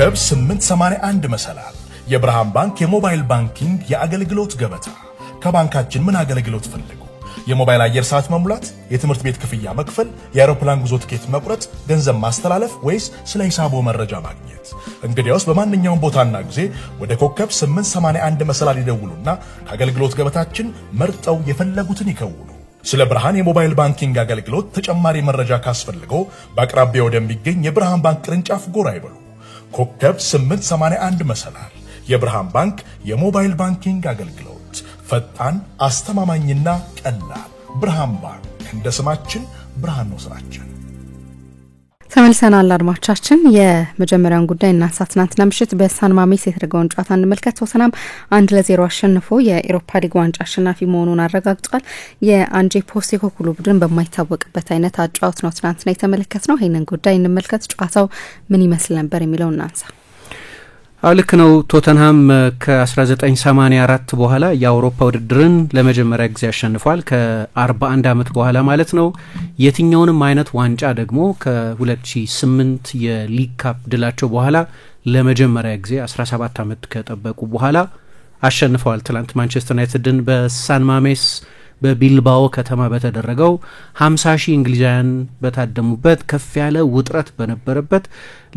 ኮከብ 881 መሰላል የብርሃን ባንክ የሞባይል ባንኪንግ የአገልግሎት ገበታ ከባንካችን ምን አገልግሎት ፈልጉ የሞባይል አየር ሰዓት መሙላት የትምህርት ቤት ክፍያ መክፈል የአውሮፕላን ጉዞ ትኬት መቁረጥ ገንዘብ ማስተላለፍ ወይስ ስለ ሂሳቦ መረጃ ማግኘት እንግዲያውስ በማንኛውም ቦታና ጊዜ ወደ ኮከብ 881 መሰላል ይደውሉና ከአገልግሎት ገበታችን መርጠው የፈለጉትን ይከውኑ ስለ ብርሃን የሞባይል ባንኪንግ አገልግሎት ተጨማሪ መረጃ ካስፈልገው በአቅራቢያው ወደሚገኝ የብርሃን ባንክ ቅርንጫፍ ጎራ ይበሉ ኮከብ 881 መሰላል የብርሃን ባንክ የሞባይል ባንኪንግ አገልግሎት ፈጣን አስተማማኝና ቀላል ብርሃን ባንክ እንደ ስማችን ብርሃን ነው ስራችን ተመልሰናል አድማጮቻችን የመጀመሪያውን ጉዳይ እናሳትናንትና ምሽት በሳን ማሜስ የተደረገውን ጨዋታ እንመልከት ቶተንሃም 1-0 አሸንፎ የአውሮፓ ሊግ ዋንጫ አሸናፊ መሆኑን አረጋግጧል የአንጄ ፖስቴኮግሉ ቡድን በማይታወቅበት አይነት አጫዋት ነው ትናንትና የተመለከትነው ይሄንን ጉዳይ እንመልከት ጨዋታው ምን ይመስል ነበር የሚለው እናንሳ አልክ ነው ቶተንሃም ከ1984 በኋላ የአውሮፓ ውድድርን ለመጀመሪያ ጊዜ አሸንፏል ከ41 አመት በኋላ ማለት ነው የትኛውንም አይነት ዋንጫ ደግሞ ከ2008 የሊግ ካፕ ድላቸው በኋላ ለመጀመሪያ ጊዜ 17 አመት ከጠበቁ በኋላ አሸንፈዋል ትላንት ማንቸስተር ዩናይትድን በሳን ማሜስ በቢልባኦ ከተማ በተደረገው 50,000 እንግሊዛውያን በታደሙበት ከፍ ያለ ውጥረት በነበረበት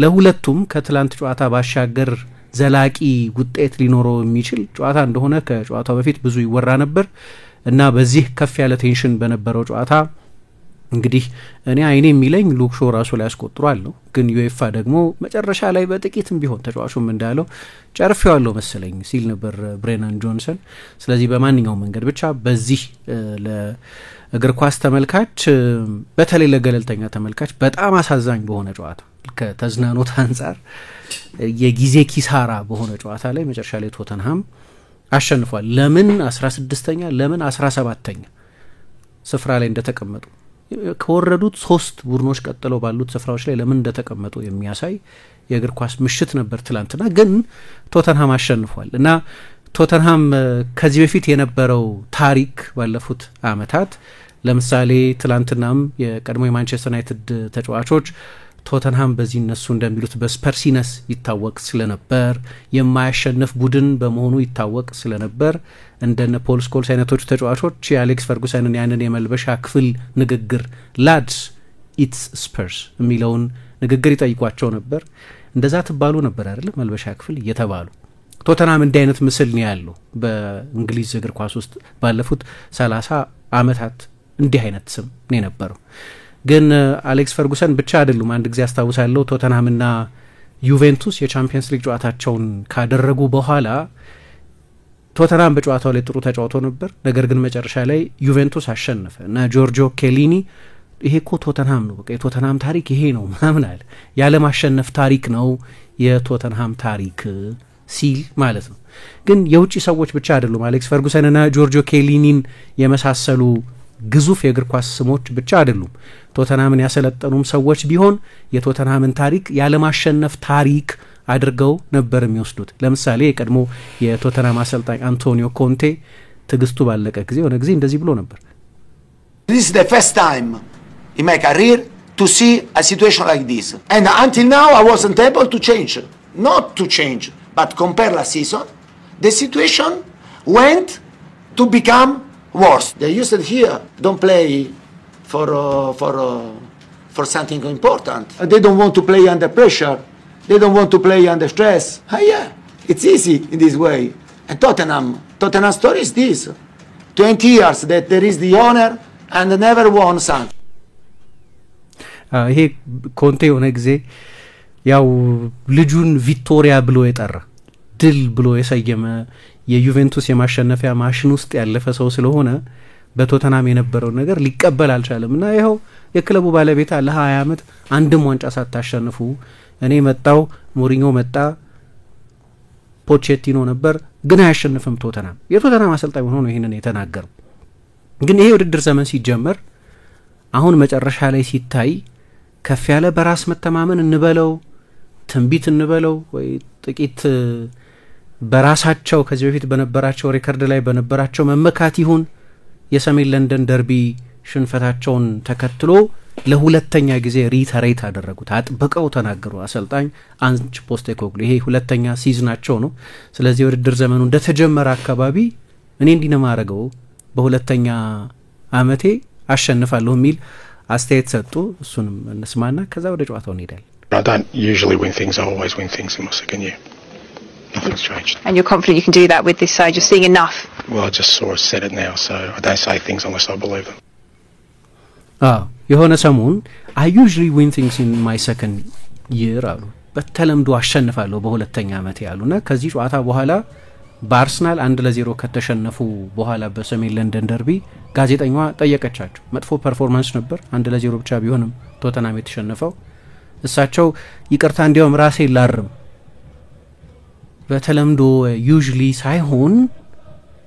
ለሁለቱም ከትላንት ጨዋታ ባሻገር ዘላቂ ውጤት ሊኖረው የሚችል ጨዋታ እንደሆነ ከጨዋታው በፊት ብዙ ይወራ ነበር እና በዚህ ከፍ ያለ ቴንሽን በነበረው ጨዋታ እንግዲህ እኔ አይኔ የሚለኝ ሉክ ሾው ራሱ ላይ ያስቆጥሯል ነው ግን ዩኤፋ ደግሞ መጨረሻ ላይ በጥቂትም ቢሆን ተጫዋቹም እንዳለው ጨርፌዋለሁ መሰለኝ ሲል ነበር ብሬናን ጆንሰን ስለዚህ በማንኛውም መንገድ ብቻ በዚህ ለእግር ኳስ ተመልካች በተለይ ለገለልተኛ ተመልካች በጣም አሳዛኝ በሆነ ጨዋታ ከተዝናኖት አንፃር የጊዜ ኪሳራ በሆነ ጨዋታ ላይ መጨረሻ ላይ ቶተንሃም አሸንፏል ለምን 16ኛ ለምን 17ኛ ስፍራ ላይ እንደተቀመጡ ከወረዱት 3 ቡድኖች ቀጥለው ባሉት ስፍራዎች ላይ ለምን እንደተቀመጡ የሚያሳይ የእግር ኳስ ምሽት ነበር ትላንትና ግን ቶተንሃም አሸንፏል እና ቶተንሃም ከዚህ በፊት የነበረው ታሪክ ባለፉት አመታት ለምሳሌ ትላንትናም የቀድሞ የማንቸስተር ዩናይትድ ተጫዋቾች ቶተንሃም በዚህ እነሱ እንደሚሉት በስፐርሲነስ ይታወቅ ስለነበር የማያሸንፍ ቡድን በመሆኑ ይታወቅ ስለነበር እንደነ ፖል ስኮልስ አይነቶቹ ተጫዋቾች የአሌክስ ፈርጉሰንን ያንን የመልበሻ ክፍል ንግግር ላድስ ኢትስ ስፐርስ የሚለውን ንግግር ይጠይቋቸው ነበር እንደዛ ተባሉ ነበር አይደል መልበሻ ክፍል እየተባሉ ቶተንሃም እንዲህ አይነት ምስል ነው ያለው በእንግሊዝ እግር ኳስ ውስጥ ባለፉት 30 አመታት እንዲህ አይነት ስም ነው የነበረው ግን አሌክስ ፈርጉሰን ብቻ አይደሉም አንድ ጊዜ አስታውሳለሁ ቶተንሃምና ዩቬንቱስ የቻምፒየንስ ሊግ ጨዋታቸውን ካደረጉ በኋላ ቶተንሃም በጨዋታው ላይ ጥሩ ተጫውቶ ነበር ነገር ግን መጨረሻ ላይ ዩቬንቱስ አሸነፈ እና ጆርጂዮ ኬሊኒ ይሄ እኮ ቶተንሃም ነው በቃ የቶተንሃም ታሪክ ይሄ ነው ምናምን አለ ያለ ማሸነፍ ታሪክ ነው የቶተንሃም ታሪክ ሲል ማለት ነው ግን የውጪ ሰዎች ብቻ አይደሉም አሌክስ ፈርጉሰንና ጆርጂዮ ኬሊኒን የመሳሰሉ ግዙፍ የእግር ኳስ ስሞች ብቻ አይደሉም ቶተንሃምን ያሰለጠኑም ሰዎች ቢሆን የቶተንሃምን ታሪክ ያለ ማሸነፍ ታሪክ አድርገው ነበር የሚወስዱት ለምሳሌ የቀድሞ የቶተንሃም አሰልጣኝ አንቶኒዮ ኮንቴ ትግስቱ ባለቀ ጊዜ ሆነ ጊዜ እንደዚህ ብሎ ነበር This is the first time in my career to see a situation like this and until now I wasn't able to change not to change but compare last season the situation went to become worse they used it here don't play for something important they don't want to play under pressure they don't want to play under stress yeah it's easy in this way and Tottenham story is this 20 years that there is the owner and never won something ይሄ ኮንቴ የሆነ ጊዜ ያው ልጁን ቪክቶሪያ ብሎ የጠራ ድል ብሎ የሰየመ የዩቬንቱስ የማሸነፊያ ማሽን ውስጥ ያለፈ ሰው ስለሆነ በቶተንሃም የነበረው ነገር ሊቀበል አልቻለምና ይሄው የክለቡ ባለቤት ለ20 አመት አንድም ዋንጫ ሳታሸንፉ እኔ መጣው ሞሪኞ መጣ ፖቼቲኖ ነበር ግን አያሸንፍም ቶተንሃም የቶተንሃም አሰልጣኝ ሆኖ ነው ይሄንን የተናገረው ግን ይሄ ውድድር ዘመን ሲጀመር አሁን መጨረሻ ላይ ሲታይ ከፍ ያለ በራስ መተማመን እንበለው ትንቢት እንበለው ወይ ጥቂት በራሳቸው ከዚህ በፊት በነበራቸው ሪከርድ ላይ በነበራቸው መመካት ይሁን የሰሜን ለንደን ደርቢ ሽንፈታቸውን ተከትሎ ለሁለተኛ ጊዜ ሪተሬት አደረጉት፣ አጥብቀው ተናገሩ አሰልጣኝ አንጅ ፖስቴኮግሉ። ይሄ ሁለተኛ ሲዝናቸው ነው። ስለዚህ የውድድር ዘመኑ እንደተጀመረ አካባቢ እኔ እንዲህ ነው የማደርገው፣ በሁለተኛ አመቴ አሸንፋለሁ የሚል አስተያየት ሰጡ። እሱንም እንስማና ከዛ ወደ ጨዋታው እንሄዳለን። I don't usually win things, I always win things in my second year. Nothing's changed. And you're confident you can do that with this side? You're seeing enough? Well, I just sort of said it now, so I don't say things unless I believe them. የሆነ ሰሞን I usually win things in my second year አሉ። በተለምዶ አሸንፋለሁ በሁለተኛ አመቴ አሉና ከዚህ ጨዋታ በኋላ በአርሰናል 1-0 ከተሸነፉ በኋላ በሰሜን ለንደን ደርቢ ጋዜጠኛዋ ጠየቀቻቸው። መጥፎ ፐርፎርማንስ ነበር 1-0 ብቻ ቢሆንም ቶተናም የተሸነፈው። እሳቸው ይቅርታ እንዲያውም ራሴ ላርም፣ በተለምዶ usually ሳይሆን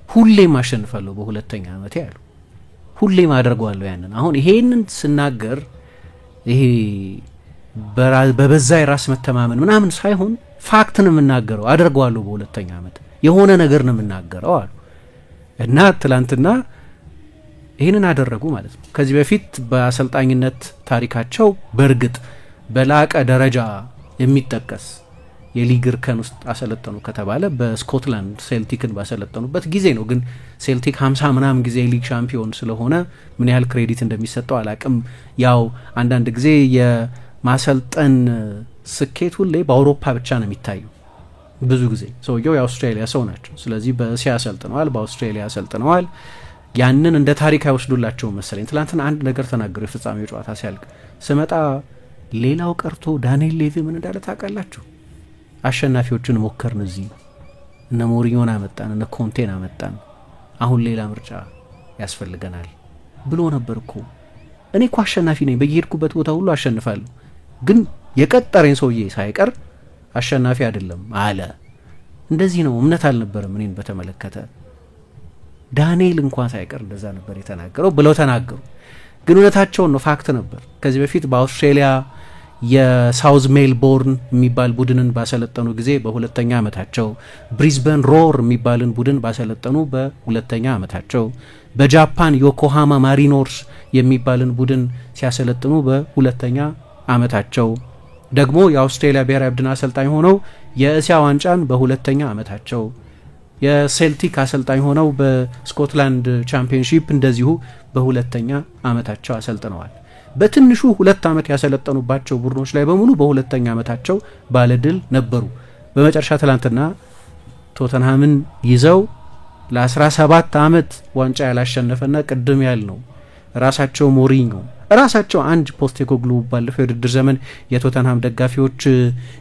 ሁሌም አሸንፋለሁ በሁለተኛ አመቴ አሉ። ሁሌም አደርገዋለሁ ያንን። አሁን ይሄንን ስናገር ይሄ በበዛ የራስ መተማመን ምናምን ሳይሆን ፋክት ነው የምናገረው። አደርገዋለሁ በሁለተኛ አመት የሆነ ነገር ነው የምናገረው አሉ እና ትላንትና ይሄንን አደረጉ ማለት ነው። ከዚህ በፊት በአሰልጣኝነት ታሪካቸው በእርግጥ በላቀ ደረጃ የሚጠቀስ የሊግ እርከን ውስጥ አሰለጠኑ ከተባለ በስኮትላንድ ሴልቲክን ባሰለጠኑበት ጊዜ ነው። ግን ሴልቲክ 50 ምናምን ጊዜ ሊግ ሻምፒዮን ስለሆነ ምን ያህል ክሬዲት እንደሚሰጠው አላቅም። ያው አንዳንድ ጊዜ የማሰልጠን ስኬት ሁሌ በአውሮፓ ብቻ ነው የሚታየው። ብዙ ጊዜ ሰውየው የአውስትራሊያ ሰው ናቸው። ስለዚህ በእስያ አሰልጥነዋል፣ በአውስትራሊያ አሰልጥነዋል። ያንን እንደ ታሪክ አይወስዱላቸው መሰለኝ። ትላንትና አንድ ነገር ተናገሩ የፍጻሜው ጨዋታ ሲያልቅ። ስመጣ ሌላው ቀርቶ ዳንኤል ሌቪ ምን እንዳለ ታውቃላችሁ? አሸናፊዎችን ሞከርን፣ እዚህ እነ ሞሪኞን አመጣን፣ እነ ኮንቴን አመጣን፣ አሁን ሌላ ምርጫ ያስፈልገናል ብሎ ነበር እኮ። እኔ እኮ አሸናፊ ነኝ፣ በየሄድኩበት ቦታ ሁሉ አሸንፋለሁ፣ ግን የቀጠረኝ ሰውዬ ሳይቀር አሸናፊ አይደለም አለ። እንደዚህ ነው፣ እምነት አልነበረም እኔን በተመለከተ። ዳንኤል እንኳን ሳይቀር እንደዛ ነበር የተናገረው ብለው ተናገሩ። ግን እውነታቸውን ነው፣ ፋክት ነበር። ከዚህ በፊት በአውስትራሊያ የሳውዝ ሜልቦርን የሚባል ቡድንን ባሰለጠኑ ጊዜ በሁለተኛ አመታቸው፣ ብሪዝበን ሮር የሚባልን ቡድን ባሰለጠኑ በሁለተኛ አመታቸው፣ በጃፓን ዮኮሃማ ማሪኖርስ የሚባልን ቡድን ሲያሰለጥኑ በሁለተኛ አመታቸው፣ ደግሞ የአውስትራሊያ ብሔራዊ ቡድን አሰልጣኝ ሆነው የእስያ ዋንጫን በሁለተኛ አመታቸው፣ የሴልቲክ አሰልጣኝ ሆነው በስኮትላንድ ቻምፒዮንሺፕ እንደዚሁ በሁለተኛ አመታቸው አሰልጥነዋል። በትንሹ 2 አመት ያሰለጠኑባቸው ቡድኖች ላይ በሙሉ በሁለተኛ አመታቸው ባለድል ነበሩ። በመጨረሻ ትላንትና ቶተንሃምን ይዘው ለ17 አመት ዋንጫ ያላሸነፈና ቅድም ያልነው ራሳቸው ሞሪኞ ራሳቸው አንጅ ፖስቴኮግሉ ባለፈው የውድድር ዘመን የቶተንሃም ደጋፊዎች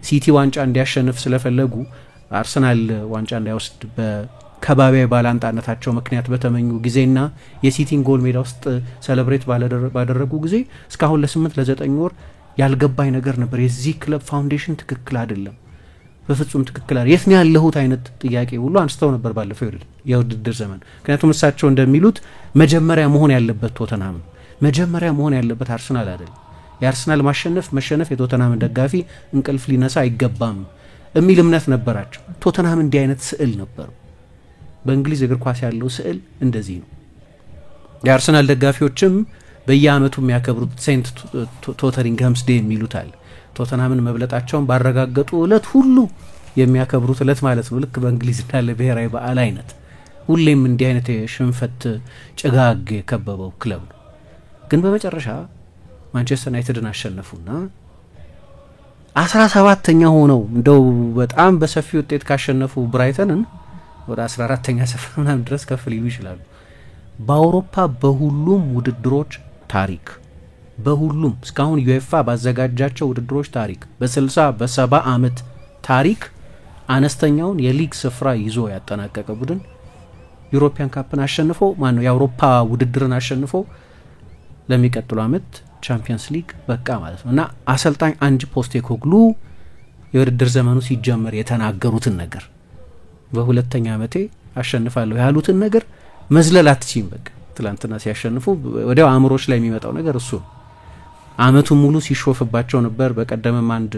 ሲቲ ዋንጫ እንዲያሸንፍ ስለፈለጉ አርሰናል ዋንጫ እንዳይወስድ በከባቢያዊ ባላንጣነታቸው ምክንያት በተመኙ ጊዜና የሲቲን ጎል ሜዳ ውስጥ ሴሌብሬት ባደረጉ ጊዜ እስካሁን ለ8 ለ9 ወር ያልገባኝ ነገር ነበር። የዚህ ክለብ ፋውንዴሽን ትክክል አይደለም፣ በፍጹም ትክክል አይደለም፣ የት ነው ያለሁት አይነት ጥያቄ ሁሉ አንስተው ነበር ባለፈው የውድድር ዘመን። ምክንያቱም እሳቸው እንደሚሉት መጀመሪያ መሆን ያለበት ቶተንሃም፣ መጀመሪያ መሆን ያለበት አርሰናል አይደለም። የአርሰናል መሸነፍ የቶተንሃምን ደጋፊ እንቅልፍ ሊነሳ አይገባም የሚል እምነት ነበራቸው። ቶተንሃም እንዲህ አይነት ስዕል ነበሩ። በእንግሊዝ እግር ኳስ ያለው ስዕል እንደዚህ ነው። የአርሰናል ደጋፊዎችም በየአመቱ የሚያከብሩት ሴንት ቶተሪንግሃምስ ዴይ የሚሉታል። ቶተንሃምን መብለጣቸውን ባረጋገጡ እለት ሁሉ የሚያከብሩት እለት ማለት ነው። ልክ በእንግሊዝ እንዳለ ብሔራዊ በዓል አይነት ሁሌም እንዲህ አይነት የሽንፈት ጭጋግ የከበበው ክለብ ነው። ግን በመጨረሻ ማንቸስተር ዩናይትድን አሸነፉና 17ኛ ሆነው እንደው በጣም በሰፊ ውጤት ካሸነፉ ብራይተንን ወደ 14ኛ ስፍራ ምናምን ድረስ ከፍ ሊሉ ይችላሉ። በአውሮፓ በሁሉም ውድድሮች ታሪክ፣ በሁሉም እስካሁን ዩኤፋ ባዘጋጃቸው ውድድሮች ታሪክ በ60 በ70 አመት ታሪክ አነስተኛውን የሊግ ስፍራ ይዞ ያጠናቀቀ ቡድን ዩሮፒያን ካፕን አሸንፎ ማነው የአውሮፓ ውድድርን አሸንፎ ለሚቀጥለው አመት ቻምፒየንስ ሊግ በቃ ማለት ነው። እና አሰልጣኝ አንጅ ፖስቴኮግሉ የውድድር ዘመኑ ሲጀመር የተናገሩትን ነገር በሁለተኛ አመቴ አሸንፋለሁ ያሉትን ነገር መዝለል አትችይም። በቃ ትላንትና ሲያሸንፉ ወዲያው አእምሮች ላይ የሚመጣው ነገር እሱ አመቱን ሙሉ ሲሾፍባቸው ነበር። በቀደምም አንድ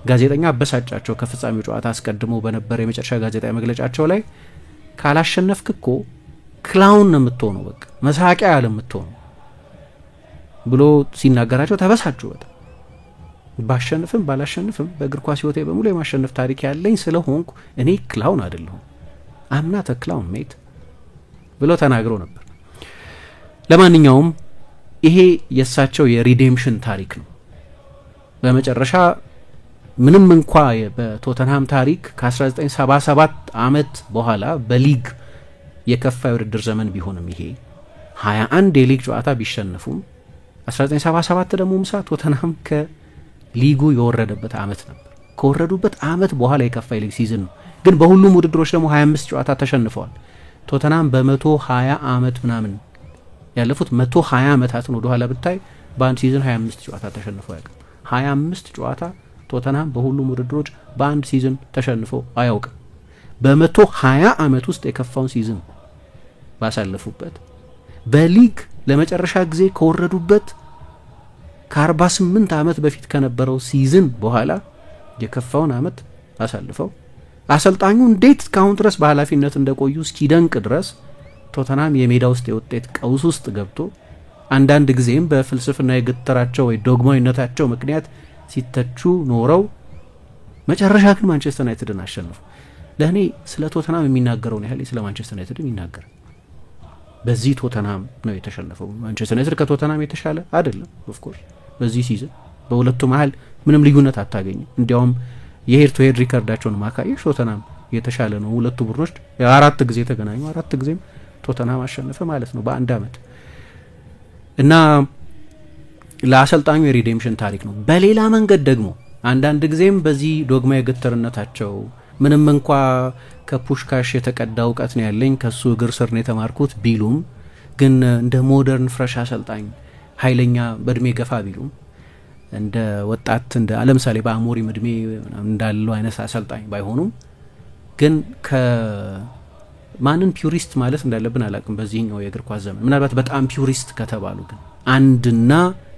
ጋዜጠኛ አበሳጫቸው ከፍጻሜው ጨዋታ አስቀድሞ በነበር የመጨረሻ ጋዜጣዊ መግለጫቸው ላይ ካላሸነፍክ እኮ ክላውን ነው የምትሆነው፣ በቃ መሳቂያ ያለ የምትሆነው ብሎ ሲናገራቸው ተበሳጩ በጣም። ባሸንፍም ባላሸንፍም በእግር ኳስ ህይወቴ በሙሉ የማሸነፍ ታሪክ ያለኝ ስለሆንኩ እኔ ክላውን አይደለሁም አምናተ ክላውን ሜት ብሎ ተናግረው ነበር። ለማንኛውም ይሄ የሳቸው የሪዴምሽን ታሪክ ነው። በመጨረሻ ምንም እንኳ በቶተንሃም ታሪክ ከ1977 ዓመት በኋላ በሊግ የከፋ የውድድር ዘመን ቢሆንም ይሄ 21 የሊግ ጨዋታ ቢሸነፉም 1977 ደግሞ ምሳ ቶተንሃም ከሊጉ የወረደበት ዓመት ነበር። ከወረዱበት ዓመት በኋላ የከፋ የሊግ ሲዝን ነው። ግን በሁሉም ውድድሮች ደግሞ 25 ጨዋታ ተሸንፈዋል። ቶተንሃም በ120 ዓመት ምናምን ያለፉት 120 ዓመታትን ወደ ኋላ ብታይ በአንድ ሲዝን 25 ጨዋታ ተሸንፈው ያውቃል። 25 ጨዋታ ቶተንሃም በሁሉም ውድድሮች በአንድ ሲዝን ተሸንፎ አያውቅም። በ120 ዓመት ውስጥ የከፋውን ሲዝን ባሳለፉበት በሊግ ለመጨረሻ ጊዜ ከወረዱበት ከ48 ዓመት በፊት ከነበረው ሲዝን በኋላ የከፋውን ዓመት አሳልፈው አሰልጣኙ እንዴት እስካሁን ድረስ በኃላፊነት እንደቆዩ እስኪደንቅ ድረስ ቶተንሃም የሜዳ ውስጥ የውጤት ቀውስ ውስጥ ገብቶ አንዳንድ ጊዜም በፍልስፍና የግትራቸው ወይ ዶግማዊነታቸው ምክንያት ሲተቹ ኖረው መጨረሻ ግን ማንቸስተር ዩናይትድን አሸነፉ። ለእኔ ስለ ቶተንሃም የሚናገረውን ያህል ስለ ማንቸስተር ዩናይትድ ይናገራል። በዚህ ቶተንሃም ነው የተሸነፈው። ማንቸስተር ዩናይትድ ከቶተንሃም የተሻለ አይደለም። ኦፍ ኮርስ በዚህ ሲዝን በሁለቱ መሀል ምንም ልዩነት አታገኝም። እንዲያውም የሄድ ቱ ሄድ ሪከርዳቸውን ማካየሽ ቶተንሃም የተሻለ ነው። ሁለቱ ቡድኖች 4 ጊዜ ተገናኙ፣ 4 ጊዜም ቶተንሃም አሸነፈ ማለት ነው በአንድ አመት። እና ለአሰልጣኙ የሪዴምሽን ታሪክ ነው። በሌላ መንገድ ደግሞ አንዳንድ ጊዜም በዚህ ዶግማ የግትርነታቸው ምንም እንኳ ከፑሽካሽ የተቀዳ እውቀት ነው ያለኝ ከሱ እግር ስር ነው የተማርኩት ቢሉም ግን እንደ ሞደርን ፍሬሽ አሰልጣኝ ኃይለኛ በእድሜ ገፋ ቢሉም እንደ ወጣት እንደ ለምሳሌ በአሞሪም እድሜ እንዳለው አይነት አሰልጣኝ ባይሆኑም ግን ከማንን ፒውሪስት ማለት እንዳለብን አላውቅም በዚህኛው የእግር ኳስ ዘመን። ምናልባት በጣም ፒውሪስት ከተባሉ ግን አንድና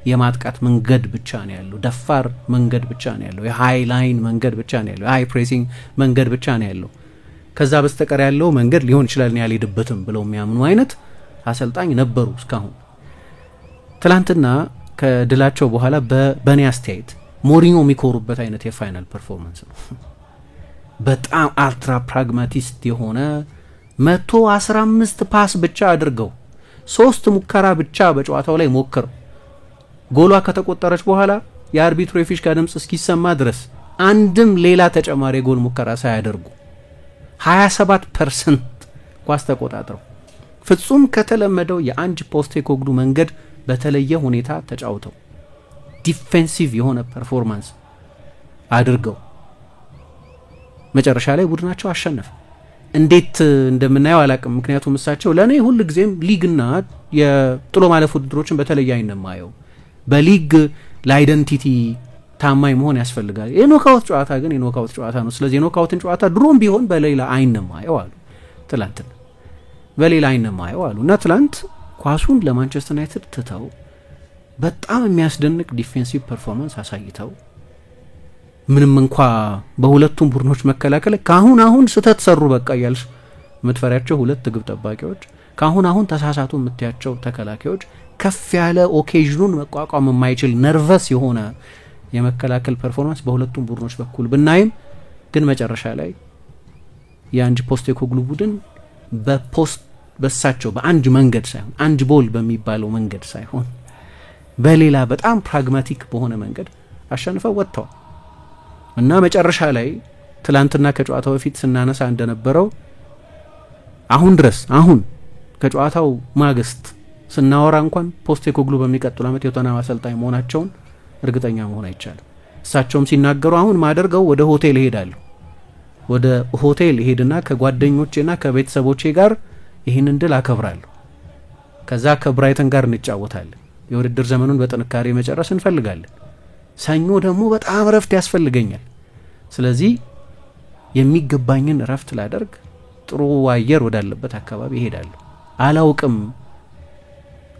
የማጥቃት መንገድ ብቻ ነው ያለው፣ ደፋር መንገድ ብቻ ነው ያለው፣ የሃይ ላይን መንገድ ብቻ ነው ያለው፣ የሃይ ፕሬሲንግ መንገድ ብቻ ነው ያለው፣ ከዛ በስተቀር ያለው መንገድ ሊሆን ይችላል ነው ያልሄድበትም ብለው የሚያምኑ አይነት አሰልጣኝ ነበሩ እስካሁን። ትላንትና ከድላቸው በኋላ በኔ አስተያየት ሞሪኒዮ የሚኮሩበት አይነት የፋይናል ፐርፎርማንስ ነው። በጣም አልትራ ፕራግማቲስት የሆነ 115 ፓስ ብቻ አድርገው 3 ሙከራ ብቻ በጨዋታው ላይ ሞክረው ጎሏ ከተቆጠረች በኋላ የአርቢትሩ የፊሽካ ድምጽ እስኪሰማ ድረስ አንድም ሌላ ተጨማሪ ጎል ሙከራ ሳያደርጉ 27% ኳስ ተቆጣጥረው ፍጹም ከተለመደው የአንጅ ፖስቴኮግሉ መንገድ በተለየ ሁኔታ ተጫውተው ዲፌንሲቭ የሆነ ፐርፎርማንስ አድርገው መጨረሻ ላይ ቡድናቸው አሸነፈ። እንዴት እንደምናየው አላቅም። ምክንያቱም እሳቸው ለኔ ሁሉ ጊዜም ሊግና የጥሎ ማለፍ ውድድሮችን በተለየ አይን ነው የማየው። በሊግ ለአይደንቲቲ ታማኝ መሆን ያስፈልጋል። የኖካውት ጨዋታ ግን የኖካውት ጨዋታ ነው። ስለዚህ የኖካውትን ጨዋታ ድሮም ቢሆን በሌላ አይን ነው የማየው አሉ። ትላንትና በሌላ አይን ነው የማየው አሉ እና ትላንት ኳሱን ለማንቸስተር ዩናይትድ ትተው በጣም የሚያስደንቅ ዲፌንሲቭ ፐርፎርማንስ አሳይተው ምንም እንኳ በሁለቱም ቡድኖች መከላከል አሁን ስተት ሰሩ በቃ ያልሽ የምትፈሪያቸው ሁለት ግብ ጠባቂዎች አሁን ተሳሳቱ የምትያቸው ተከላካዮች ከፍ ያለ ኦኬዥኑን መቋቋም የማይችል ነርቨስ የሆነ የመከላከል ፐርፎርማንስ በሁለቱም ቡድኖች በኩል ብናይም ግን መጨረሻ ላይ የአንጅ ፖስቴኮግሉ ቡድን በሳቸው በአንጅ መንገድ ሳይሆን አንጅ ቦል በሚባለው መንገድ ሳይሆን በሌላ በጣም ፕራግማቲክ በሆነ መንገድ አሸንፈው ወጥተዋል እና መጨረሻ ላይ ትላንትና ከጨዋታው በፊት ስናነሳ እንደነበረው አሁን ድረስ ከጨዋታው ማግስት ስናወራ እንኳን ፖስቴኮግሉ በሚቀጥለው ዓመት የቶተንሃም አሰልጣኝ መሆናቸውን እርግጠኛ መሆን አይቻልም። እሳቸውም ሲናገሩ አሁን ማደርገው ወደ ሆቴል እሄዳለሁ፣ ወደ ሆቴል እሄድና ከጓደኞቼና ከቤተሰቦቼ ጋር ይህንን ድል አከብራለሁ፣ ከዛ ከብራይተን ጋር እንጫወታለን፣ የውድድር ዘመኑን በጥንካሬ መጨረስ እንፈልጋለን፣ ሰኞ ደግሞ በጣም ረፍት ያስፈልገኛል፣ ስለዚህ የሚገባኝን ረፍት ላደርግ ጥሩ አየር ወዳለበት አካባቢ እሄዳለሁ፣ አላውቅም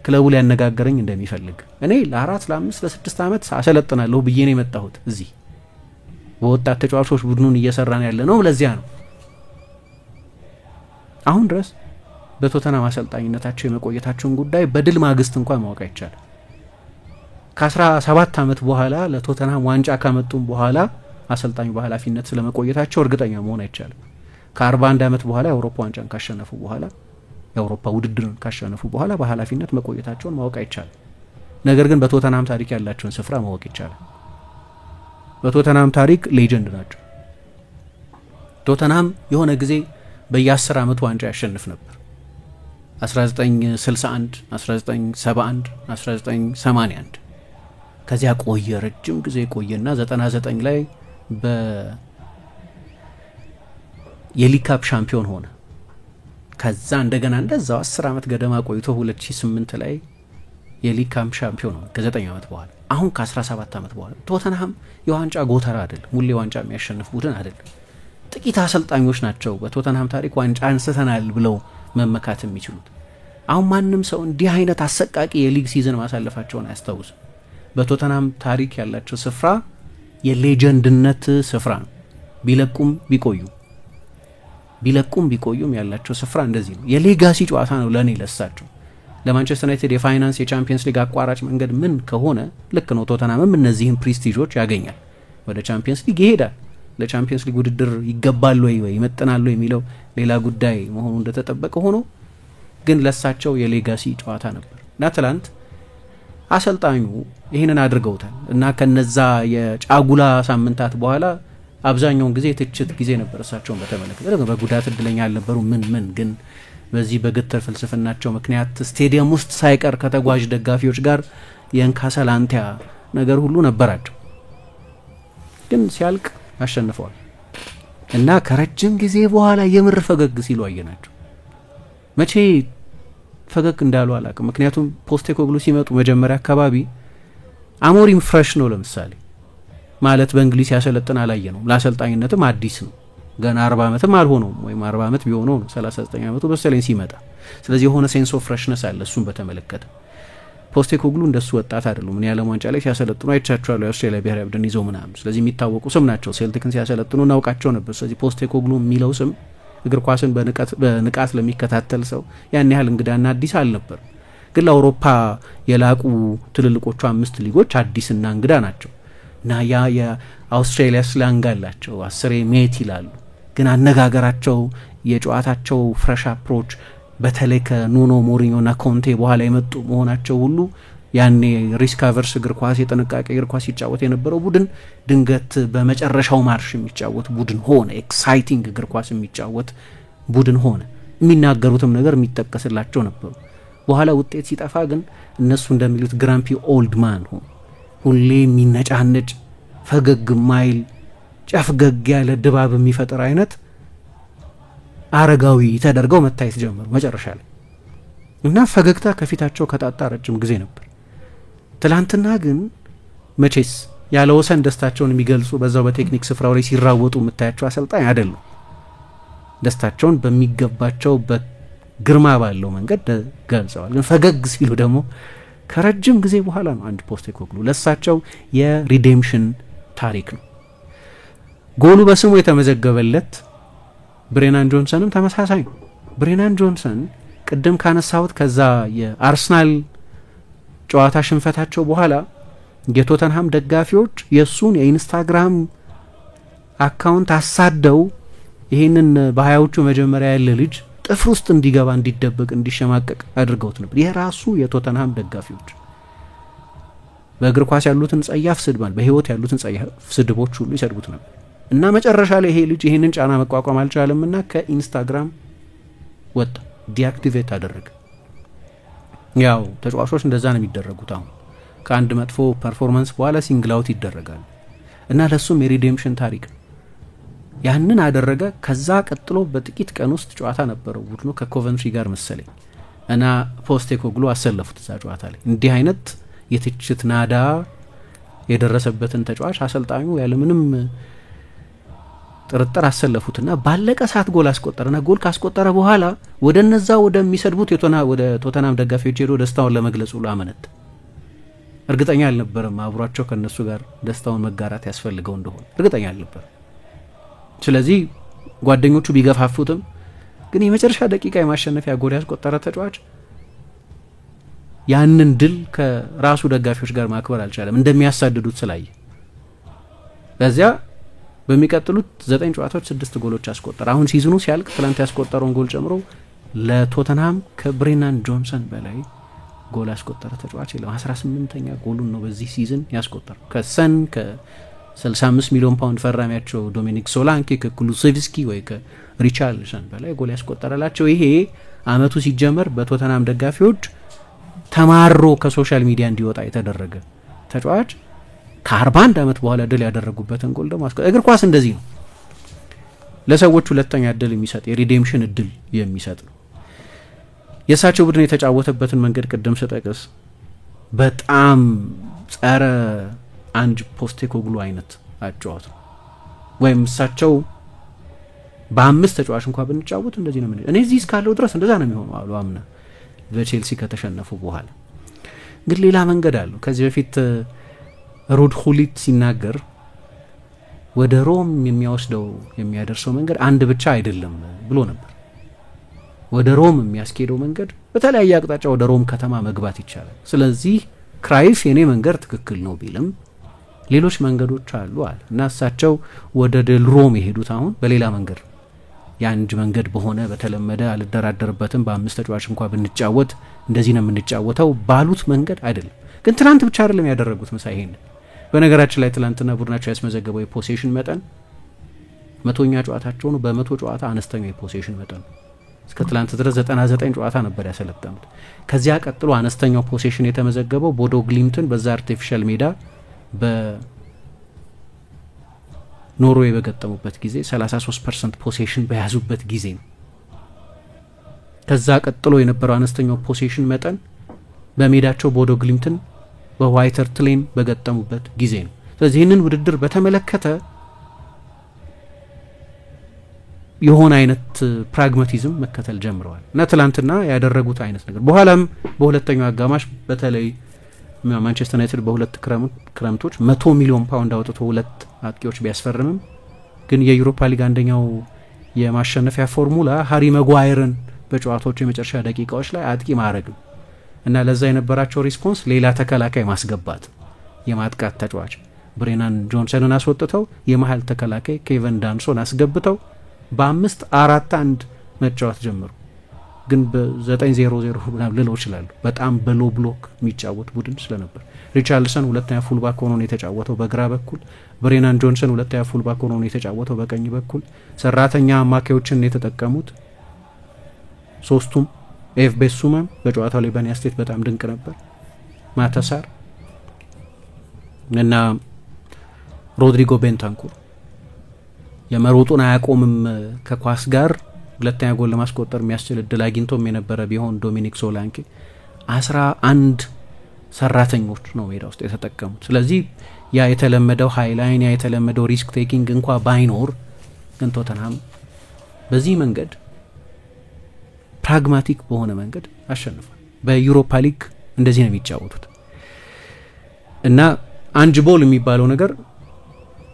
ክለቡ ሊያነጋገረኝ እንደሚፈልግ እኔ ለ4 ለ5 ለ6 ዓመት አሰለጥናለሁ ብዬ ነው የመጣሁት እዚህ በወጣት ተጫዋቾች ቡድኑን እየሰራን ያለ ነው ለዚያ ነው። አሁን ድረስ በቶተንሃም አሰልጣኝነታቸው የመቆየታቸውን ጉዳይ በድል ማግስት እንኳን ማወቅ አይቻልም። ከ17 ዓመት በኋላ ለቶተንሃም ዋንጫ ካመጡም በኋላ አሰልጣኙ በኃላፊነት ስለመቆየታቸው እርግጠኛ መሆን አይቻልም። ከ41 ዓመት በኋላ የአውሮፓ ዋንጫን ካሸነፉ በኋላ የአውሮፓ ውድድርን ካሸነፉ በኋላ በኃላፊነት መቆየታቸውን ማወቅ አይቻልም። ነገር ግን በቶተንሃም ታሪክ ያላቸውን ስፍራ ማወቅ ይቻላል። በቶተንሃም ታሪክ ሌጀንድ ናቸው። ቶተንሃም የሆነ ጊዜ በየ10 ዓመቱ ዋንጫ ያሸንፍ ነበር። 1961 1971 1981 ከዚያ ቆየ፣ ረጅም ጊዜ ቆየና 99 ላይ የሊግ ካፕ ሻምፒዮን ሆነ። ከዛ እንደገና እንደዛው 10 ዓመት ገደማ ቆይቶ 2008 ላይ የሊግ ካፕ ሻምፒዮን ሆነ ከ9 ዓመት በኋላ። አሁን ከ17 ዓመት በኋላ ቶተንሃም የዋንጫ ጎተራ አይደለም፣ ሁሌ ዋንጫ የሚያሸንፍ ቡድን አይደለም። ጥቂት አሰልጣኞች ናቸው በቶተንሃም ታሪክ ዋንጫ አንስተናል ብለው መመካት የሚችሉት። አሁን ማንም ሰው እንዲህ አይነት አሰቃቂ የሊግ ሲዝን ማሳለፋቸውን አያስታውስም። በቶተንሃም ታሪክ ያላቸው ስፍራ የሌጀንድነት ስፍራ ነው። ቢለቁም ቢቆዩም ያላቸው ስፍራ እንደዚህ ነው። የሌጋሲ ጨዋታ ነው ለኔ ለሳቸው። ለማንቸስተር ዩናይትድ የፋይናንስ የቻምፒየንስ ሊግ አቋራጭ መንገድ ምን ከሆነ ልክ ነው። ቶተንሃምም እነዚህን ፕሪስቲጆች ያገኛል፣ ወደ ቻምፒየንስ ሊግ ይሄዳል። ለቻምፒየንስ ሊግ ውድድር ይገባል ወይ ይመጥናል የሚለው ሌላ ጉዳይ መሆኑ እንደተጠበቀ ሆኖ ግን ለሳቸው የሌጋሲ ጨዋታ ነበር እና ትላንት አሰልጣኙ ይህንን አድርገውታል እና ከነዛ የጫጉላ ሳምንታት በኋላ አብዛኛውን ጊዜ ትችት ጊዜ ነበር እሳቸውን በተመለከተ። በጉዳት እድለኛ አልነበሩ ምን ግን በዚህ በግትር ፍልስፍናቸው ምክንያት ስቴዲየም ውስጥ ሳይቀር ከተጓዥ ደጋፊዎች ጋር የእንካሰላንቲያ ነገር ሁሉ ነበራቸው። ግን ሲያልቅ አሸንፈዋል እና ከረጅም ጊዜ በኋላ የምር ፈገግ ሲሉ አየናቸው። መቼ ፈገግ እንዳሉ አላውቅም። ምክንያቱም ፖስቴኮግሉ ሲመጡ መጀመሪያ አካባቢ አሞሪም ፍሬሽ ነው ለምሳሌ ማለት በእንግሊዝ ያሰለጥን አላየ ነው። ለአሰልጣኝነትም አዲስ ነው። ገና 40 ዓመትም አልሆነውም ወይም 40 ዓመት ቢሆነው ነው 39 ዓመቱ በሰለኝ ሲመጣ። ስለዚህ የሆነ ሴንስ ኦፍ ፍሬሽነስ አለ እሱን በተመለከተ። ፖስቴኮግሉ እንደሱ ወጣት አይደሉም። ምን ያለ ዋንጫ ላይ ሲያሰለጥኑ አይቻቸዋለሁ። የአውስትራሊያ ብሔራዊ ቡድን ይዘው ምናምን። ስለዚህ የሚታወቁ ስም ናቸው። ሴልቲክን ሲያሰለጥኑ እናውቃቸው ነበር። ስለዚህ ፖስቴኮግሉ የሚለው ስም እግር ኳስን በንቃት ለሚከታተል ሰው ያን ያህል እንግዳና አዲስ አልነበር። ግን ለአውሮፓ የላቁ ትልልቆቹ 5 ሊጎች አዲስና እንግዳ ናቸው እና ያ የአውስትራሊያ ስላንግ አላቸው። 10 ሜት ይላሉ። ግን አነጋገራቸው፣ የጨዋታቸው ፍሬሽ አፕሮች በተለይ ከኑኖ ሞሪኞና ኮንቴ በኋላ የመጡ መሆናቸው ሁሉ ያኔ ሪስክ አቨርስ እግር ኳስ የጥንቃቄ እግር ኳስ ሲጫወት የነበረው ቡድን ድንገት በመጨረሻው ማርሽ የሚጫወት ቡድን ሆነ። ኤክሳይቲንግ እግር ኳስ የሚጫወት ቡድን ሆነ። የሚናገሩትም ነገር የሚጠቀስላቸው ነበሩ። በኋላ ውጤት ሲጠፋ ግን እነሱ እንደሚሉት ግራምፒ ኦልድ ማን ሆነ። ሁሌ የሚነጫነጭ ፈገግ ማይል ጨፍገግ ያለ ድባብ የሚፈጥር አይነት አረጋዊ ተደርገው መታየት ጀመሩ መጨረሻ ላይ እና ፈገግታ ከፊታቸው ከጣጣ ረጅም ጊዜ ነበር። ትላንትና ግን መቼስ ያለ ወሰን ደስታቸውን የሚገልጹ በዛው በቴክኒክ ስፍራው ላይ ሲራወጡ የምታያቸው አሰልጣኝ አይደሉም። ደስታቸውን በሚገባቸው በግርማ ባለው መንገድ ገልጸዋል። ግን ፈገግ ሲሉ ደግሞ ከረጅም ጊዜ በኋላ ነው። አንድ ፖስቴኮግሉ ለሳቸው የሪዴምሽን ታሪክ ነው። ጎሉ በስሙ የተመዘገበለት ብሬናን ጆንሰንም ተመሳሳይ ነው። ብሬናን ጆንሰን ቅድም ካነሳሁት ከዛ የአርሰናል ጨዋታ ሽንፈታቸው በኋላ የቶተንሃም ደጋፊዎች የሱን የኢንስታግራም አካውንት አሳደው ይሄንን በሀያዎቹ መጀመሪያ ያለ ልጅ ጥፍር ውስጥ እንዲገባ እንዲደበቅ እንዲሸማቀቅ አድርገውት ነበር። የራሱ የቶተንሃም ደጋፊዎች በእግር ኳስ ያሉትን ጸያፍ ስድባል በህይወት ያሉትን ጸያፍ ስድቦች ሁሉ ይሰድቡት ነበር እና መጨረሻ ላይ ይሄ ልጅ ይሄንን ጫና መቋቋም አልቻለምና ከኢንስታግራም ወጣ፣ ዲአክቲቬት አደረገ። ያው ተጫዋቾች እንደዛ ነው የሚደረጉት። አሁን ከአንድ መጥፎ ፐርፎርማንስ በኋላ ሲንግል አውት ይደረጋል እና ለሱም የሪዴምሽን ታሪክ ያንን አደረገ። ከዛ ቀጥሎ በጥቂት ቀን ውስጥ ጨዋታ ነበረው ቡድኑ ከኮቨንትሪ ጋር መሰለኝ እና ፖስቴኮግሉ አሰለፉት እዛ ጨዋታ ላይ። እንዲህ አይነት የትችት ናዳ የደረሰበትን ተጫዋች አሰልጣኙ ያለምንም ጥርጥር አሰለፉትና ባለቀ ሰዓት ጎል አስቆጠረና ጎል ካስቆጠረ በኋላ ወደነዛ ወደሚሰድቡት ወደ ቶተንሃም ደጋፊዎች ሄዶ ደስታውን ለመግለጽ ሁሉ አመነታ። እርግጠኛ አልነበረም አብሯቸው ከነሱ ጋር ደስታውን መጋራት ያስፈልገው እንደሆነ እርግጠኛ አልነበረም። ስለዚህ ጓደኞቹ ቢገፋፉትም ግን የመጨረሻ ደቂቃ የማሸነፊያ ጎል ያስቆጠረ ተጫዋች ያንን ድል ከራሱ ደጋፊዎች ጋር ማክበር አልቻለም እንደሚያሳድዱት ስላየ። በዚያ በሚቀጥሉት 9 ጨዋታዎች 6 ጎሎች አስቆጠረ። አሁን ሲዝኑ ሲያልቅ ትላንት ያስቆጠረውን ጎል ጨምሮ ለቶተንሃም ከብሬናን ጆንሰን በላይ ጎል ያስቆጠረ ተጫዋች የለም። 18ኛ ጎሉን ነው በዚህ ሲዝን ያስቆጠረው። ከሰን ከ65 ሚሊዮን ፓውንድ ፈራሚያቸው ዶሚኒክ ሶላንኬ ከኩሉሴቭስኪ ወይ ከሪቻርልሰን በላይ ጎል ያስቆጠረላቸው። ይሄ አመቱ ሲጀመር በቶተንሃም ደጋፊዎች ተማሮ ከሶሻል ሚዲያ እንዲወጣ የተደረገ ተጫዋች ከ41 አመት በኋላ ድል ያደረጉበትን ጎል ደግሞ እግር ኳስ እንደዚህ ነው። ለሰዎች ሁለተኛ እድል የሚሰጥ የሪዴምሽን እድል የሚሰጥ ነው። የሳቸው ቡድን የተጫወተበትን መንገድ ቅድም ስጠቅስ በጣም ጸረ አንጅ ፖስቴኮግሉ አይነት አጫዋት ነው። ወይም እሳቸው በ5 ተጫዋች እንኳን ብንጫወት እንደዚህ ነው። እኔ እዚህ እስካለው ድረስ እንደዛ ነው የሚሆነው አሉ አምና በቼልሲ ከተሸነፉ በኋላ። ግን ሌላ መንገድ አለው። ከዚህ በፊት ሩድ ሁሊት ሲናገር ወደ ሮም የሚያወስደው የሚያደርሰው መንገድ አንድ ብቻ አይደለም ብሎ ነበር። ወደ ሮም የሚያስኬደው መንገድ በተለያየ አቅጣጫ ወደ ሮም ከተማ መግባት ይቻላል። ስለዚህ ክራይፍ የኔ መንገድ ትክክል ነው ቢልም ሌሎች መንገዶች አሉ አለ እና እሳቸው ወደ ድል ሮም የሄዱት አሁን በሌላ መንገድ የአንድ መንገድ በሆነ በተለመደ አልደራደርበትም በ5 ተጫዋች እንኳን ብንጫወት እንደዚህ ነው የምንጫወተው ባሉት መንገድ አይደለም። ግን ትናንት ብቻ አይደለም ያደረጉት ምሳ ይሄን። በነገራችን ላይ ትናንትና ቡድናቸው ያስመዘገበው የፖሴሽን መጠን 100ኛ ጨዋታቸው ነው። በ100 ጨዋታ አነስተኛው የፖሴሽን መጠን እስከ ትላንት ድረስ 99 ጨዋታ ነበር ያሰለጠኑት። ከዚያ ቀጥሎ አነስተኛው ፖሴሽን የተመዘገበው ቦዶ ግሊምትን በዛ አርቲፊሻል ሜዳ በኖርዌይ በገጠሙበት ጊዜ 33% ፖሴሽን በያዙበት ጊዜ ነው። ከዛ ቀጥሎ የነበረው አነስተኛው ፖሴሽን መጠን በሜዳቸው ቦዶ ግሊምትን በዋይተር ትሌን በገጠሙበት ጊዜ ነው። ስለዚህ ይህንን ውድድር በተመለከተ የሆነ አይነት ፕራግማቲዝም መከተል ጀምረዋል እና ትላንትና ያደረጉት አይነት ነገር በኋላም በሁለተኛው አጋማሽ በተለይ ማንቸስተር ዩናይትድ በሁለት ክረምቶች 100 ሚሊዮን ፓውንድ አውጥቶ ሁለት አጥቂዎች ቢያስፈርምም ግን የዩሮፓ ሊግ አንደኛው የማሸነፊያ ፎርሙላ ሃሪ ማጓየርን በጨዋታዎቹ የመጨረሻ ደቂቃዎች ላይ አጥቂ ማድረግ እና ለዛ የነበራቸው ሪስፖንስ ሌላ ተከላካይ ማስገባት የማጥቃት ተጫዋች ብሬናን ጆንሰንን አስወጥተው የመሃል ተከላካይ ኬቨን ዳንሶን አስገብተው በ5-4-1 መጫወት ጀመሩ። ግን በ9-0-0 ምናምን ልለው ይችላሉ። በጣም በሎ ብሎክ የሚጫወት ቡድን ስለነበር ሪቻርልሰን ሁለተኛ ፉልባክ ሆኖ ነው የተጫወተው በግራ በኩል። ብሬናን ጆንሰን ሁለተኛ ፉልባክ ሆኖ ነው የተጫወተው በቀኝ በኩል። ሰራተኛ አማካዮችን የተጠቀሙት ሶስቱም ኤፍ ቤሱማም በጨዋታው ላይ በኔ አስተያየት በጣም ድንቅ ነበር። ማተሳር እና ሮድሪጎ ቤንታንኩር የመሮጡን አያቆምም ከኳስ ጋር ሁለተኛ ጎል ለማስቆጠር የሚያስችል እድል አግኝቶም የነበረ ቢሆን ዶሚኒክ ሶላንኬ 11 ሰራተኞች ነው ሜዳ ውስጥ የተጠቀሙት። ስለዚህ ያ የተለመደው ሃይላይን ያ የተለመደው ሪስክ ቴኪንግ እንኳን ባይኖር ግን ቶተንሃም በዚህ መንገድ ፕራግማቲክ በሆነ መንገድ አሸንፏል። በዩሮፓ ሊግ እንደዚህ ነው የሚጫወቱት እና አንጅ ቦል የሚባለው ነገር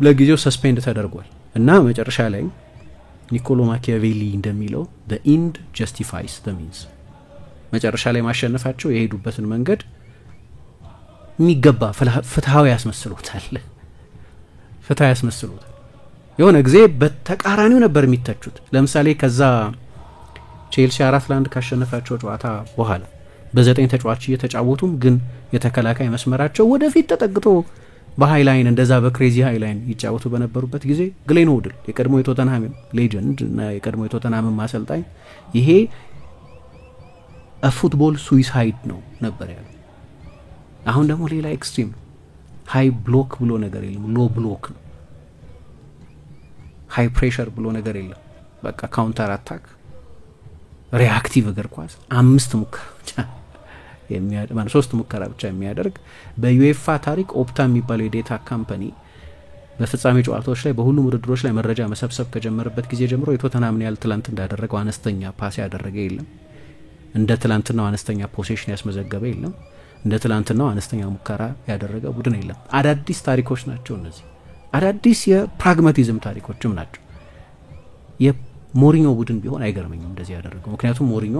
ለጊዜው ሰስፔንድ ተደርጓል እና መጨረሻ ላይ ኒኮሎ ማኪያቬሊ እንደሚለው the end justifies the means መጨረሻ ላይ ማሸነፋቸው የሄዱበትን መንገድ የሚገባ ፍትሃዊ ያስመስሉታል። የሆነ ጊዜ በተቃራኒው ነበር የሚተቹት። ለምሳሌ ከዛ ቼልሲ 4-1 ካሸነፋቸው ጨዋታ በኋላ በ9 ተጫዋች እየተጫወቱም ግን የተከላካይ መስመራቸው ወደፊት ተጠግቶ በሃይላይን እንደዛ በክሬዚ ሃይላይን ይጫወቱ በነበሩበት ጊዜ ግሌን ሆድል የቀድሞ የቶተንሃም ሌጀንድ እና የቀድሞ የቶተንሃም ማሰልጣኝ ይሄ ፉትቦል ሱዊሳይድ ነው ነበር ያለው። አሁን ደግሞ ሌላ ኤክስትሪም ሃይ ብሎክ ብሎ ነገር የለም፣ ሎ ብሎክ ነው። ሃይ ፕሬሸር ብሎ ነገር የለም። በቃ ካውንተር አታክ ሪአክቲቭ እግር ኳስ 5 ሙከራ ብቻ የሚያደርግ 3 ሙከራ ብቻ የሚያደርግ በዩኤፋ ታሪክ ኦፕታ የሚባለው የዴታ ካምፓኒ በፍጻሜ ጨዋታዎች ላይ በሁሉም ውድድሮች ላይ መረጃ መሰብሰብ ከጀመረበት ጊዜ ጀምሮ የቶተንሃምን ያህል ትላንት እንዳደረገው አነስተኛ ፓስ ያደረገ የለም። እንደ ትላንትናው አነስተኛ ፖሴሽን ያስመዘገበ የለም። እንደ ትላንትናው አነስተኛ ሙከራ ያደረገ ቡድን የለም። አዳዲስ ታሪኮች ናቸው እነዚህ። አዳዲስ የፕራግማቲዝም ታሪኮችም ናቸው። የሞሪኞ ቡድን ቢሆን አይገርመኝም እንደዚህ ያደረገው። ምክንያቱም ሞሪኞ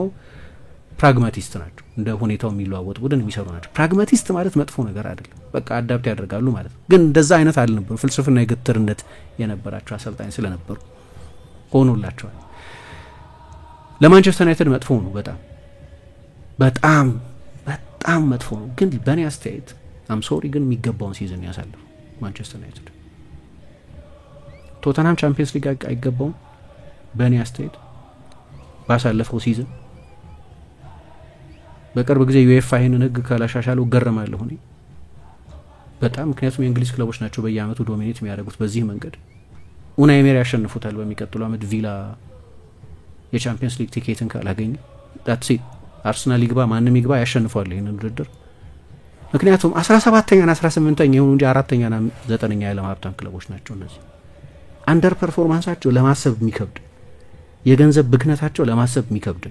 ፕራግማቲስት ናቸው። እንደ ሁኔታው የሚለዋወጥ ቡድን የሚሰሩ ናቸው። ፕራግማቲስት ማለት መጥፎ ነገር አይደለም፣ በቃ አዳፕት ያደርጋሉ ማለት ነው። ግን እንደዛ አይነት አልነበሩ። ፍልስፍና የግትርነት የነበራቸው አሰልጣኝ ስለነበሩ ሆኖላቸዋል። ለማንቸስተር ዩናይትድ መጥፎ ነው፣ በጣም በጣም በጣም መጥፎ ነው። ግን በእኔ አስተያየት ሶሪ ግን የሚገባውን ሲዝን ያሳልፉ ማንቸስተር ዩናይትድ። ቶተንሃም ቻምፒየንስ ሊግ አይገባውም በእኔ አስተያየት ባሳለፈው ሲዝን። በቅርብ ጊዜ ዩኤፋ ይህንን ህግ ካላሻሻለው ገረማለሁ እኔ በጣም። ምክንያቱም የእንግሊዝ ክለቦች ናቸው በየአመቱ ዶሚኔት የሚያደርጉት በዚህ መንገድ። ኡናይ ኤመሪ ያሸንፉታል በሚቀጥለው አመት ቪላ የቻምፒየንስ ሊግ ቲኬትን ካላገኘ ዳትስ ኢት። አርሰናል ይግባ ማንም ይግባ ያሸንፋል ይሄንን ውድድር። ምክንያቱም 17ኛና 18ኛ ይሁን እንጂ 4ኛና 9ኛ የዓለም ሀብታም ክለቦች ናቸው እነዚህ። አንደር ፐርፎርማንሳቸው ለማሰብ የሚከብድ፣ የገንዘብ ብክነታቸው ለማሰብ የሚከብድ፣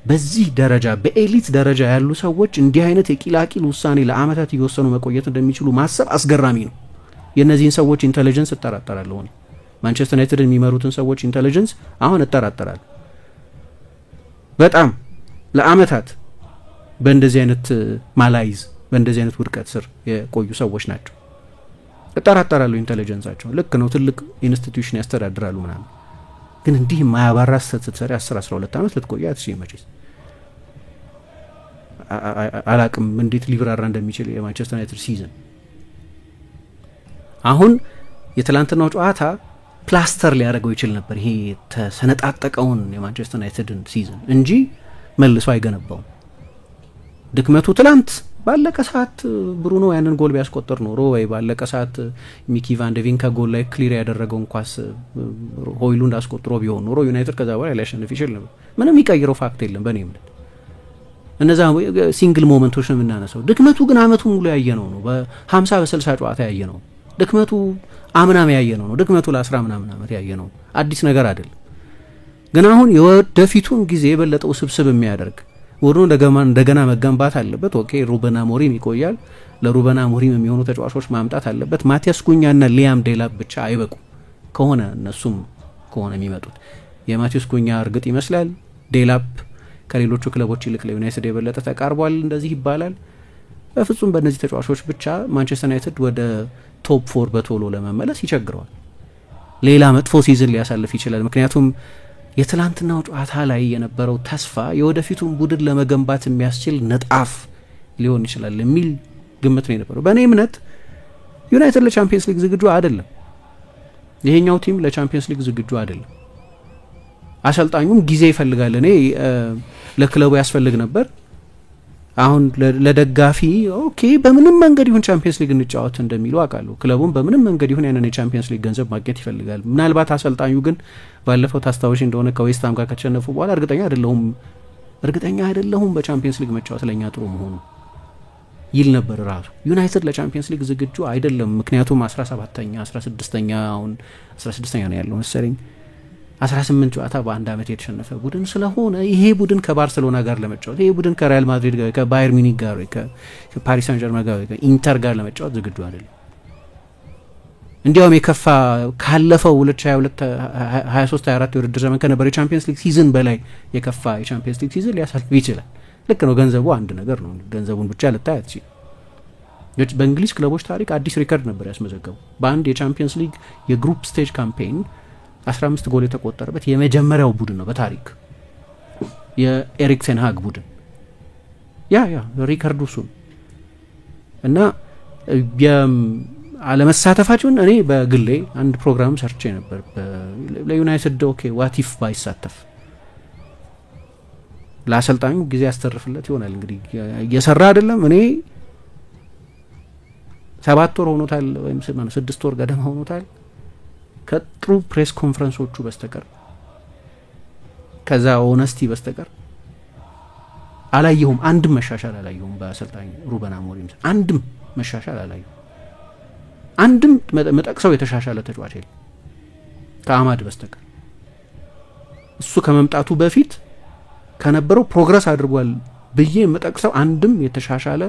በዚህ ደረጃ በኤሊት ደረጃ ያሉ ሰዎች እንዲህ አይነት የቂላቂል ውሳኔ ለአመታት እየወሰኑ መቆየት እንደሚችሉ ማሰብ አስገራሚ ነው። የእነዚህን ሰዎች ኢንተለጀንስ እጠራጠራለሁ። ማንቸስተር ዩናይትድን የሚመሩትን ሰዎች ኢንተለጀንስ አሁን እጠራጠራለሁ። በጣም ለአመታት በእንደዚህ አይነት ማላይዝ በእንደዚህ አይነት ውድቀት ስር የቆዩ ሰዎች ናቸው። እጠራጠራለሁ ኢንተለጀንሳቸው። ልክ ነው፣ ትልቅ ኢንስቲትዩሽን ያስተዳድራሉ ምናምን፣ ግን እንዲህ ማያባራ ስትሰሪ 10-12 አመት ልትቆይ አትችይም መቼስ። አላቅም እንዴት ሊብራራ እንደሚችል የማንቸስተር ዩናይትድ ሲዝን። አሁን የትላንትናው ጨዋታ ፕላስተር ሊያደርገው ይችል ነበር ይሄ የተሰነጣጠቀውን የማንቸስተር ዩናይትድን ሲዝን እንጂ መልሶ አይገነባውም። ድክመቱ ትላንት ባለቀ ሰዓት ብሩኖ ያንን ጎል ቢያስቆጥር ኖሮ ወይ ባለቀ ሰዓት ሚኪ ቫን ደ ቪንካ ጎል ላይ ክሊር ያደረገውን ኳስ ሆይሉንድ አስቆጥሮ ቢሆን ኖሮ ዩናይትድ ከዛ በኋላ ሊያሸንፍ ይችል ነበር። ምንም የሚቀይረው ፋክት የለም በእኔ እምነት። እነዛ ሲንግል ሞመንቶች ነው የምናነሳው። ድክመቱ ግን አመቱን ሙሉ ያየነው ነው። በ50 በ60 ጨዋታ ያየነው ድክመቱ አምናም ያየነው ነው። ድክመቱ ለ10 ምናምን አመት ያየነው አዲስ ነገር አይደለም። ግን አሁን የወደፊቱን ጊዜ የበለጠው ስብስብ የሚያደርግ ቡድኑ እንደገና መገንባት አለበት። ኦኬ ሩበን አሞሪም ይቆያል። ለሩበን አሞሪም የሚሆኑ ተጫዋቾች ማምጣት አለበት። ማቲያስ ኩኛና ሊያም ዴላፕ ብቻ አይበቁም ከሆነ እነሱም ከሆነ የሚመጡት የማቲያስ ኩኛ እርግጥ ይመስላል ዴላፕ ከሌሎቹ ክለቦች ይልቅ ለዩናይትድ የበለጠ ተቃርቧል እንደዚህ ይባላል። በፍጹም በእነዚህ ተጫዋቾች ብቻ ማንቸስተር ዩናይትድ ወደ ቶፕ 4 በቶሎ ለመመለስ ይቸግረዋል። ሌላ መጥፎ ሲዝን ሊያሳልፍ ይችላል። ምክንያቱም የትላንትናው ጨዋታ ላይ የነበረው ተስፋ የወደፊቱን ቡድን ለመገንባት የሚያስችል ነጣፍ ሊሆን ይችላል የሚል ግምት ነው የነበረው። በእኔ እምነት ዩናይትድ ለቻምፒየንስ ሊግ ዝግጁ አይደለም። ይሄኛው ቲም ለቻምፒየንስ ሊግ ዝግጁ አይደለም። አሰልጣኙም ጊዜ ይፈልጋል። እኔ ለክለቡ ያስፈልግ ነበር። አሁን ለደጋፊ ኦኬ በምንም መንገድ ይሁን ቻምፒየንስ ሊግ እንጫወት እንደሚሉ አውቃለሁ። ክለቡም በምንም መንገድ ይሁን ያንን የቻምፒየንስ ሊግ ገንዘብ ማግኘት ይፈልጋል። ምናልባት አሰልጣኙ ግን ባለፈው ታስታውሽ እንደሆነ ከዌስትሃም ጋር ከተሸነፉ በኋላ እርግጠኛ አይደለሁም በቻምፒየንስ ሊግ መጫወት ለኛ ጥሩ መሆኑ ይል ነበር ራሱ። ዩናይትድ ለቻምፒየንስ ሊግ ዝግጁ አይደለም። ምክንያቱም 17ኛ 16ኛ አሁን 16ኛ ነው ያለው መሰለኝ 18 ጨዋታ በአንድ አመት የተሸነፈ ቡድን ስለሆነ ይሄ ቡድን ከባርሴሎና ጋር ለመጫወት ይሄ ቡድን ከሪያል ማድሪድ ጋር ከባየር ሚኒክ ጋር ከፓሪስ ሳን ጀርመን ጋር ከኢንተር ጋር ለመጫወት ዝግጁ አይደለም። እንዲያውም የከፋ ካለፈው 2022 23 24 የውድድር ዘመን ከነበረው የቻምፒየንስ ሊግ ሲዝን በላይ የከፋ የቻምፒየንስ ሊግ ሲዝን ሊያሳልፍ ይችላል። ልክ ነው። ገንዘቡ አንድ ነገር ነው። ገንዘቡን ብቻ ልታይ አትችል። በእንግሊዝ ክለቦች ታሪክ አዲስ ሪከርድ ነበር ያስመዘገቡ። በአንድ የቻምፒየንስ ሊግ የግሩፕ ስቴጅ ካምፔይን 15 ጎል የተቆጠረበት የመጀመሪያው ቡድን ነው በታሪክ የኤሪክ ቴን ሃግ ቡድን። ያ ሪከርዱ እሱ እና አለመሳተፋቸውን እኔ በግሌ አንድ ፕሮግራም ሰርቼ ነበር ለዩናይትድ ኦኬ ዋት ኢፍ ባይሳተፍ ለአሰልጣኙ ጊዜ ያስተርፍለት ይሆናል። እንግዲህ እየሰራ አይደለም። እኔ 7 ወር ሆኖታል ወይም 6 ወር ገደማ ሆኖታል ከጥሩ ፕሬስ ኮንፈረንሶቹ በስተቀር ከዛ ኦነስቲ በስተቀር አላየሁም። አንድም መሻሻል አላየሁም በአሰልጣኝ ሩበን አሞሪም አንድም መሻሻል አላየሁም። አንድም መጠቅሰው የተሻሻለ ተጫዋች የለም ከአማድ በስተቀር። እሱ ከመምጣቱ በፊት ከነበረው ፕሮግረስ አድርጓል ብዬ መጠቅሰው አንድም የተሻሻለ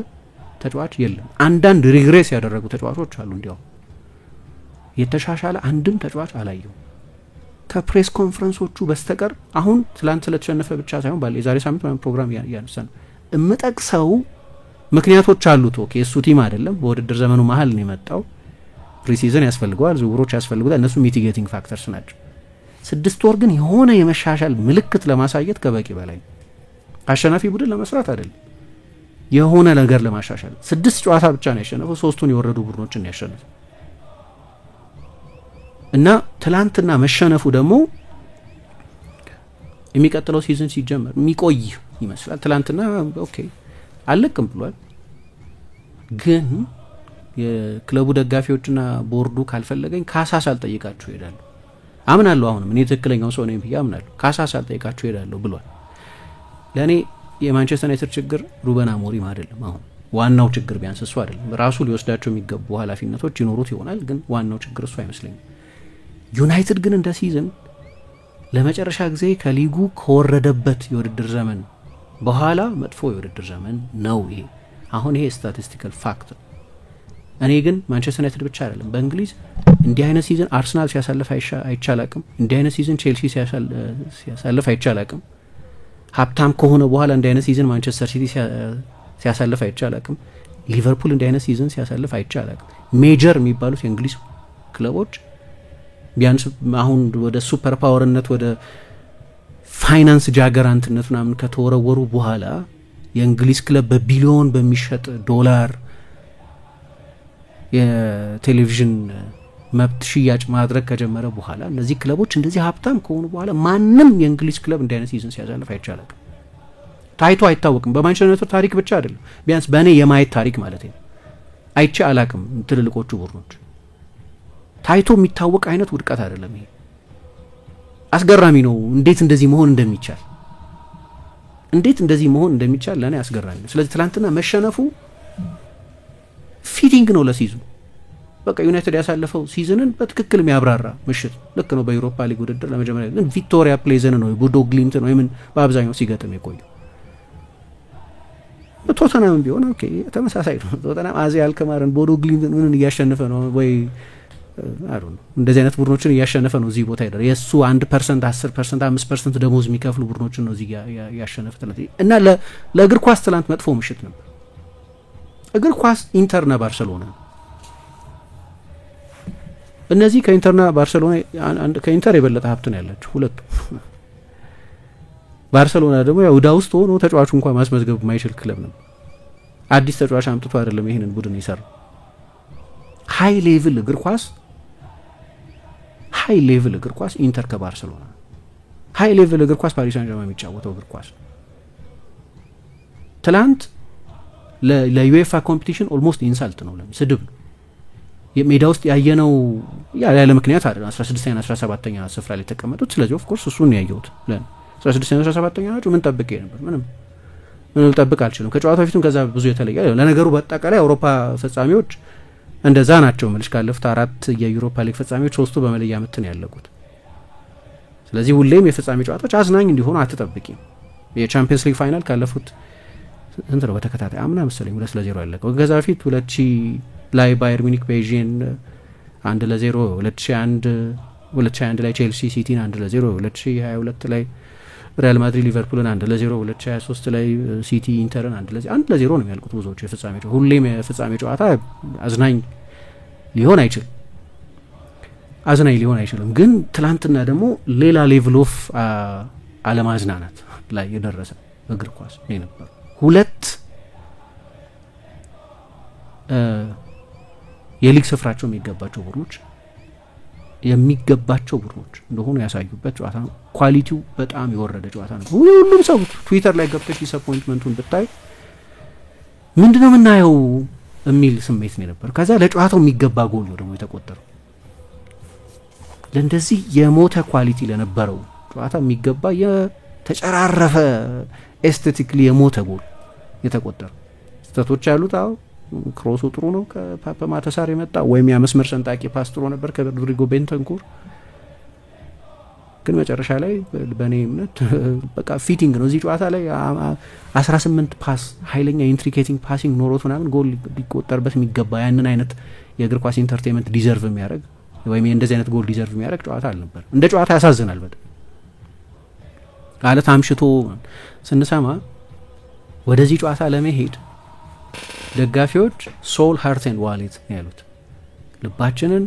ተጫዋች የለም። አንዳንድ ሪግሬስ ያደረጉ ተጫዋቾች አሉ። እንዲያው የተሻሻለ አንድም ተጫዋች አላየሁም። ከፕሬስ ኮንፈረንሶቹ በስተቀር አሁን ትላንት ስለተሸነፈ ብቻ ሳይሆን ባለ የዛሬ ሳምንት ማለት ፕሮግራም ያነሳን እምጠቅሰው ምክንያቶች አሉት። ኦኬ እሱ ቲም አይደለም በውድድር ዘመኑ መሀል ነው የመጣው። ፕሪሲዝን ያስፈልገዋል፣ ዝውውሮች ያስፈልጉታል። እነሱ ሚቲጌቲንግ ፋክተርስ ናቸው። 6 ወር ግን የሆነ የመሻሻል ምልክት ለማሳየት ከበቂ በላይ አሸናፊ ቡድን ለመስራት አይደለም፣ የሆነ ነገር ለማሻሻል 6 ጨዋታ ብቻ ነው ያሸነፈው፣ 3ቱን የወረዱ ቡድኖችን ያሸነፈው እና ትላንትና መሸነፉ ደግሞ የሚቀጥለው ሲዝን ሲጀመር የሚቆይ ይመስላል። ትላንትና ኦኬ አለቅም ብሏል፣ ግን የክለቡ ደጋፊዎችና ቦርዱ ካልፈለገኝ ካሳ ሳልጠይቃችሁ እሄዳለሁ አምናለሁ። አሁንም እኔ ትክክለኛው ሰው ነኝ ብዬ አምናለሁ። ካሳ ሳልጠይቃችሁ እሄዳለሁ ብሏል። ለእኔ የማንቸስተር ዩናይትድ ችግር ሩበን አሞሪም አይደለም። አሁን ዋናው ችግር ቢያንስ እሱ አይደለም። ራሱ ሊወስዳቸው የሚገቡ ኃላፊነቶች ይኖሩት ይሆናል፣ ግን ዋናው ችግር እሱ አይመስለኝም። ዩናይትድ ግን እንደ ሲዝን ለመጨረሻ ጊዜ ከሊጉ ከወረደበት የውድድር ዘመን በኋላ መጥፎ የውድድር ዘመን ነው ይሄ። አሁን ይሄ ስታቲስቲካል ፋክት። እኔ ግን ማንቸስተር ዩናይትድ ብቻ አይደለም በእንግሊዝ እንዲህ አይነት ሲዝን አርሰናል ሲያሳልፍ አይቻላቅም። እንዲህ አይነት ሲዝን ቼልሲ ሲያሳልፍ አይቻላቅም። ሀብታም ከሆነ በኋላ እንዲህ አይነት ሲዝን ማንቸስተር ሲቲ ሲያሳልፍ አይቻላቅም። ሊቨርፑል እንዲህ አይነት ሲዝን ሲያሳልፍ አይቻላቅም። ሜጀር የሚባሉት የእንግሊዝ ክለቦች ቢያንስ አሁን ወደ ሱፐር ፓወርነት ወደ ፋይናንስ ጃገራንትነት ምናምን ከተወረወሩ በኋላ የእንግሊዝ ክለብ በቢሊዮን በሚሸጥ ዶላር የቴሌቪዥን መብት ሽያጭ ማድረግ ከጀመረ በኋላ እነዚህ ክለቦች እንደዚህ ሀብታም ከሆኑ በኋላ ማንም የእንግሊዝ ክለብ እንዲህ አይነት ሲዝን ሲያሳልፍ አይቻልም። ታይቶ አይታወቅም። በማንቸስተር ዩናይትድ ታሪክ ብቻ አይደለም፣ ቢያንስ በእኔ የማየት ታሪክ ማለት ነው። አይቼ አላቅም። ትልልቆቹ ቡድኖች ታይቶ የሚታወቅ አይነት ውድቀት አይደለም ይሄ። አስገራሚ ነው እንዴት እንደዚህ መሆን እንደሚቻል ለእኔ አስገራሚ ነው። ስለዚህ ትላንትና መሸነፉ ፊቲንግ ነው ለሲዝኑ። በቃ ዩናይትድ ያሳለፈው ሲዝንን በትክክል የሚያብራራ ምሽት ልክ ነው። በዩሮፓ ሊግ ውድድር ለመጀመሪያ ግን ቪክቶሪያ ፕሌዘን ነው ቦዶ ግሊምት ነው ምን በአብዛኛው ሲገጥም የቆየው። በቶተናም ቢሆን ኦኬ ተመሳሳይ ነው። ቶተናም አዚ አልከማርን ቦዶ ግሊምት ምን እያሸነፈ ነው ወይ አይዶን እንደዚህ አይነት ቡድኖችን እያሸነፈ ነው እዚህ ቦታ ይደር የሱ 1% 10% 5% ደሞዝ የሚከፍሉ ቡድኖችን ነው እዚህ ያሸነፈ ትላንት። እና ለእግር ኳስ ትላንት መጥፎ ምሽት ነበር። እግር ኳስ ኢንተርና ባርሴሎና እነዚህ ከኢንተርና ባርሴሎና ከኢንተር የበለጠ ሀብት ነው ያላቸው ሁለቱ። ባርሴሎና ደግሞ ያው ዕዳ ውስጥ ሆኖ ተጫዋቹ እንኳን ማስመዝገብ የማይችል ክለብ ነው። አዲስ ተጫዋች አምጥቶ አይደለም ይሄንን ቡድን ይሰራል። ሃይ ሌቭል እግር ኳስ ኢንተር ከባርሴሎና፣ ሃይ ሌቭል እግር ኳስ ፓሪስ ሳን-ጀርማን የሚጫወተው እግር ኳስ ትላንት ለዩኤፋ ኮምፒቲሽን ኦልሞስት ኢንሳልት ነው፣ ስድብ ነው። የሜዳ ውስጥ ያየነው ያለ ምክንያት አይደለም። 16ኛ 17ኛ ስፍራ ላይ ተቀመጡት። ስለዚህ ኦፍ ኮርስ እሱን ያየሁት ለ 16ኛ 17ኛ ናቸው። ምን ጠብቄ ነበር? ምንም ልጠብቅ አልችልም። ከጨዋታው ፊቱም ከዛ ብዙ የተለየ ለነገሩ በአጠቃላይ አውሮፓ ፍጻሜዎች እንደዛ ናቸው። መልሽ ካለፉት 4 የዩሮፓ ሊግ ፍጻሜዎች 3ቱ በመለያ ምት ነው ያለቁት። ስለዚህ ሁሌም የፍጻሜ ጨዋታዎች አዝናኝ እንዲሆኑ አትጠብቂም። የቻምፒየንስ ሊግ ፋይናል ካለፉት እንት ነው በተከታታይ አምና መሰለኝ 2-0 ያለቀው። ከዛ ፊት 2000 ላይ ባየር ሚኒክ ቤጂን 1-0፣ 2001 ላይ ቼልሲ ሲቲን 1-0፣ 2022 ላይ ሪያል ማድሪድ ሊቨርፑልን 1-0፣ 2023 ላይ ሲቲ ኢንተርን 1-0 ነው የሚያልቁት ብዙዎቹ የፍጻሜ ጨዋታ። ሁሌም የፍጻሜ ጨዋታ አዝናኝ ሊሆን አይችልም። ግን ትላንትና ደግሞ ሌላ ሌቭል ኦፍ አለማዝናናት ላይ የደረሰ እግር ኳስ ነበር። 2 የሊግ ስፍራቸው የሚገባቸው ቡድኖች እንደሆኑ ያሳዩበት ጨዋታ ነው። ኳሊቲው በጣም የወረደ ጨዋታ ነው። ሁሉም ሰው ትዊተር ላይ ገብተሽ ዲስአፖይንትመንቱን ብታይ ምንድነው የምናየው የሚል ስሜት ነው ነበር። ከዛ ለጨዋታው የሚገባ ጎል ነው ደግሞ የተቆጠረው። ለእንደዚህ የሞተ ኳሊቲ ለነበረው ጨዋታ የሚገባ የተጨራረፈ ኤስቴቲክሊ የሞተ ጎል የተቆጠረው። ስህተቶች ያሉት ክሮሱ ጥሩ ነው ከፓፓ ማተሳር የመጣ ወይም የመስመር ሰንጣቂ ፓስ ጥሩ ነበር ከሮድሪጎ ቤንተንኩር። ግን መጨረሻ ላይ በእኔ እምነት በቃ ፊቲንግ ነው። እዚህ ጨዋታ ላይ 18 ፓስ ኃይለኛ ኢንትሪኬቲንግ ፓሲንግ ኖሮት ምናምን ጎል ሊቆጠርበት የሚገባ ያንን አይነት የእግር ኳስ ኢንተርቴይንመንት ዲዘርቭ የሚያደርግ ወይም እንደዚህ አይነት ጎል ዲዘርቭ የሚያደርግ ጨዋታ አልነበር። እንደ ጨዋታ ያሳዝናል በጣም ማለት አምሽቶ ስንሰማ ወደዚህ ጨዋታ ለመሄድ ደጋፊዎች ሶል ሃርት ኤንድ ዋሌት ያሉት ልባችንን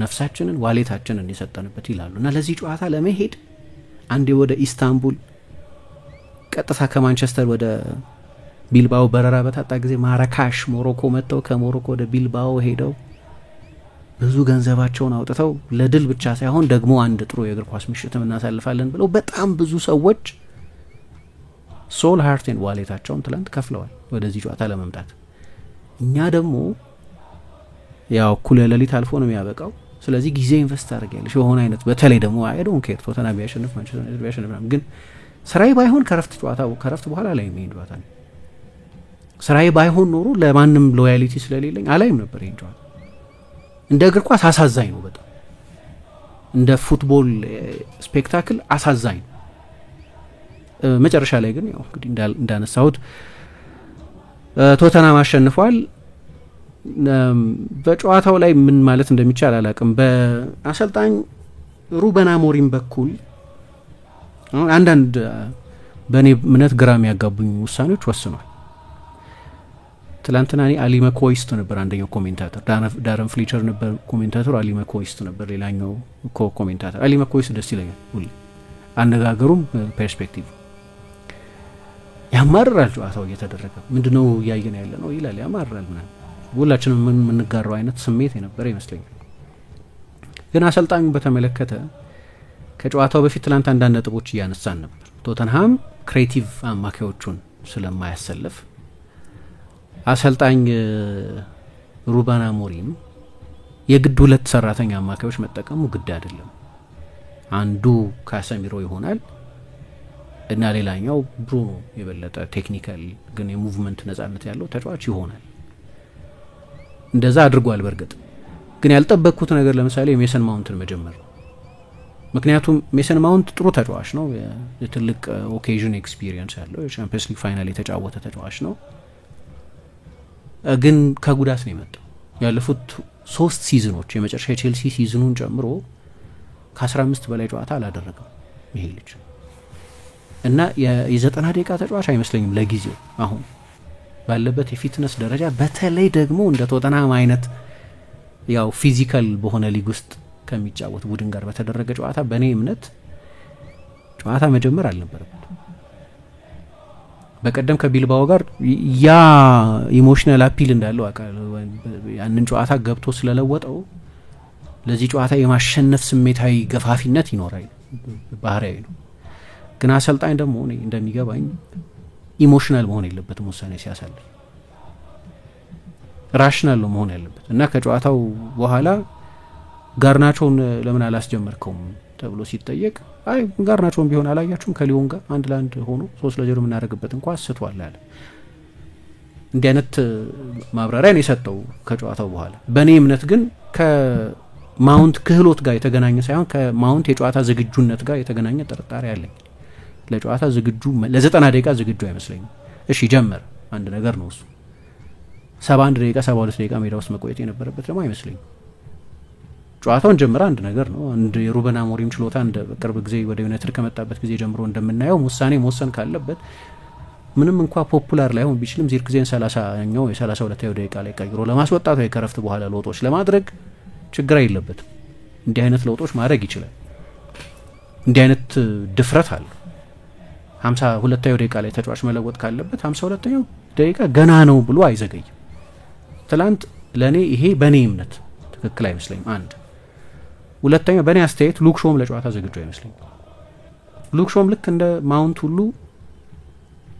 ነፍሳችንን ዋሌታችንን የሰጠንበት ይላሉ። እና ለዚህ ጨዋታ ለመሄድ አንዴ ወደ ኢስታንቡል ቀጥታ ከማንቸስተር ወደ ቢልባኦ በረራ በታጣ ጊዜ ማራካሽ ሞሮኮ መጥተው ከሞሮኮ ወደ ቢልባኦ ሄደው ብዙ ገንዘባቸውን አውጥተው ለድል ብቻ ሳይሆን ደግሞ አንድ ጥሩ የእግር ኳስ ምሽትም እናሳልፋለን ብለው በጣም ብዙ ሰዎች ሶል ሃርት ኤንድ ዋሌታቸውን ትላንት ከፍለዋል ወደዚህ ጨዋታ ለመምጣት። እኛ ደግሞ ያው እኩለ ሌሊት አልፎ ነው የሚያበቃው። ስለዚህ ጊዜ ኢንቨስት አድርገያለሽ የሆነ አይነት በተለይ ደግሞ አይ ዶንት ኬር ቶተንሃም ቢያሸንፍ ማንቸስተር ዩናይትድ ቢያሸንፍ ግን ስራዬ ባይሆን ከረፍት በኋላ ላይ የሚሄድ ጨዋታ ነው። ስራዬ ባይሆን ኖሮ ለማንም ሎያሊቲ ስለሌለኝ አላይም ነበር ይሄን ጨዋታ። እንደ እግር ኳስ አሳዛኝ ነው በጣም እንደ ፉትቦል ስፔክታክል አሳዛኝ ነው። መጨረሻ ላይ ግን ያው እንግዲህ እንዳነሳሁት ቶተንሃም አሸንፏል። በጨዋታው ላይ ምን ማለት እንደሚቻል አላቅም። በአሰልጣኝ ሩበን አሞሪም በኩል አንዳንድ በእኔ እምነት ግራ የሚያጋቡኝ ውሳኔዎች ወስኗል። ትላንትና እኔ አሊ መኮይስት ነበር አንደኛው ኮሜንታተር፣ ዳረን ፍሊቸር ነበር ኮሜንታተሩ፣ አሊ መኮይስት ነበር ሌላኛው ኮሜንታተር። አሊ መኮይስት ደስ ይለኛል ሁሌ አነጋገሩም ፐርስፔክቲቭ ያማርራል። ጨዋታው እየተደረገ ምንድነው እያየን ያለ ነው ይላል፣ ያማርራል ምናምን ሁላችንም የምንጋራው አይነት ስሜት የነበረ ይመስለኛል። ግን አሰልጣኙ በተመለከተ ከጨዋታው በፊት ትላንት አንዳንድ ነጥቦች እያነሳን ነበር። ቶተንሃም ክሬቲቭ አማካዮቹን ስለማያሰልፍ አሰልጣኝ ሩበን አሞሪም የግድ ሁለት ሰራተኛ አማካዮች መጠቀሙ ግድ አይደለም። አንዱ ካሰሚሮ ይሆናል እና ሌላኛው ብሩኖ የበለጠ ቴክኒካል ግን የሙቭመንት ነጻነት ያለው ተጫዋች ይሆናል። እንደዛ አድርጓል። በርግጥ ግን ያልጠበቅኩት ነገር ለምሳሌ ሜሰን ማውንትን መጀመር ነው። ምክንያቱም ሜሰን ማውንት ጥሩ ተጫዋች ነው፣ የትልቅ ኦኬዥን ኤክስፒሪየንስ ያለው የቻምፒየንስ ሊግ ፋይናል የተጫወተ ተጫዋች ነው። ግን ከጉዳት ነው የመጣው። ያለፉት 3 ሲዝኖች የመጨረሻ የቼልሲ ሲዝኑን ጨምሮ ከ15 በላይ ጨዋታ አላደረገም ይሄ ልጅ እና የ90 ደቂቃ ተጫዋች አይመስለኝም ለጊዜው አሁን ባለበት የፊትነስ ደረጃ። በተለይ ደግሞ እንደ ቶተንሃም አይነት ያው ፊዚካል በሆነ ሊግ ውስጥ ከሚጫወት ቡድን ጋር በተደረገ ጨዋታ በእኔ እምነት ጨዋታ መጀመር አልነበረበት። በቀደም ከቢልባኦ ጋር ያ ኢሞሽናል አፒል እንዳለው አቃል ያንን ጨዋታ ገብቶ ስለለወጠው ለዚህ ጨዋታ የማሸነፍ ስሜታዊ ገፋፊነት ይኖራል፣ ባህሪያዊ ነው። ግን አሰልጣኝ ደግሞ እኔ እንደሚገባኝ ኢሞሽናል መሆን የለበትም ውሳኔ ሲያሳልፍ፣ ራሽናል ነው መሆን ያለበት እና ከጨዋታው በኋላ ጋርናቾን ለምን አላስጀመርከውም ተብሎ ሲጠየቅ አይ ጋርናቾን ቢሆን አላያችሁም ከሊዮን ጋር 1-1 ሆኖ 3-0 የምናደርግበት እንኳን ስቷል አለ። እንዲህ አይነት ማብራሪያ ነው የሰጠው ከጨዋታው በኋላ። በእኔ እምነት ግን ከማውንት ክህሎት ጋር የተገናኘ ሳይሆን ከማውንት የጨዋታ ዝግጁነት ጋር የተገናኘ ጥርጣሬ አለኝ። ለጨዋታ ዝግጁ ለ90 ደቂቃ ዝግጁ አይመስለኝም። እሺ ጀመረ አንድ ነገር ነው እሱ። 71 ደቂቃ 72 ደቂቃ ሜዳ ውስጥ መቆየት የነበረበት ደግሞ አይመስለኝም። ጨዋታውን ጀመረ አንድ ነገር ነው። አንድ የሩበን አሞሪም ችሎታ እንደ በቅርብ ጊዜ ወደ ዩናይትድ ከመጣበት ጊዜ ጀምሮ እንደምናየው ውሳኔ መወሰን ካለበት ምንም እንኳን ፖፑላር ላይሆን ቢችልም ዚርክዜን 30ኛው የ32ኛው ደቂቃ ላይ ቀይሮ ለማስወጣት ወይ ከረፍት በኋላ ለውጦች ለማድረግ ችግር የለበትም። እንዲህ አይነት ለውጦች ማድረግ ይችላል። እንዲህ አይነት ድፍረት አለ። 52ኛው ደቂቃ ላይ ተጫዋች መለወጥ ካለበት 52ኛው ደቂቃ ገና ነው ብሎ አይዘገይም። ትላንት ለኔ ይሄ በኔ እምነት ትክክል አይመስለኝም። አንድ ሁለተኛ በኔ አስተያየት ሉክ ሾም ለጨዋታ ዝግጁ አይመስለኝም። ሉክ ሾም ልክ እንደ ማውንት ሁሉ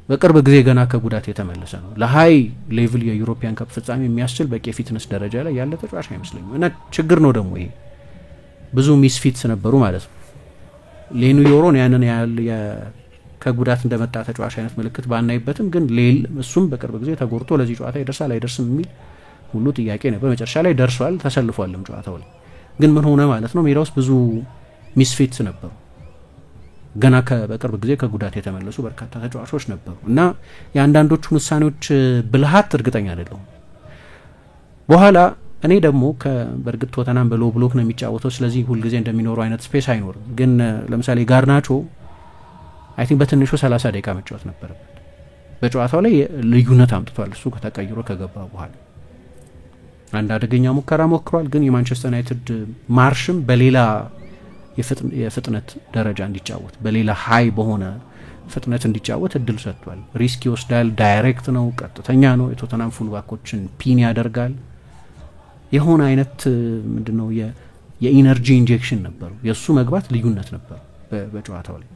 በቅርብ ጊዜ ገና ከጉዳት የተመለሰ ነው። ለሃይ ሌቭል የዩሮፒያን ካፕ ፍጻሜ የሚያስችል በቂ ፊትነስ ደረጃ ላይ ያለ ተጫዋች አይመስለኝም እና ችግር ነው ደግሞ ይሄ ብዙ ሚስፊትስ ነበሩ ማለት ነው። ሌኑ ዮሮን ያንን ያህል ከጉዳት እንደመጣ ተጫዋች አይነት ምልክት ባናይበትም ግን እሱም በቅርብ ጊዜ ተጎርቶ ለዚህ ጨዋታ ይደርሳል አይደርስም የሚል ሁሉ ጥያቄ ነበር። መጨረሻ ላይ ደርሷል፣ ተሰልፏልም ጨዋታው ላይ። ግን ምን ሆነ ማለት ነው ሜዳ ውስጥ ብዙ ሚስፊትስ ነበሩ። ገና በቅርብ ጊዜ ከጉዳት የተመለሱ በርካታ ተጫዋቾች ነበሩ እና የአንዳንዶቹን ውሳኔዎች ብልሃት እርግጠኛ አይደለሁም። በኋላ እኔ ደግሞ በእርግጥ ቶተናም በሎ ብሎክ ነው የሚጫወተው ስለዚህ ሁሉ ጊዜ እንደሚኖረው አይነት ስፔስ አይኖርም ግን ለምሳሌ ጋርናቾ አይ ቲንክ በትንሹ 30 ደቂቃ መጫወት ነበረበት በጨዋታው ላይ ልዩነት አምጥቷል እሱ ከተቀይሮ ከገባ በኋላ አንድ አደገኛ ሙከራ ሞክሯል ግን የማንቸስተር ዩናይትድ ማርሽም በሌላ የፍጥነት ደረጃ እንዲጫወት በሌላ ሃይ በሆነ ፍጥነት እንዲጫወት እድል ሰጥቷል ሪስክ ይወስዳል ዳይሬክት ነው ቀጥተኛ ነው የቶተናም ፉልባኮችን ፒን ያደርጋል የሆነ አይነት ምንድነው የኢነርጂ ኢንጀክሽን ነበር የሱ መግባት ልዩነት ነበር በጨዋታው ላይ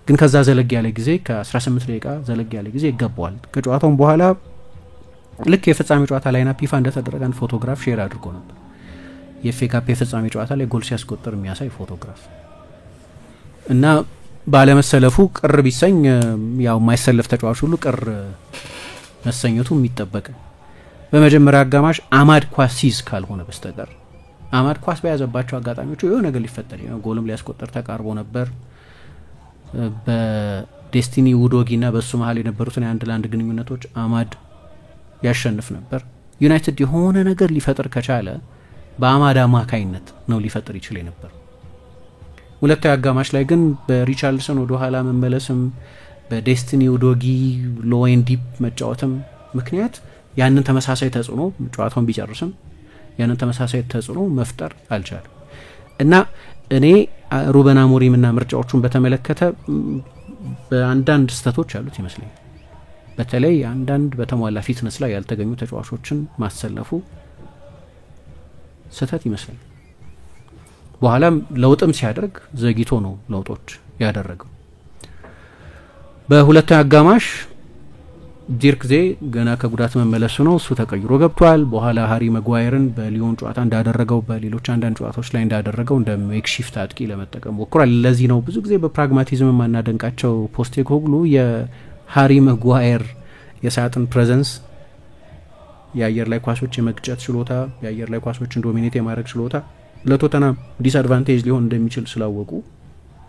ግን ከዛ ዘለግ ያለ ጊዜ ከ18 ደቂቃ ዘለግ ያለ ጊዜ ይገባዋል ከጨዋታው በኋላ ልክ የፍጻሜ ጨዋታ ላይ ናፒፋ እንደተደረገ አንድ ፎቶግራፍ ሼር አድርጎ ነበር የኤፍኤ ካፕ የፍጻሜ ጨዋታ ላይ ጎል ሲያስቆጥር የሚያሳይ ፎቶግራፍ እና ባለመሰለፉ ቅር ቢሰኝ ያው ማይሰለፍ ተጫዋች ሁሉ ቅር መሰኘቱ የሚጠበቅ በመጀመሪያ አጋማሽ አማድ ኳስ ሲዝ ካልሆነ በስተቀር አማድ ኳስ በያዘባቸው አጋጣሚዎች የሆነ ነገር ሊፈጠር ነው ጎልም ሊያስቆጥር ተቃርቦ ነበር በዴስቲኒ ውዶጊና በሱ መሃል የነበሩትን አንድ ለአንድ ግንኙነቶች አማድ ያሸንፍ ነበር ዩናይትድ የሆነ ነገር ሊፈጥር ከቻለ በአማድ አማካይነት ነው ሊፈጥር ይችል ነበር ሁለተኛ አጋማሽ ላይ ግን በሪቻርልሰን ወደ ኋላ መመለስም በዴስቲኒ ውዶጊ ሎ ኤንድ ዲፕ መጫወትም ምክንያት ያንን ተመሳሳይ ተጽዕኖ ጨዋታውን ቢጨርስም ያንን ተመሳሳይ ተጽዕኖ መፍጠር አልቻለም እና እኔ ሩበን አሞሪምና ምርጫዎቹን በተመለከተ በአንዳንድ ስተቶች አሉት ይመስለኛል በተለይ አንዳንድ በተሟላ ፊትነስ ላይ ያልተገኙ ተጫዋቾችን ማሰለፉ ስተት ይመስላል በኋላም ለውጥም ሲያደርግ ዘግይቶ ነው ለውጦች ያደረገው በሁለተኛ አጋማሽ ዲርክዜ ገና ከጉዳት መመለሱ ነው እሱ ተቀይሮ ገብቷል በኋላ ሃሪ መጓየርን በሊዮን ጨዋታ እንዳደረገው በሌሎች አንዳንድ ጨዋታዎች ላይ እንዳደረገው እንደ ሜክሺፍት አጥቂ ለመጠቀም ሞክሯል ለዚህ ነው ብዙ ጊዜ በፕራግማቲዝም ማናደንቃቸው ፖስቴኮግሉ የሃሪ መጓየር የሳጥን ፕሬዘንስ የአየር ላይ ኳሶች የመግጨት ችሎታ የአየር ላይ ኳሶችን ዶሚኔት የማድረግ ችሎታ ለቶተናም ዲስአድቫንቴጅ ሊሆን እንደሚችል ስላወቁ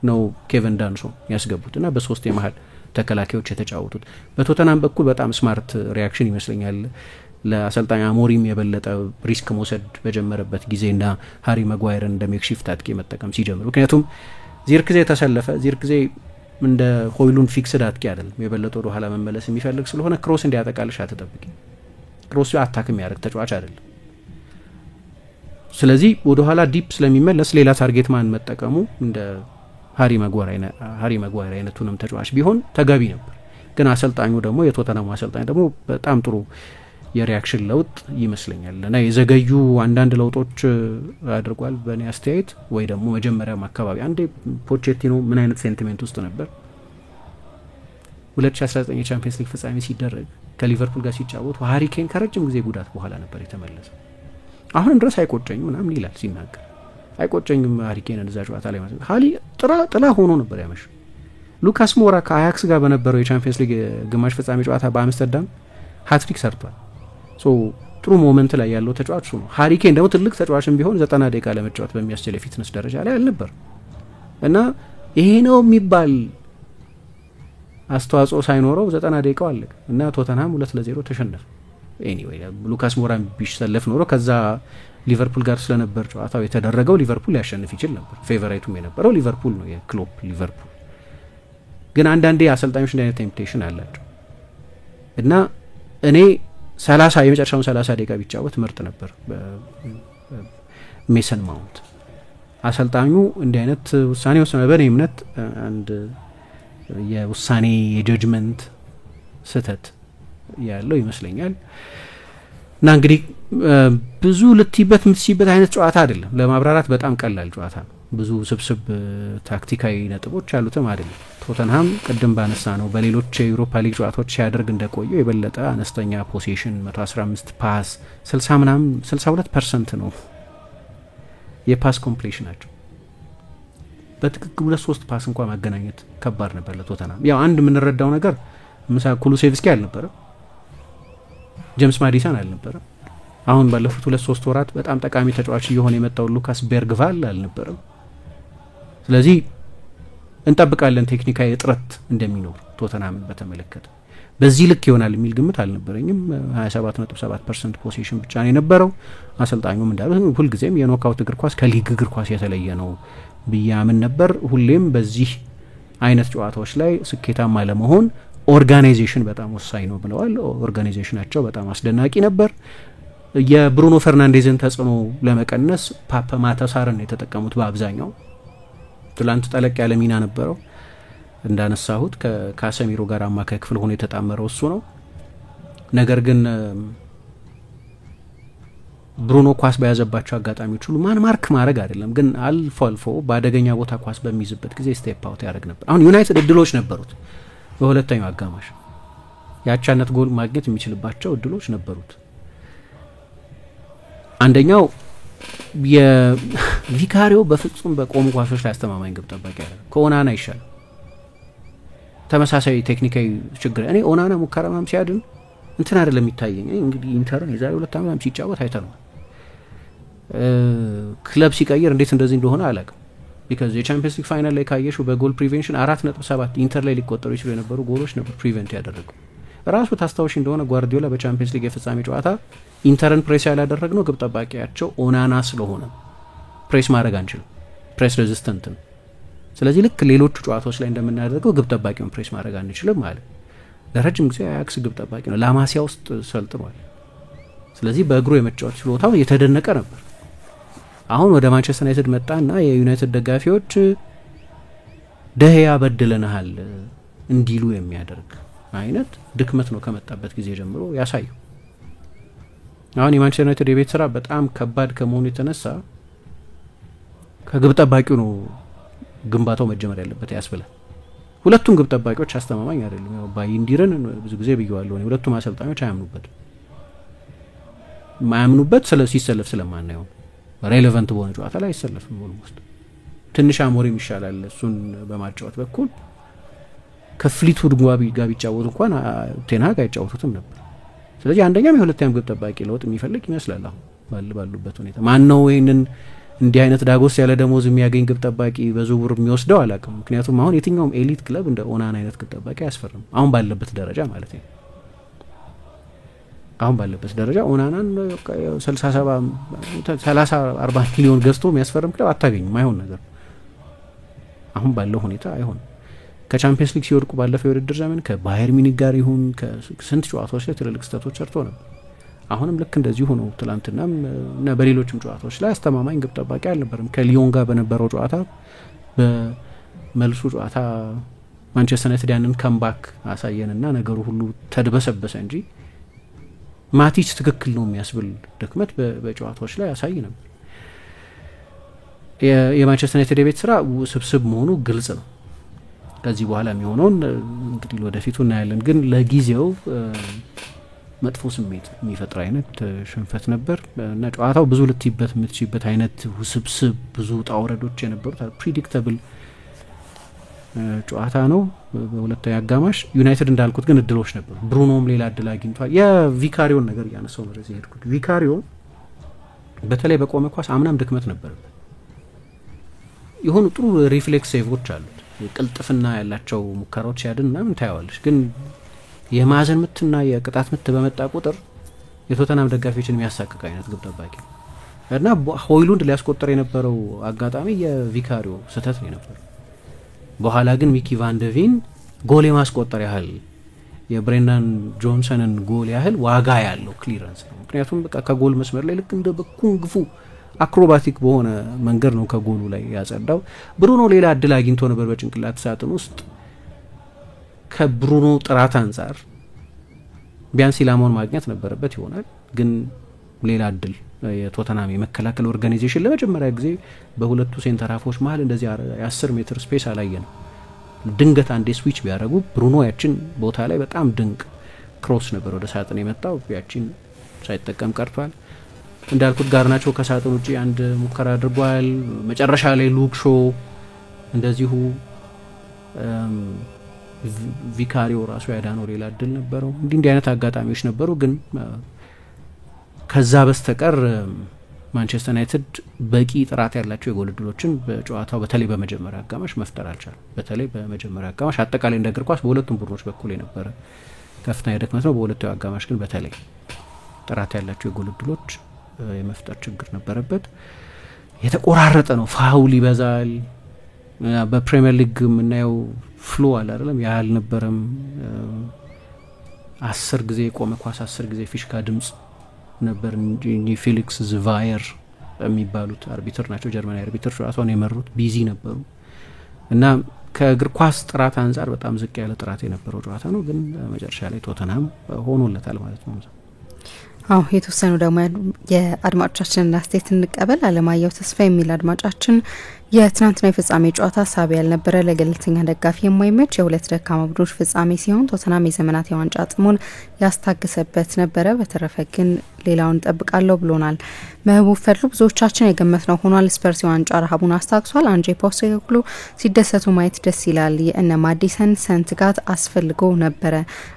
ነው ኬቨን ዳንሶን ያስገቡትና በሶስት የመሃል ተከላካዮች የተጫወቱት በቶተናም በኩል በጣም ስማርት ሪአክሽን ይመስለኛል ለአሰልጣኝ አሞሪም የበለጠ ሪስክ መውሰድ በጀመረበት ጊዜና ሃሪ መጓየርን እንደ ሜክሺፍት አጥቂ መጠቀም ሲጀምር ምክንያቱም ዚርክዜ ተሰለፈ ዚርክዜ እንደ ሆይሉንድ ፊክስድ አጥቂ አይደለም የበለጠ ወደ ኋላ መመለስ የሚፈልግ ስለሆነ ክሮስ እንዲያጠቃልሽ አትጠብቂ ክሮስ አታክ የሚያደርግ ተጫዋች አይደለም ስለዚህ ወደ ኋላ ዲፕ ስለሚመለስ ሌላ ታርጌት ማን መጠቀሙ እንደ ሃሪ መጓየር አይነቱንም ተጫዋች ቢሆን ተገቢ ነበር ግን አሰልጣኙ ደግሞ የቶተናም አሰልጣኝ ደግሞ በጣም ጥሩ የሪአክሽን ለውጥ ይመስለኛል እና የዘገዩ አንዳንድ ለውጦች አድርጓል በእኔ አስተያየት ወይ ደግሞ መጀመሪያም አካባቢ አንዴ ፖቼቲኖ ምን አይነት ሴንቲሜንት ውስጥ ነበር 2019 የቻምፒየንስ ሊግ ፍጻሜ ሲደረግ ከሊቨርፑል ጋር ሲጫወቱ ሃሪ ኬን ከረጅም ጊዜ ጉዳት በኋላ ነበር የተመለሰው አሁን ድረስ አይቆጨኝም ምናምን ይላል ሲናገር አይቆጨኝም ሃሪ ኬን እንደዛ ጨዋታ ላይ ማለት ሃሊ ጥላ ሆኖ ነበር ያመሸው ሉካስ ሞራ ከአያክስ ጋር በነበረው የቻምፒየንስ ሊግ ግማሽ ፍጻሜ ጨዋታ በአምስተርዳም ሃትሪክ ሰርቷል ሶ ጥሩ ሞመንት ላይ ያለው ተጫዋች ነው ሃሪ ኬን ደግሞ ትልቅ ተጫዋችም ቢሆን 90 ደቂቃ ለመጫወት በሚያስችል የፊትነስ ደረጃ ላይ አልነበር እና ይሄ ነው የሚባል አስተዋጽኦ ሳይኖረው 90 ደቂቃው አለቀ እና ቶተንሃም 2-0 ተሸነፈ ኤኒዌይ ሉካስ ሞራ ቢሰለፍ ኖሮ ከዛ ሊቨርፑል ጋር ስለነበር ጨዋታው የተደረገው ሊቨርፑል ያሸንፍ ይችል ነበር ፌቨራይቱም የነበረው ሊቨርፑል ነው የክሎፕ ሊቨርፑል ግን አንዳንዴ አሰልጣኞች እንደ አይነት ቴምፕቴሽን አላቸው እና እኔ 30 የመጨረሻውን 30 ደቂቃ ቢጫወት ምርጥ ነበር ሜሰን ማውንት አሰልጣኙ እንደ አይነት ውሳኔ ወሰነ በእኔ እምነት አንድ የውሳኔ የጀጅመንት ስህተት ያለው ይመስለኛል እና እንግዲህ ብዙ ልትይበት የምትሲበት አይነት ጨዋታ አይደለም ለማብራራት በጣም ቀላል ጨዋታ ነው ብዙ ስብስብ ታክቲካዊ ነጥቦች ያሉትም አይደለም ቶተንሃም ቅድም ባነሳ ነው በሌሎች የዩሮፓ ሊግ ጨዋታዎች ሲያደርግ እንደቆየው የበለጠ አነስተኛ ፖሴሽን 115 ፓስ 62% ነው የፓስ ኮምፕሊሽናቸው በትክክል 2-3 ፓስ እንኳን ማገናኘት ከባድ ነበር ለቶተንሃም ያው አንድ የምንረዳው ነገር ምሳ ኩሉሴቭስኪ አልነበረ ጄምስ ማዲሰን አልነበረ አሁን ባለፉት 2-3 ወራት በጣም ጠቃሚ ተጫዋች እየሆነ የመጣው ሉካስ ቤርግቫል አልነበረ ስለዚህ እንጠብቃለን ቴክኒካዊ እጥረት እንደሚኖር ቶተንሃምን በተመለከተ በዚህ ልክ ይሆናል የሚል ግምት አልነበረኝም። 27.7% ፖሴሽን ብቻ ነው የነበረው። አሰልጣኙም እንዳሉት ሁልጊዜም የኖካውት እግር ኳስ ከሊግ እግር ኳስ የተለየ ነው ብያምን ነበር። ሁሌም በዚህ አይነት ጨዋታዎች ላይ ስኬታማ ለመሆን ኦርጋናይዜሽን በጣም ወሳኝ ነው ብለዋል። ኦርጋናይዜሽናቸው በጣም አስደናቂ ነበር። የብሩኖ ፈርናንዴዝን ተጽዕኖ ለመቀነስ ፓፓ ማታሳርን የተጠቀሙት በአብዛኛው። ትላንት ጠለቅ ያለ ሚና ነበረው እንዳነሳሁት ከካሰሚሮ ጋር አማካይ ክፍል ሆኖ የተጣመረው እሱ ነው። ነገር ግን ብሩኖ ኳስ በያዘባቸው አጋጣሚዎች ሁሉ ማርክ ማድረግ አይደለም ግን አልፎ አልፎ በአደገኛ ቦታ ኳስ በሚይዝበት ጊዜ ስቴፕ አውት ያደርግ ነበር። አሁን ዩናይትድ እድሎች ነበሩት በሁለተኛው አጋማሽ ያቻነት ጎል ማግኘት የሚችልባቸው እድሎች ነበሩት። አንደኛው የቪካሪዮ በፍጹም በቆሙ ኳሶች ላይ አስተማማኝ ግብ ጠባቂ ያለ ከኦናና ይሻል ተመሳሳይ ቴክኒካዊ ችግር እኔ ኦናና ሙከራም ሲያድን እንትን አይደለም የሚታየኝ። እንግዲህ ኢንተርን የዛሬ 2 ዓመት ሲጫወት አይተነው ክለብ ሲቀየር እንዴት እንደዚህ እንደሆነ አላውቅም። because የቻምፒየንስ ሊግ ፋይናል ላይ ካየሽው በጎል ፕሪቨንሽን 4.7 ኢንተር ላይ ሊቆጠሩ ይችላል የነበሩ ጎሎች ነበር ፕሪቨንት ያደረገው። ራሱ ታስታውሽ እንደሆነ ጓርዲዮላ በቻምፒየንስ ሊግ የፍጻሜ ጨዋታ ኢንተርን ፕሬስ ያላደረግነው ግብ ጠባቂያቸው ኦናና ስለሆነ ፕሬስ ማድረግ አንችልም፣ ፕሬስ ሬዚስተንት ነው። ስለዚህ ልክ ሌሎቹ ጨዋታዎች ላይ እንደምናደርገው ግብ ጠባቂውን ፕሬስ ማድረግ አንችልም ማለት ለረጅም ጊዜ አያክስ ግብ ጠባቂ ነው፣ ላማሲያ ውስጥ ሰልጥኗል። ስለዚህ በእግሩ የመጫወት ችሎታው የተደነቀ ነበር። አሁን ወደ ማንቸስተር ዩናይትድ መጣና የዩናይትድ ደጋፊዎች ደህያ በድለናል እንዲሉ የሚያደርግ አይነት ድክመት ነው ከመጣበት ጊዜ ጀምሮ ያሳዩ። አሁን የማንቸስተር ዩናይትድ የቤት ስራ በጣም ከባድ ከመሆኑ የተነሳ ከግብ ጠባቂው ነው ግንባታው መጀመር ያለበት ያስብላል። ሁለቱም ግብ ጠባቂዎች አስተማማኝ አይደሉም። ያው ባይንዲረን ብዙ ጊዜ ብየዋለሁ እኔ ሁለቱም አሰልጣኞች አያምኑበት ሲሰለፍ ስለማናየው ሬሌቫንት በሆነ ጨዋታ ላይ አይሰለፍም። ኦልሞስት ትንሽ አሞሪም ይሻላል እሱን በማጫወት በኩል ከፍሊትውድ ጋር ቢጫወቱ እንኳን ቴንሃግ አይጫወቱትም ነበር። ስለዚህ አንደኛም የሁለተኛም ግብ ጠባቂ ለውጥ የሚፈልግ ይመስላል። አሁን ባሉበት ሁኔታ ማን ነው ይሄንን እንዲህ አይነት ዳጎስ ያለ ደሞዝ የሚያገኝ ግብ ጠባቂ በዝውውር የሚወስደው አላውቅም። ምክንያቱም አሁን የትኛውም ኤሊት ክለብ እንደ ኦናና አይነት ግብ ጠባቂ አያስፈርም አሁን ባለበት ደረጃ ማለት ነው። አሁን ባለበት ደረጃ ኦናናን 30-40 ሚሊዮን ገዝቶ የሚያስፈርም ክለብ አታገኝም። አይሆን ነገር አሁን ባለው ሁኔታ አይሆን። ከቻምፒየንስ ሊግ ሲወድቁ ባለፈው የውድድር ዘመን ከባየር ሚኒክ ጋር ይሁን ከስንት ጨዋታዎች ላይ ትልልቅ ስህተቶች ሰርቶ ነበር። አሁንም ልክ እንደዚህ ሆኖ ትላንትናም እና በሌሎችም ጨዋታዎች ላይ አስተማማኝ ግብ ጠባቂ አልነበረም። ከሊዮን ጋር በነበረው ጨዋታ በመልሱ ጨዋታ ማንቸስተር ዩናይትድ ያንን ካምባክ አሳየንና ነገሩ ሁሉ ተድበሰበሰ እንጂ ማቲች ትክክል ነው የሚያስብል ድክመት በጨዋታዎች ላይ ያሳይ ነበር። የማንቸስተር ዩናይትድ የቤት ስራ ስብስብ መሆኑ ግልጽ ነው። ከዚህ በኋላ የሚሆነውን እንግዲህ ወደፊቱ እናያለን። ግን ለጊዜው መጥፎ ስሜት የሚፈጥር አይነት ሽንፈት ነበር እና ጨዋታው ብዙ ልትይበት የምትችይበት አይነት ውስብስብ ብዙ ጣውረዶች የነበሩት ፕሪዲክተብል ጨዋታ ነው። በሁለተኛ አጋማሽ ዩናይትድ እንዳልኩት ግን እድሎች ነበሩ። ብሩኖም ሌላ እድል አግኝቷል። የቪካሪዮን ነገር እያነሳው ነው እዚህ ሄድኩት። ቪካሪዮ በተለይ በቆመ ኳስ አምናም ድክመት ነበረበት። የሆኑ ጥሩ ሪፍሌክስ ሴቮች አሉት፣ ቅልጥፍና ያላቸው ሙከራዎች ያድን ምናምን ታያዋለሽ። ግን የማዕዘን ምትና የቅጣት ምት በመጣ ቁጥር የቶተናም ደጋፊዎችን የሚያሳቅቅ አይነት ግብ ጠባቂ እና ሆይሉንድ ሊያስቆጠር የነበረው አጋጣሚ የቪካሪዮ ስህተት ነው የነበረው። በኋላ ግን ሚኪ ቫንደቪን ጎል የማስቆጠር ያህል የብሬንዳን ጆንሰንን ጎል ያህል ዋጋ ያለው ክሊረንስ ነው። ምክንያቱም በቃ ከጎል መስመር ላይ ልክ እንደ በኩንግፉ አክሮባቲክ በሆነ መንገድ ነው ከጎሉ ላይ ያጸዳው። ብሩኖ ሌላ እድል አግኝቶ ነበር በጭንቅላት ሳጥን ውስጥ። ከብሩኖ ጥራት አንጻር ቢያንስ ኢላማውን ማግኘት ነበረበት ይሆናል። ግን ሌላ እድል የቶተናም የመከላከል ኦርጋናይዜሽን ለመጀመሪያ ጊዜ በሁለቱ ሴንተር ሃፎች መሀል እንደዚህ 10 ሜትር ስፔስ አላየንም። ድንገት አንዴ ስዊች ቢያደርጉ ብሩኖ ያችን ቦታ ላይ በጣም ድንቅ ክሮስ ነበር ወደ ሳጥን የመጣው፣ ያችን ሳይጠቀም ቀርቷል። እንዳልኩት ጋርናቾ ከሳጥን ውጪ አንድ ሙከራ አድርጓል። መጨረሻ ላይ ሉክ ሾ እንደዚሁ ቪካሪዮ ራሱ ያዳነው ሌላ እድል ነበረው። እንዲህ አይነት አጋጣሚዎች ነበሩ። ግን ከዛ በስተቀር ማንቸስተር ዩናይትድ በቂ ጥራት ያላቸው የጎል እድሎችን በጨዋታው በተለይ በመጀመሪያ አጋማሽ መፍጠር አልቻለም። በተለይ በመጀመሪያ አጋማሽ አጠቃላይ እንደ እግር ኳስ በሁለቱም ቡድኖች በኩል የነበረ ከፍተኛ ድክመት ነው። በሁለተኛው አጋማሽ ግን በተለይ ጥራት ያላቸው የጎል እድሎች የመፍጠር ችግር ነበረበት። የተቆራረጠ ነው፣ ፋውል ይበዛል። በፕሪሚየር ሊግ የምናየው ፍሎ አለ አይደለም፣ ያ አልነበረም። 10 ጊዜ የቆመ ኳስ 10 ጊዜ ፊሽካ ድምጽ ነበር እንጂ ፌሊክስ ዝቫየር የሚባሉት አርቢትር ናቸው፣ ጀርመናዊ አርቢትር ጨዋታውን የመሩት ቢዚ ነበሩ እና ከእግር ኳስ ጥራት አንጻር በጣም ዝቅ ያለ ጥራት የነበረው ጨዋታ ነው። ግን መጨረሻ ላይ ቶተንሃም ሆኖለታል ማለት ነው። አዎ የተወሰኑ ደግሞ የአድማጮቻችንን አስተያየት እንቀበል። አለማየሁ ተስፋ የሚል አድማጫችን የትናንትና የፍጻሜ ጨዋታ ሳቢ ያልነበረ ለገለልተኛ ደጋፊ የማይመች የሁለት ደካማ ቡድኖች ፍጻሜ ሲሆን ቶተንሃም የዘመናት የዋንጫ ጥሙን ያስታግሰበት ነበረ። በተረፈ ግን ሌላውን ጠብቃለሁ ብሎናል። መህቡብ ፈድሉ ብዙዎቻችን የገመትነው ሆኗል። ስፐርስ የዋንጫ ረሃቡን አስታግሷል። አንጄ ፖስቴኮግሉ ሲደሰቱ ማየት ደስ ይላል። የእነ ማዲሰን ሰንትጋት አስፈልጎ ነበረ።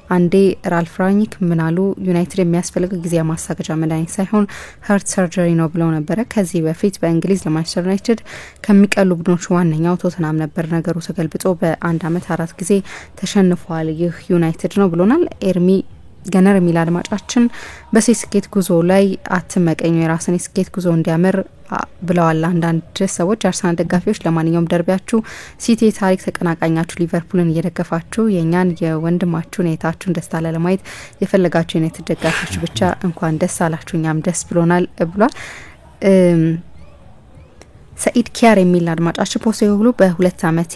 አንዴ ራልፍ ራኒክ ምናሉ ዩናይትድ የሚያስፈልገው ጊዜ ማሳገጃ መድኃኒት ሳይሆን ሀርት ሰርጀሪ ነው ብለው ነበረ። ከዚህ በፊት በእንግሊዝ ለማንቸስተር ዩናይትድ ከሚቀሉ ቡድኖች ዋነኛው ቶተንሃም ነበር። ነገሩ ተገልብጦ በአንድ አመት 4 ጊዜ ተሸንፏል። ይህ ዩናይትድ ነው ብሎናል። ኤርሚ ገነር የሚል አድማጫችን በስኬት ጉዞ ላይ አትመቀኙ፣ የራስን የስኬት ጉዞ እንዲያምር ብለዋል አንዳንድ ሰዎች። አርሰናል ደጋፊዎች ለማንኛውም ደርቢያችሁ ሲቲ ታሪክ ተቀናቃኛችሁ ሊቨርፑልን እየደገፋችሁ የእኛን የወንድማችሁን የታችሁን ደስታ ለማየት የፈለጋችሁ ዩናይትድ ደጋፊዎች ብቻ እንኳን ደስ አላችሁ፣ እኛም ደስ ብሎናል ብሏል። ሰኢድ ኪያር የሚል አድማጫችን ፖስቴኮግሉ በ2 አመቴ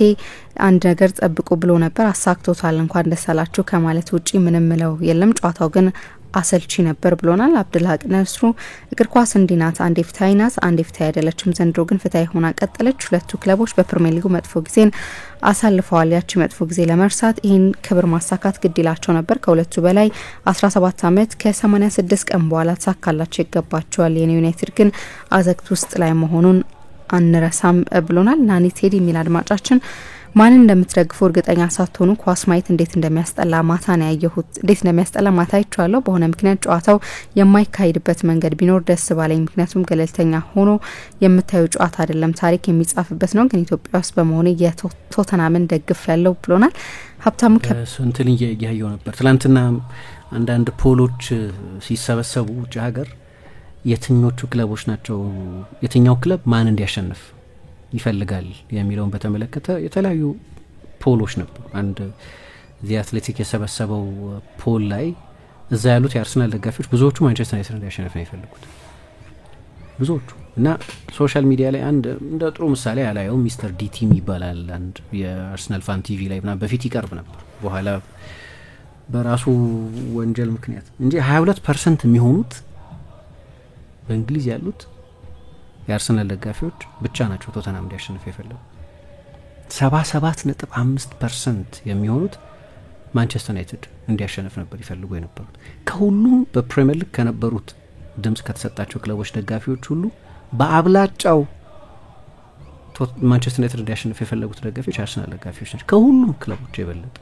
አንድ ነገር ጠብቁ ብሎ ነበር፣ አሳክቶታል፣ እንኳን ደስ አላችሁ ከማለት ውጪ ምንም ምለው የለም፣ ጨዋታው ግን አሰልቺ ነበር ብሎናል። አብዱልሀቅ ነስሩ እግር ኳስ እንዲህ ናት፣ አንዴ ፍትሃዊ ናት፣ አንዴ ፍትሃዊ አይደለችም። ዘንድሮ ግን ፍትሃዊ ሆና ቀጠለች። ሁለቱ ክለቦች በፕሪሚየር ሊጉ መጥፎ ጊዜን አሳልፈዋል። ያቺ መጥፎ ጊዜ ለመርሳት ይህን ክብር ማሳካት ግድ ይላቸው ነበር። ከሁለቱ በላይ 17 አመት ከ86 ቀን በኋላ ተሳካላቸው ይገባቸዋል። የኔ ዩናይትድ ግን አዘግት ውስጥ ላይ መሆኑን አንረሳም ብሎናል። ናኒ ቴዲ የሚል አድማጫችን ማንን እንደምትደግፉ እርግጠኛ ሳትሆኑ ኳስ ማየት እንዴት እንደሚያስጠላ ማታ ነው ያየሁት። እንዴት እንደሚያስጠላ ማታ አይቻለሁ። በሆነ ምክንያት ጨዋታው የማይካሄድበት መንገድ ቢኖር ደስ ባለኝ፣ ምክንያቱም ገለልተኛ ሆኖ የምታዩ ጨዋታ አይደለም፣ ታሪክ የሚጻፍበት ነው። ግን ኢትዮጵያ ውስጥ በመሆኑ የቶተንሃምን ደግፍ ያለው ብሎናል። ሀብታሙ እንትን እያየው ነበር ትላንትና አንዳንድ ፖሎች ሲሰበሰቡ ውጭ ሀገር የትኞቹ ክለቦች ናቸው የትኛው ክለብ ማን እንዲያሸንፍ ይፈልጋል የሚለውን በተመለከተ የተለያዩ ፖሎች ነበሩ። አንድ ዚ አትሌቲክ የሰበሰበው ፖል ላይ እዛ ያሉት የአርሰናል ደጋፊዎች ብዙዎቹ ማንቸስተር ዩናይትድ እንዲያሸንፍ ነው የሚፈልጉት ብዙዎቹ። እና ሶሻል ሚዲያ ላይ አንድ እንደ ጥሩ ምሳሌ ያላየው ሚስተር ዲቲም ይባላል አንድ የአርሰናል ፋን ቲቪ ላይ ምናምን በፊት ይቀርብ ነበር፣ በኋላ በራሱ ወንጀል ምክንያት እንጂ 22% የሚሆኑት በእንግሊዝ ያሉት የአርሰናል ደጋፊዎች ብቻ ናቸው ቶተንሃም እንዲያሸንፍ የፈለጉ። 77.5% የሚሆኑት ማንቸስተር ዩናይትድ እንዲያሸንፍ ነበር ይፈልጉ የነበሩት። ከሁሉም በፕሪሚየር ሊግ ከነበሩት ድምጽ ከተሰጣቸው ክለቦች ደጋፊዎች ሁሉ በአብላጫው ማንቸስተር ዩናይትድ እንዲያሸንፍ የፈለጉት ደጋፊዎች አርሰናል ደጋፊዎች ናቸው ከሁሉም ክለቦች የበለጠ።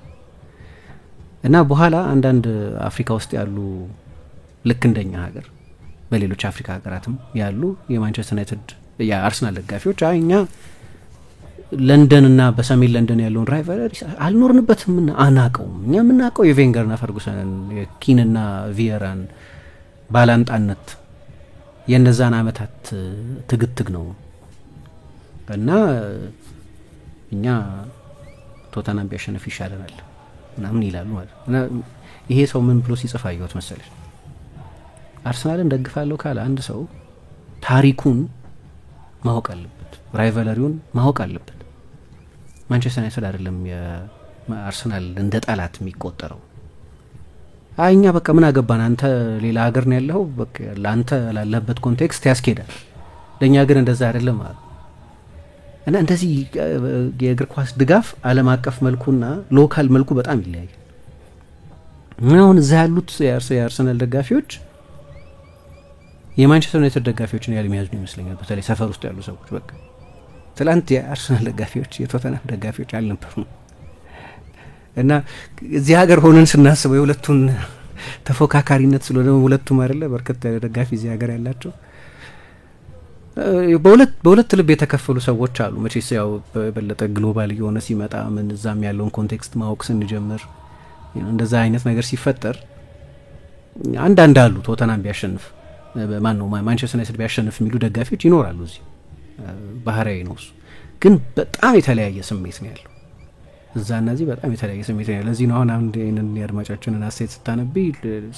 እና በኋላ አንዳንድ አፍሪካ ውስጥ ያሉ ልክ እንደኛ ሀገር በሌሎች አፍሪካ ሀገራትም ያሉ የማንቸስተር ዩናይትድ የአርሰናል ደጋፊዎች እኛ ለንደንና በሰሜን ለንደን ያለውን ራይቫልሪ አልኖርንበትም አናቀውም፣ እኛ የምናውቀው የቬንገርና ፈርጉሰንን የኪንና ቪየራን ባላንጣነት የነዛን አመታት ትግትግ ነው እና እኛ ቶተንሃም ቢያሸንፍ ይሻለናል ምናምን ይላሉ ማለት ነው። ይሄ ሰው ምን ብሎ ሲጽፍ አየሁት መሰለሽ፣ አርሰናልን ደግፋለሁ ካለ አንድ ሰው ታሪኩን ማወቅ አለበት፣ ራይቫለሪውን ማወቅ አለበት። ማንቸስተር ዩናይትድ አይደለም የአርሰናል እንደ ጠላት የሚቆጠረው። እኛ በቃ ምን አገባን፣ አንተ ሌላ ሀገር ነው ያለው፣ በቃ ለአንተ ላለበት ኮንቴክስት ያስኬዳል፣ ለእኛ ግን እንደዛ አይደለም ማለት እና እንደዚህ የእግር ኳስ ድጋፍ ዓለም አቀፍ መልኩና ሎካል መልኩ በጣም ይለያያል። አሁን እዛ ያሉት የአርሰናል ደጋፊዎች የማንቸስተር ዩናይትድ ደጋፊዎችን ያለ የሚያዝኑ ይመስለኛል። በተለይ ሰፈር ውስጥ ያሉ ሰዎች በቃ ትላንት የአርሰናል ደጋፊዎች የቶተንሃም ደጋፊዎች አልነበሩም። እና እዚህ ሀገር ሆነን ስናስበው የሁለቱን ተፎካካሪነት ስለሆነ ሁለቱም አይደለ በርከት ያለ ደጋፊ እዚህ ሀገር ያላቸው በሁለት ልብ የተከፈሉ ሰዎች አሉ። መቼስ ያው በበለጠ ግሎባል የሆነ ሲመጣ ምን እዛም ያለውን ኮንቴክስት ማወቅ ስንጀምር እንደዛ አይነት ነገር ሲፈጠር አንዳንድ አሉ ቶተናም ቢያሸንፍ ማን ነው ማንቸስተር ዩናይትድ ቢያሸንፍ የሚሉ ደጋፊዎች ይኖራሉ እዚህ ባህሪያዊ ነው እሱ ግን በጣም የተለያየ ስሜት ነው ያለው እዛ እና እዚህ በጣም የተለያየ ስሜት ነው ያለው ለዚህ ነው አሁን አንድ አይነን ያድማጫችንን አስተያየት ስታነቢ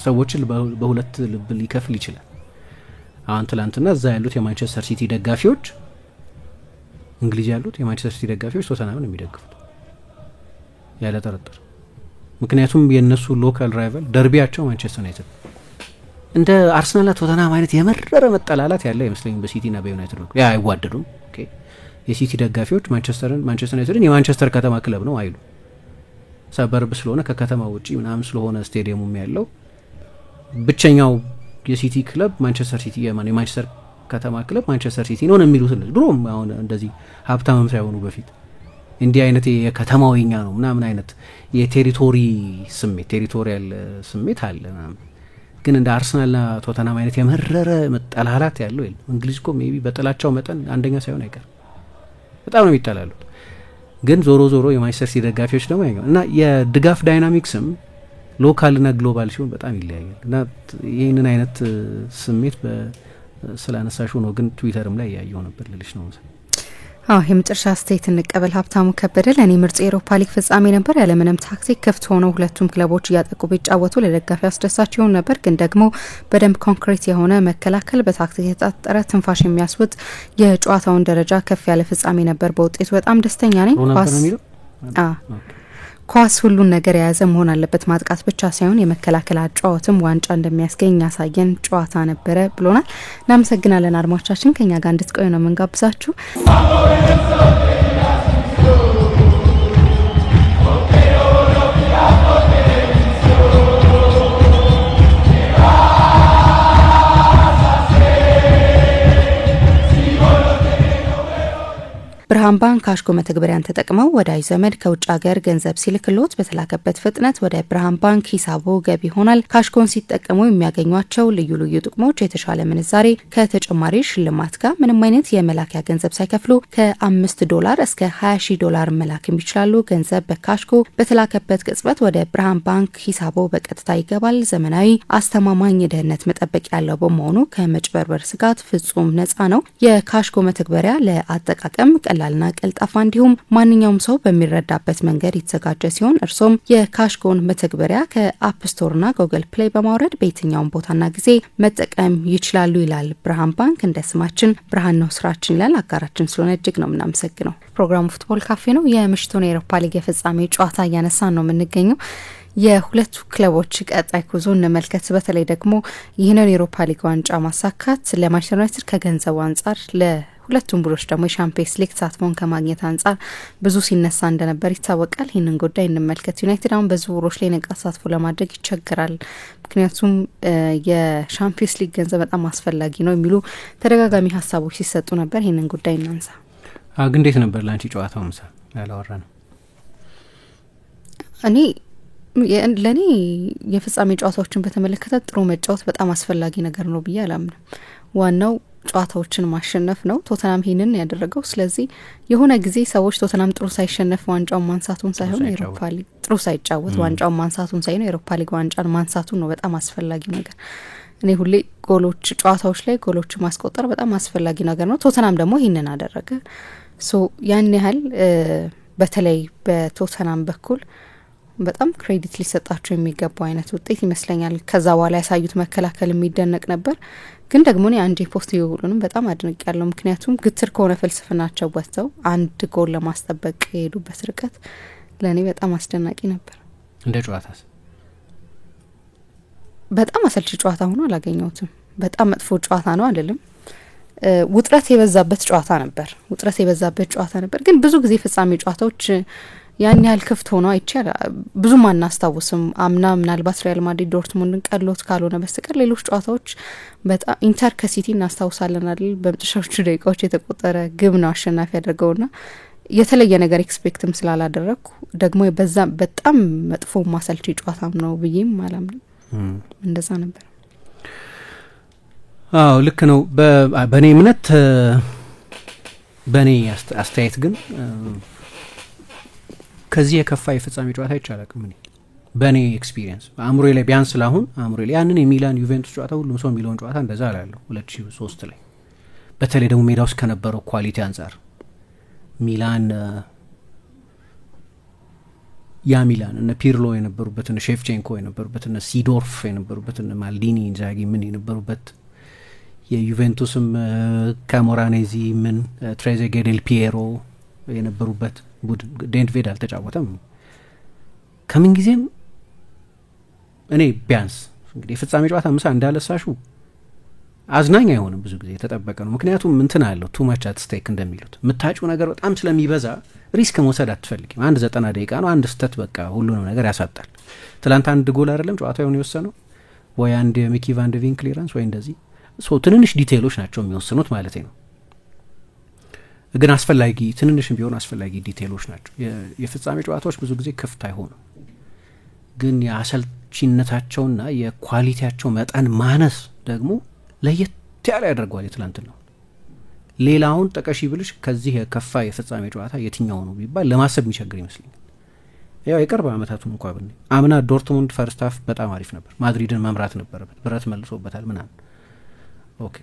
ሰዎችን በሁለት ልብ ሊከፍል ይችላል አሁን ትላንትና እዛ ያሉት የማንቸስተር ሲቲ ደጋፊዎች እንግሊዝ ያሉት የማንቸስተር ሲቲ ደጋፊዎች ቶተናምን የሚደግፉት ያለ ጥርጥር ምክንያቱም የነሱ ሎካል ራይቫል ደርቢያቸው ማንቸስተር ዩናይትድ እንደ አርሰናልና ቶተናም አይነት የመረረ መጠላላት ያለ አይመስለኝም በሲቲና በዩናይትድ ነው ያ አይዋደዱም ኦኬ የሲቲ ደጋፊዎች ማንቸስተር ዩናይትድን የማንቸስተር ከተማ ክለብ ነው አይሉ ሰበርብ ስለሆነ ከከተማ ውጪ ምናምን ስለሆነ ስቴዲየሙም ያለው ብቸኛው የሲቲ ክለብ ማንቸስተር ሲቲ የማንቸስተር ከተማ ክለብ ማንቸስተር ሲቲ ነው የሚሉት ድሮም አሁን እንደዚህ ሀብታምም ሳይሆኑ በፊት እንዲህ አይነት የከተማውኛ ነው ምናምን አይነት የቴሪቶሪ ስሜት ቴሪቶሪያል ስሜት አለ ግን እንደ አርሰናልና ቶተናም አይነት የመረረ መጠላላት ያለው የለም እንግሊዝ እኮ ሜቢ በጥላቻው መጠን አንደኛ ሳይሆን አይቀር በጣም ነው የሚጠላሉት ግን ዞሮ ዞሮ የማንቸስተር ሲቲ ደጋፊዎች ደግሞ ያኛው እና የድጋፍ ዳይናሚክስም ሎካልና ግሎባል ሲሆን በጣም ይለያያል እና ይህንን አይነት ስሜት ስላነሳሽው ነው ግን ትዊተርም ላይ ያየው ነበር ልልሽ ነው የመጨረሻ ስቴት እንቀበል ሀብታሙ ከበደ ለኔ ምርጥ የአውሮፓ ሊግ ፍጻሜ ነበር ያለምንም ታክቲክ ክፍት ሆነው ሁለቱም ክለቦች እያጠቁ ቢጫወቱ ለደጋፊ አስደሳች ይሆን ነበር ግን ደግሞ በደንብ ኮንክሪት የሆነ መከላከል በታክቲክ የታጠረ ትንፋሽ የሚያስወጥ የጨዋታውን ደረጃ ከፍ ያለ ፍጻሜ ነበር በውጤቱ በጣም ደስተኛ ነኝ ኳስ ሁሉን ነገር የያዘ መሆን አለበት ማጥቃት ብቻ ሳይሆን የመከላከል አጫዋትም ዋንጫ እንደሚያስገኝ ያሳየን ጨዋታ ነበረ ብሎናል እናመሰግናለን አድማጮቻችን ከኛ ጋር እንድትቆዩ ነው መንጋብዛችሁ ብርሃን ባንክ ካሽኮ መተግበሪያን ተጠቅመው ወዳጅ ዘመድ ከውጭ ሀገር ገንዘብ ሲልክሎት በተላከበት ፍጥነት ወደ ብርሃን ባንክ ሂሳቦ ገቢ ይሆናል። ካሽኮን ሲጠቀሙ የሚያገኟቸው ልዩ ልዩ ጥቅሞች የተሻለ ምንዛሬ ከተጨማሪ ሽልማት ጋር ምንም አይነት የመላኪያ ገንዘብ ሳይከፍሉ $5 እስከ $20,000 መላክ ይችላሉ። ገንዘብ በካሽኮ በተላከበት ቅጽበት ወደ ብርሃን ባንክ ሂሳቦ በቀጥታ ይገባል። ዘመናዊ፣ አስተማማኝ ደህንነት መጠበቅ ያለው በመሆኑ ከመጭበርበር ስጋት ፍጹም ነፃ ነው። የካሽኮ መተግበሪያ ለአጠቃቀም ቀላልና ቀልጣፋ እንዲሁም ማንኛውም ሰው በሚረዳበት መንገድ የተዘጋጀ ሲሆን እርሶም የካሽኮን መተግበሪያ ከአፕ ስቶርና ጉግል ፕሌይ በማውረድ በየትኛውም ቦታና ጊዜ መጠቀም ይችላሉ ይላል ብርሃን ባንክ። እንደ ስማችን ብርሃን ነው ስራችን ይላል። አጋራችን ስለሆነ እጅግ ነው የምናመሰግነው። ፕሮግራሙ ፉትቦል ካፌ ነው። የምሽቱን የአውሮፓ ሊግ የፍጻሜ ጨዋታ እያነሳን ነው የምንገኘው። የሁለቱ ክለቦች ቀጣይ ጉዞ እንመልከት። በተለይ ደግሞ ይህንን የአውሮፓ ሊግ ዋንጫ ማሳካት ለማንቸስተር ዩናይትድ ከገንዘቡ አንጻር ሁለቱም ቡድኖች ደግሞ የሻምፒየንስ ሊግ ተሳትፎን ከማግኘት አንጻር ብዙ ሲነሳ እንደነበር ይታወቃል። ይህንን ጉዳይ እንመልከት። ዩናይትድ አሁን በዝውውሮች ላይ ነቃ ተሳትፎ ለማድረግ ይቸግራል። ምክንያቱም የሻምፒየንስ ሊግ ገንዘብ በጣም አስፈላጊ ነው የሚሉ ተደጋጋሚ ሀሳቦች ሲሰጡ ነበር። ይህንን ጉዳይ እናንሳ። ግን እንዴት ነበር ላንቺ ጨዋታው? ምሳ ያላወራ ነው። ለኔ የፍጻሜ ጨዋታዎችን በተመለከተ ጥሩ መጫወት በጣም አስፈላጊ ነገር ነው ብዬ አላምንም። ዋናው ጨዋታዎችን ማሸነፍ ነው። ቶተናም ይሄንን ያደረገው። ስለዚህ የሆነ ጊዜ ሰዎች ቶተናም ጥሩ ሳይሸነፍ ዋንጫውን ማንሳቱን ሳይሆን የአውሮፓ ሊግ ጥሩ ሳይጫወት ዋንጫውን ማንሳቱን ሳይሆን የአውሮፓ ሊግ ዋንጫን ማንሳቱን ነው በጣም አስፈላጊ ነገር። እኔ ሁሌ ጨዋታዎች ላይ ጎሎች ማስቆጠር በጣም አስፈላጊ ነገር ነው። ቶተናም ደግሞ ይሄንን አደረገ። ያን ያህል በተለይ በቶተናም በኩል በጣም ክሬዲት ሊሰጣቸው የሚገባው አይነት ውጤት ይመስለኛል። ከዛ በኋላ ያሳዩት መከላከል የሚደነቅ ነበር። ግን ደግሞ እኔ አንጄ ፖስቴኮግሉንም በጣም አድንቅ ያለው ምክንያቱም ግትር ከሆነ ፍልስፍናቸው ወጥተው አንድ ጎል ለማስጠበቅ የሄዱበት ርቀት ለእኔ በጣም አስደናቂ ነበር። እንደ ጨዋታስ በጣም አሰልቺ ጨዋታ ሆኖ አላገኘሁትም። በጣም መጥፎ ጨዋታ ነው አይደለም። ውጥረት የበዛበት ጨዋታ ነበር። ግን ብዙ ጊዜ ፍጻሜ ጨዋታዎች ያን ያህል ክፍት ሆኖ አይቻል ብዙም አናስታውስም። አምና ምናልባት ሪያል ማድሪድ ዶርትሙንድን ቀሎት ካልሆነ በስተቀር ሌሎች ጨዋታዎች በጣም ኢንተር ከሲቲ እናስታውሳለን አይደል? በመጨረሻዎቹ ደቂቃዎች የተቆጠረ ግብ ነው አሸናፊ ያደርገውና የተለየ ነገር ኤክስፔክትም ስላላደረኩ ደግሞ በጣም መጥፎ ማሰልቺ ጨዋታም ነው ብዬም አላምንም። እንደዛ ነበር። ልክ ነው። በእኔ እምነት በእኔ አስተያየት ግን ከዚህ የከፋ የፍጻሜ ጨዋታ ይቻላል። በኔ ኤክስፒሪየንስ አእምሮዬ ላይ ቢያንስ ስላሁን አእምሮዬ ላይ ያንን የሚላን ዩቬንቱስ ጨዋታ ሁሉም ሰው የሚለውን ጨዋታ እንደዛ አላለሁ 2003 ላይ በተለይ ደግሞ ሜዳ ውስጥ ከነበረው ኳሊቲ አንጻር ሚላን ያ ሚላን እነ ፒርሎ የነበሩበት እነ ሼፍቼንኮ የነበሩበት እነ ሲዶርፍ የነበሩበት እነ ማልዲኒ ኢንዛጊ ምን የነበሩበት የዩቬንቱስም ካሞራኔዚ ምን ትሬዜጌ ዴል ፒየሮ የነበሩበት ቡድን ዴንትቬድ አልተጫወተም። ከምን ጊዜም እኔ ቢያንስ እንግዲህ ፍጻሜ ጨዋታ ምሳ እንዳለሳሹ አዝናኝ አይሆንም ብዙ ጊዜ የተጠበቀ ነው። ምክንያቱም እንትን አለው ቱ ማች አት ስቴክ እንደሚሉት የምታጭው ነገር በጣም ስለሚበዛ ሪስክ መውሰድ አትፈልጊም። አንድ 90 ደቂቃ ነው አንድ ስተት በቃ ሁሉንም ነገር ያሳጣል። ትላንት አንድ ጎል አይደለም ጨዋታውን የወሰነው ወይ አንድ ሚኪ ቫን ደ ቪን ክሊራንስ ወይ እንደዚህ ትንንሽ ዲቴይሎች ናቸው የሚወስኑት ማለት ነው። ግን አስፈላጊ ትንንሽም ቢሆን አስፈላጊ ዲቴይሎች ናቸው። የፍጻሜ ጨዋታዎች ብዙ ጊዜ ክፍት አይሆኑም። ግን የአሰልቺነታቸውና የኳሊቲያቸው መጠን ማነስ ደግሞ ለየት ያለ ያደርገዋል። የትላንት ነው ሌላውን ጠቀሺ ብልሽ ከዚህ የከፋ የፍጻሜ ጨዋታ የትኛው ነው ቢባል ለማሰብ የሚቸግር ይመስለኛል። ያው የቅርብ አመታቱን እንኳን ብን አምና ዶርትሙንድ ፈርስት ሃፍ በጣም አሪፍ ነበር። ማድሪድን መምራት ነበረበት። ብረት መልሶበታል ምናምን ኦኬ።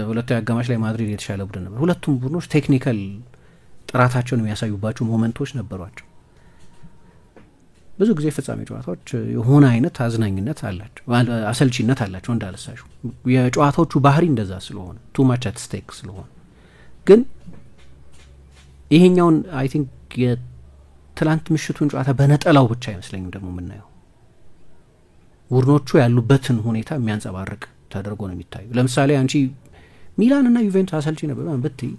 ሁለተኛው አጋማሽ ላይ ማድሪድ የተሻለ ቡድን ነበር። ሁለቱም ቡድኖች ቴክኒካል ጥራታቸውን የሚያሳዩባቸው ሞመንቶች ነበሯቸው። ብዙ ጊዜ ፍጻሜ ጨዋታዎች የሆነ አይነት አዝናኝነት አላቸው፣ አሰልቺነት አላቸው እንዳለሳሹ የጨዋታዎቹ ባህሪ እንደዛ ስለሆነ ቱ ማች አት ስቴክ ስለሆነ። ግን ይሄኛውን አይ ቲንክ የትላንት ምሽቱን ጨዋታ በነጠላው ብቻ አይመስለኝም ደግሞ የምናየው ቡድኖቹ ያሉበትን ሁኔታ የሚያንጸባርቅ ተደርጎ ነው የሚታዩ። ለምሳሌ አንቺ ሚላን እና ዩቬንቱስ አሰልቺ ነበር በትይ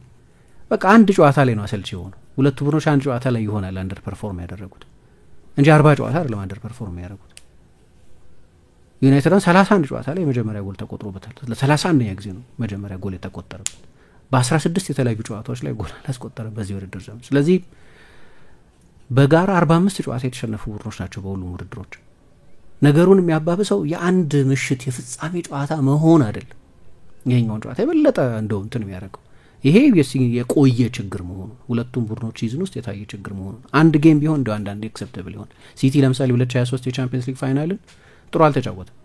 በቃ አንድ ጨዋታ ላይ ነው አሰልቺ የሆነው። ሁለቱ ቡድኖች አንድ ጨዋታ ላይ ይሆናል አንደር ፐርፎርም ያደረጉት እንጂ 40 ጨዋታ አይደለም አንደር ፐርፎርም ያደረጉት። ዩናይትድን 31 ጨዋታ ላይ የመጀመሪያ ጎል ተቆጥሮበታል። ለ31ኛ ጊዜ ነው መጀመሪያ ጎል የተቆጠረበት። በ16 የተለያዩ ጨዋታዎች ላይ ጎል አላስቆጠረም በዚህ ውድድር ዘመን። ስለዚህ በጋራ 45 ጨዋታ የተሸነፉ ቡድኖች ናቸው በሁሉም ውድድሮች። ነገሩን የሚያባብሰው የአንድ ምሽት የፍጻሜ ጨዋታ መሆን አይደለም። ይሄኛውን ጨዋታ የበለጠ እንደው እንትን የሚያደርገው ይሄ የቆየ ችግር መሆኑ ሁለቱም ቡድኖች ሲዝን ውስጥ የታየ ችግር መሆኑ አንድ ጌም ቢሆን እንደው አንዳንዴ አክሰፕተብል ይሆን። ሲቲ ለምሳሌ 2023 የቻምፒየንስ ሊግ ፋይናልን ጥሩ አልተጫወተም፣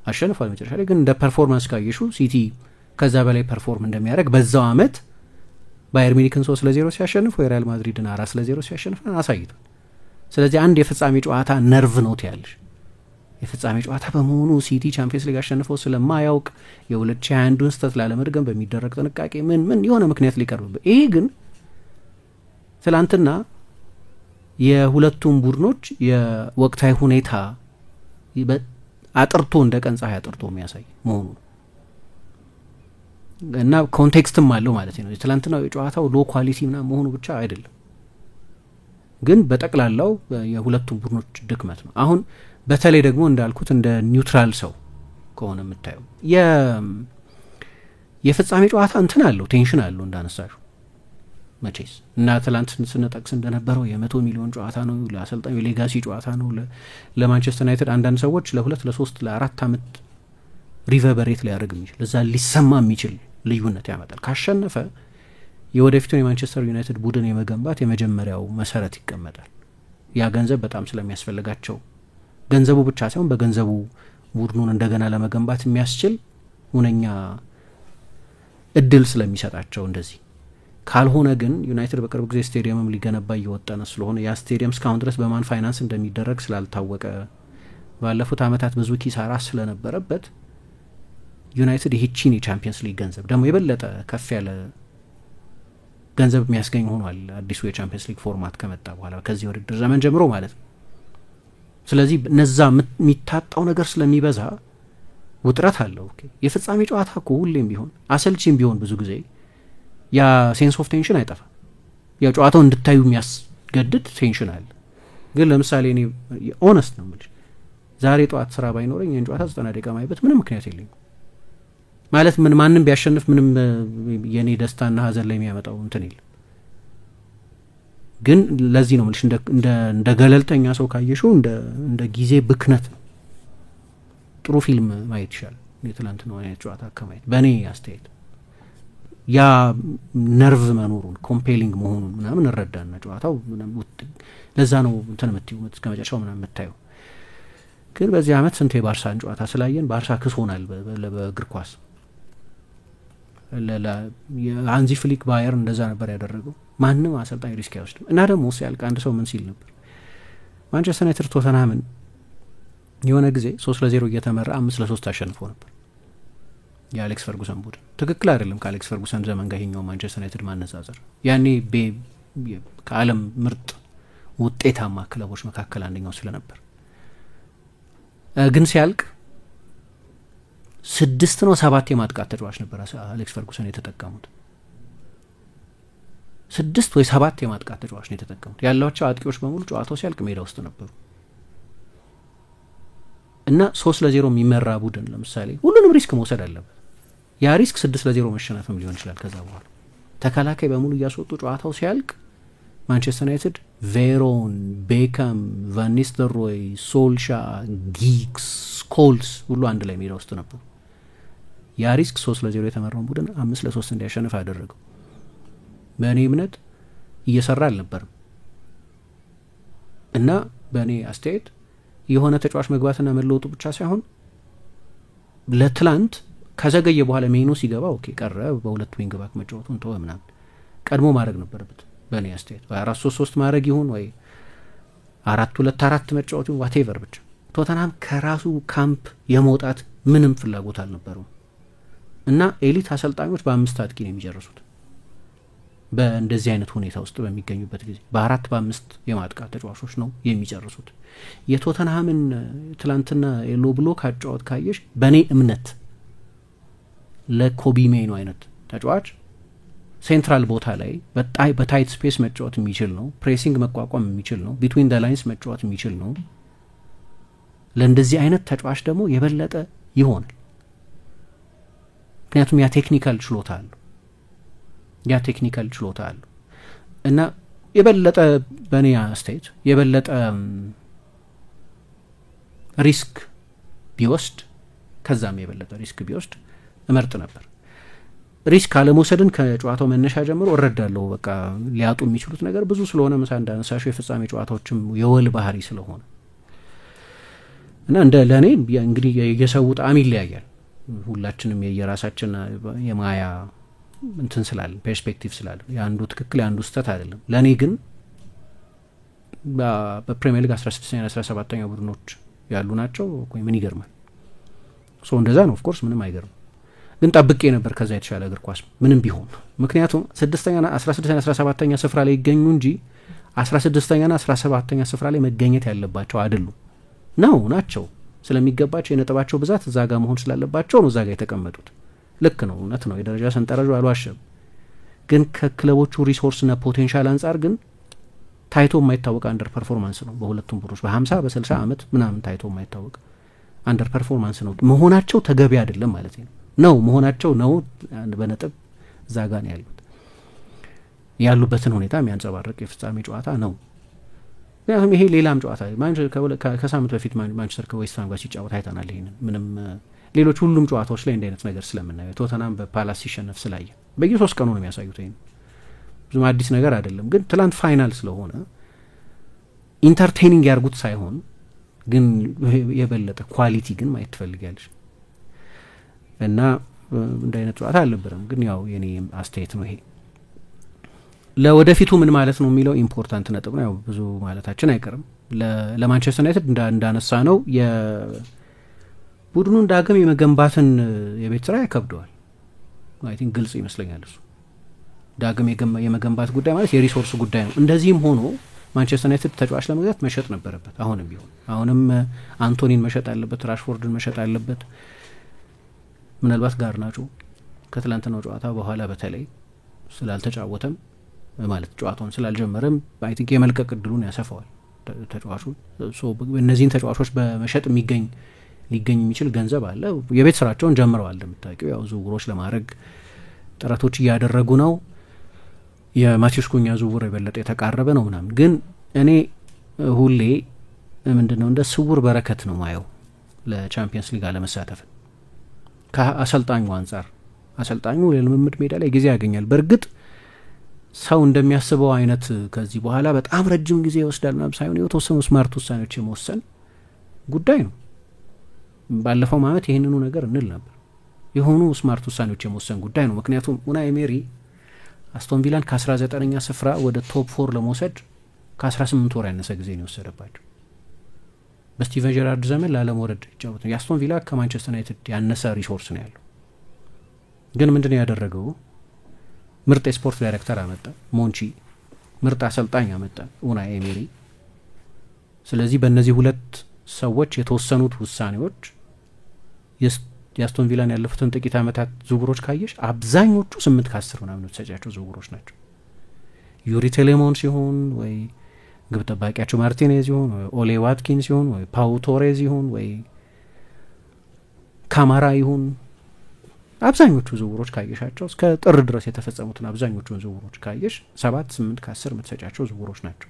አሸንፏል መጨረሻ ላይ። ግን እንደ ፐርፎርማንስ ካየሹ ሲቲ ከዛ በላይ ፐርፎርም እንደሚያደርግ በዛው አመት ባየር ሚኒክን 3-0 ሲያሸንፍ ወይ ሪያል ማድሪድን 4-0 ሲያሸንፍ አሳይቷል። ስለዚህ አንድ የፍጻሜ ጨዋታ ነርቭ ነው ትያለሽ። የፍጻሜ ጨዋታ በመሆኑ ሲቲ ቻምፒየንስ ሊግ አሸንፈው ስለማያውቅ የ2021 ስህተት ላለመድገም በሚደረግ ጥንቃቄ ምን የሆነ ምክንያት ሊቀርብበት። ይሄ ግን ትላንትና የሁለቱም ቡድኖች የወቅታዊ ሁኔታ አጥርቶ እንደ ቀን ፀሐይ አጥርቶ የሚያሳይ መሆኑ እና ኮንቴክስትም አለው ማለት ነው። የትላንትናው የጨዋታው ሎ ኳሊቲ ምናምን መሆኑ ብቻ አይደለም፣ ግን በጠቅላላው የሁለቱም ቡድኖች ድክመት ነው። አሁን በተለይ ደግሞ እንዳልኩት እንደ ኒውትራል ሰው ከሆነ የምታየው የፍጻሜ ጨዋታ እንትን አለው፣ ቴንሽን አለው እንዳነሳሹ መቼስ እና ትላንት ስንጠቅስ እንደነበረው የ100 ሚሊዮን ጨዋታ ነው፣ ለአሰልጣኙ ሌጋሲ ጨዋታ ነው። ለማንቸስተር ዩናይትድ አንዳንድ ሰዎች ለ2 ለ3 ለ4 አመት ሪቨርበሬት ሊያደርግ የሚችል እዛ ሊሰማ የሚችል ልዩነት ያመጣል። ካሸነፈ የወደፊቱን የማንቸስተር ዩናይትድ ቡድን የመገንባት የመጀመሪያው መሰረት ይቀመጣል። ያ ገንዘብ በጣም ስለሚያስፈልጋቸው ገንዘቡ ብቻ ሳይሆን በገንዘቡ ቡድኑን እንደገና ለመገንባት የሚያስችል ሁነኛ እድል ስለሚሰጣቸው እንደዚህ ካልሆነ ግን ዩናይትድ በቅርብ ጊዜ ስቴዲየምም ሊገነባ እየወጠነ ስለሆነ ያ ስቴዲየም እስካሁን ድረስ በማን ፋይናንስ እንደሚደረግ ስላልታወቀ ባለፉት አመታት ብዙ ኪሳራ ስለነበረበት ዩናይትድ ይህቺን የቻምፒየንስ ሊግ ገንዘብ ደግሞ የበለጠ ከፍ ያለ ገንዘብ የሚያስገኝ ሆኗል አዲሱ የቻምፒየንስ ሊግ ፎርማት ከመጣ በኋላ ከዚህ ውድድር ዘመን ጀምሮ ማለት ነው። ስለዚህ እነዛ የሚታጣው ነገር ስለሚበዛ ውጥረት አለው። የፍጻሜ ጨዋታ እኮ ሁሌም ቢሆን አሰልቺም ቢሆን ብዙ ጊዜ ያ ሴንስ ኦፍ ቴንሽን አይጠፋም። ያ ጨዋታው እንድታዩ የሚያስገድድ ቴንሽን አለ። ግን ለምሳሌ እኔ ኦነስት ነው የምልሽ ዛሬ ጠዋት ስራ ባይኖረኝ ይህን ጨዋታ 90 ደቂቃ ማይበት ምንም ምክንያት የለኝም ማለት ማንም ቢያሸንፍ ምንም የኔ ደስታና ሀዘን ላይ የሚያመጣው እንትን የለም። ግን ለዚህ ነው የምልሽ እንደ ገለልተኛ ሰው ካየሽው እንደ ጊዜ ብክነት ነው። ጥሩ ፊልም ማየት ይሻላል የትላንትናው አይነት ጨዋታ ከማየት በእኔ አስተያየት። ያ ነርቭ መኖሩን ኮምፔሊንግ መሆኑን ምናምን እረዳና ጨዋታው ለዛ ነው እንትን የምትይው እስከ መጨረሻው ምናምን የምታየው። ግን በዚህ አመት ስንት የባርሳን ጨዋታ ስላየን ባርሳ ክሶናል በእግር ኳስ። አንዚ ፍሊክ ባየር እንደዛ ነበር ያደረገው። ማንም አሰልጣኝ ሪስክ አይወስድም። እና ደግሞ ሲያልቅ አንድ ሰው ምን ሲል ነበር ማንቸስተር ዩናይትድ ቶተንሃምን የሆነ ጊዜ 3-0 እየተመራ 5-3 አሸንፎ ነበር የአሌክስ ፈርጉሰን ቡድን። ትክክል አይደለም ከአሌክስ ፈርጉሰን ዘመን ጋር ይሄኛው ማንቸስተር ዩናይትድ ማነጻጸር። ያኔ ከዓለም ምርጥ ውጤታማ ክለቦች መካከል አንደኛው ስለነበር ግን ሲያልቅ 6 ነው 7 የማጥቃት ተጫዋች ነበር አሌክስ ፈርጉሰን የተጠቀሙት። 6 ወይ 7 የማጥቃት ተጫዋች ነው የተጠቀሙት። ያላቸው አጥቂዎች በሙሉ ጨዋታው ሲያልቅ ሜዳ ውስጥ ነበሩ። እና 3-0 የሚመራ ቡድን ለምሳሌ ሁሉንም ሪስክ መውሰድ አለበት። ያ ሪስክ 6-0 መሸነፍም ሊሆን ይችላል። ከዛ በኋላ ተከላካይ በሙሉ እያስወጡ ጨዋታው ሲያልቅ ማንቸስተር ዩናይትድ ቬሮን፣ ቤካም፣ ቫን ኒስተልሮይ፣ ሶልሻ፣ ጊግስ፣ ስኮልስ ሁሉ አንድ ላይ ሜዳ ውስጥ ነበሩ። ያ ሪስክ 3-0 የተመራውን ቡድን 5-3 እንዲያሸንፍ አደረገው። በእኔ እምነት እየሰራ አልነበርም እና በእኔ አስተያየት የሆነ ተጫዋች መግባትና መለወጡ ብቻ ሳይሆን ለትላንት ከዘገየ በኋላ ሜኑ ሲገባ ኦኬ ቀረ፣ በሁለት ዊንግ ባክ መጫወቱን ተወ ምናምን ቀድሞ ማድረግ ነበረበት በእኔ አስተያየት። ወይ 4-3-3 ማድረግ ይሁን ወይ 4-2-4 መጫወቱ ዋቴቨር ብቻ ቶተንሃም ከራሱ ካምፕ የመውጣት ምንም ፍላጎት አልነበረውም እና ኤሊት አሰልጣኞች በ5 አጥቂ ነው የሚጨርሱት በእንደዚህ አይነት ሁኔታ ውስጥ በሚገኙበት ጊዜ በ4-5 የማጥቃት ተጫዋቾች ነው የሚጨርሱት። የቶተንሃምን ትላንትና የሎ ብሎክ አጫወት ካየሽ በእኔ እምነት ለኮቢ ሜኑ አይነት ተጫዋች ሴንትራል ቦታ ላይ በታይት ስፔስ መጫወት የሚችል ነው። ፕሬሲንግ መቋቋም የሚችል ነው። ቢትዊን ደ ላይንስ መጫወት የሚችል ነው። ለእንደዚህ አይነት ተጫዋች ደግሞ የበለጠ ይሆናል። ምክንያቱም ያ ቴክኒካል ችሎታ አለው እና የበለጠ በእኔ አስተያየት የበለጠ ሪስክ ቢወስድ ከዛም የበለጠ ሪስክ ቢወስድ እመርጥ ነበር። ሪስክ አለመውሰድን ከጨዋታው መነሻ ጀምሮ እረዳለሁ። በቃ ሊያጡ የሚችሉት ነገር ብዙ ስለሆነ ምሳ እንዳነሳሹ የፍጻሜ ጨዋታዎችም የወል ባህሪ ስለሆነ እና እንደ ለእኔ እንግዲህ የሰው ጣዕም ይለያያል። ሁላችንም የየራሳችን የማያ እንትን ስላለ ፐርስፔክቲቭ ስላለ የአንዱ ትክክል የአንዱ ስህተት አይደለም። ለእኔ ግን በፕሪሚየር ሊግ 16ኛ 17ኛ ቡድኖች ያሉ ናቸው። ምን ይገርማል? እንደዛ ነው። ኦፍኮርስ ምንም አይገርም፣ ግን ጠብቄ ነበር ከዛ የተሻለ እግር ኳስ ምንም ቢሆን። ምክንያቱም 16ኛ 17ኛ ስፍራ ላይ ይገኙ እንጂ 16ኛና 17ኛ ስፍራ ላይ መገኘት ያለባቸው አይደሉም ናቸው። ስለሚገባቸው የነጥባቸው ብዛት እዛ ጋር መሆን ስላለባቸው ነው እዛ ጋር የተቀመጡት። ልክ ነው፣ እውነት ነው። የደረጃ ሰንጠረዡ አልዋሸም። ግን ከክለቦቹ ሪሶርስና ፖቴንሻል አንጻር ግን ታይቶ የማይታወቅ አንደር ፐርፎርማንስ ነው። በሁለቱም ቡድኖች በ50 በ60 ዓመት ምናምን ታይቶ የማይታወቅ አንደር ፐርፎርማንስ ነው። መሆናቸው ተገቢ አይደለም ማለት ነው መሆናቸው ነው። በነጥብ እዛ ጋር ነው ያሉበትን ሁኔታ የሚያንጸባርቅ የፍጻሜ ጨዋታ ነው። ምክንያቱም ይሄ ሌላም ጨዋታ ከሳምንት በፊት ማንቸስተር ከዌስትሃም ጋር ሲጫወት አይተናል። ይሄንን ምንም ሌሎች ሁሉም ጨዋታዎች ላይ እንደ አይነት ነገር ስለምናየው ቶተንሃም በፓላስ ሲሸነፍ ስላየ በየ3 ቀኑ ነው የሚያሳዩት። ይሄን ብዙም አዲስ ነገር አይደለም። ግን ትላንት ፋይናል ስለሆነ ኢንተርቴኒንግ ያርጉት ሳይሆን ግን የበለጠ ኳሊቲ ግን ማየት ትፈልጊያለሽ እና እንደ አይነት ጨዋታ አልነበረም። ግን ያው የኔ አስተያየት ነው ይሄ። ለወደፊቱ ምን ማለት ነው የሚለው ኢምፖርታንት ነጥብ ነው። ያው ብዙ ማለታችን አይቀርም። ለማንቸስተር ዩናይትድ እንዳነሳ ነው የቡድኑን ዳግም የመገንባትን የቤት ስራ ያከብደዋል። አይ ቲንክ ግልጽ ይመስለኛል እሱ። ዳግም የመገንባት ጉዳይ ማለት የሪሶርስ ጉዳይ ነው። እንደዚህም ሆኖ ማንቸስተር ዩናይትድ ተጫዋች ለመግዛት መሸጥ ነበረበት። አሁንም አንቶኒን መሸጥ አለበት፣ ራሽፎርድን መሸጥ አለበት። ምናልባት ጋርናቾ ከትላንትናው ጨዋታ በኋላ በተለይ ስላልተጫወተም ማለት ጨዋታውን ስላልጀመረም አይ ቲንክ የመልቀቅ እድሉን ያሰፋዋል ተጫዋቹን። እነዚህን ተጫዋቾች በመሸጥ ሊገኝ የሚችል ገንዘብ አለ። የቤት ስራቸውን ጀምረዋል። እንደምታውቂው ያው ዝውውሮች ለማድረግ ጥረቶች እያደረጉ ነው። የማቲዩስ ኩኛ ዝውውር የበለጠ የተቃረበ ነው ምናምን። ግን እኔ ሁሌ ምንድነው እንደ ስውር በረከት ነው ማየው ለቻምፒየንስ ሊግ አለመሳተፍ ከአሰልጣኙ አንጻር። አሰልጣኙ የልምምድ ሜዳ ላይ ጊዜ ያገኛል። በእርግጥ ሰው እንደሚያስበው አይነት ከዚህ በኋላ በጣም ረጅም ጊዜ ይወስዳል ምናምን ሳይሆን የተወሰኑ ስማርት ውሳኔዎች የመወሰን ጉዳይ ነው። ባለፈው ዓመት ይሄንኑ ነገር እንል ነበር። የሆኑ ስማርት ውሳኔዎች የመወሰን ጉዳይ ነው። ምክንያቱም ኡናይ ኤሜሪ አስቶን ቪላን ከ19ኛ ስፍራ ወደ ቶፕ 4 ለመውሰድ ከ18 ወር ያነሰ ጊዜ ነው የወሰደባቸው። በስቲቨን ጀራርድ ዘመን ላለመውረድ ይጫወት ነው። የአስቶን ቪላ ከማንቸስተር ዩናይትድ ያነሰ ሪሶርስ ነው ያለው። ግን ምንድነው ያደረገው? ምርጥ የስፖርት ዳይሬክተር አመጣ ሞንቺ፣ ምርጥ አሰልጣኝ አመጣ ኡናይ ኤሜሪ። ስለዚህ በእነዚህ ሁለት ሰዎች የተወሰኑት ውሳኔዎች የአስቶን ቪላን ያለፉትን ጥቂት ዓመታት ዝውውሮች ካየሽ አብዛኞቹ 8 ከ10 ምናምን ተሰጫቸው ዝውውሮች ናቸው። ዩሪ ቴሌሞን ሲሆን ወይ ግብ ጠባቂያቸው ማርቲኔዝ ይሁን ወይ ኦሌ ዋትኪንስ ይሁን ወይ ፓው ቶሬዝ ይሁን ወይ ካማራ ይሁን አብዛኞቹ ዝውውሮች ካየሻቸው እስከ ጥር ድረስ የተፈጸሙትን አብዛኞቹን ዝውውሮች ካየሽ 7 8 ከ10 የምትሰጫቸው ዝውውሮች ናቸው።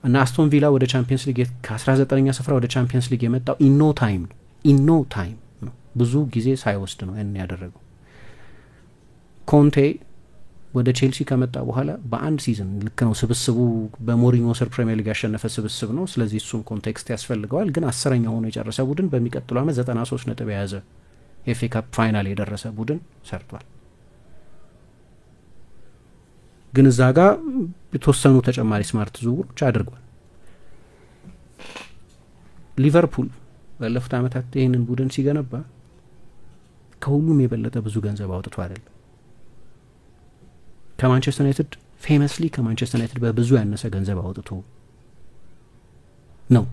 እና አስቶን ቪላ ወደ ቻምፒየንስ ሊግ ከ19ኛ ስፍራ ወደ ቻምፒየንስ ሊግ የመጣው ኢኖ ታይም ነው። ብዙ ጊዜ ሳይወስድ ነው ያን ያደረገው። ኮንቴ ወደ ቼልሲ ከመጣ በኋላ በአንድ ሲዝን ልክ ነው ስብስቡ በሞሪኒዮ ስር ፕሪሚየር ሊግ ያሸነፈ ስብስብ ነው። ስለዚህ እሱም ኮንቴክስት ያስፈልገዋል። ግን 10ኛ ሆኖ የጨረሰ ቡድን በሚቀጥለው ዓመት 93 ነጥብ የያዘ ኤፍ ኤ ካፕ ፋይናል የደረሰ ቡድን ሰርቷል። ግን እዛ ጋር የተወሰኑ ተጨማሪ ስማርት ዝውውሮች አድርጓል። ሊቨርፑል ባለፉት ዓመታት ይህንን ቡድን ሲገነባ ከሁሉም የበለጠ ብዙ ገንዘብ አውጥቶ አይደለም። ከማንቸስተር ዩናይትድ ፌመስሊ ከማንቸስተር ዩናይትድ በብዙ ያነሰ ገንዘብ አውጥቶ ነው።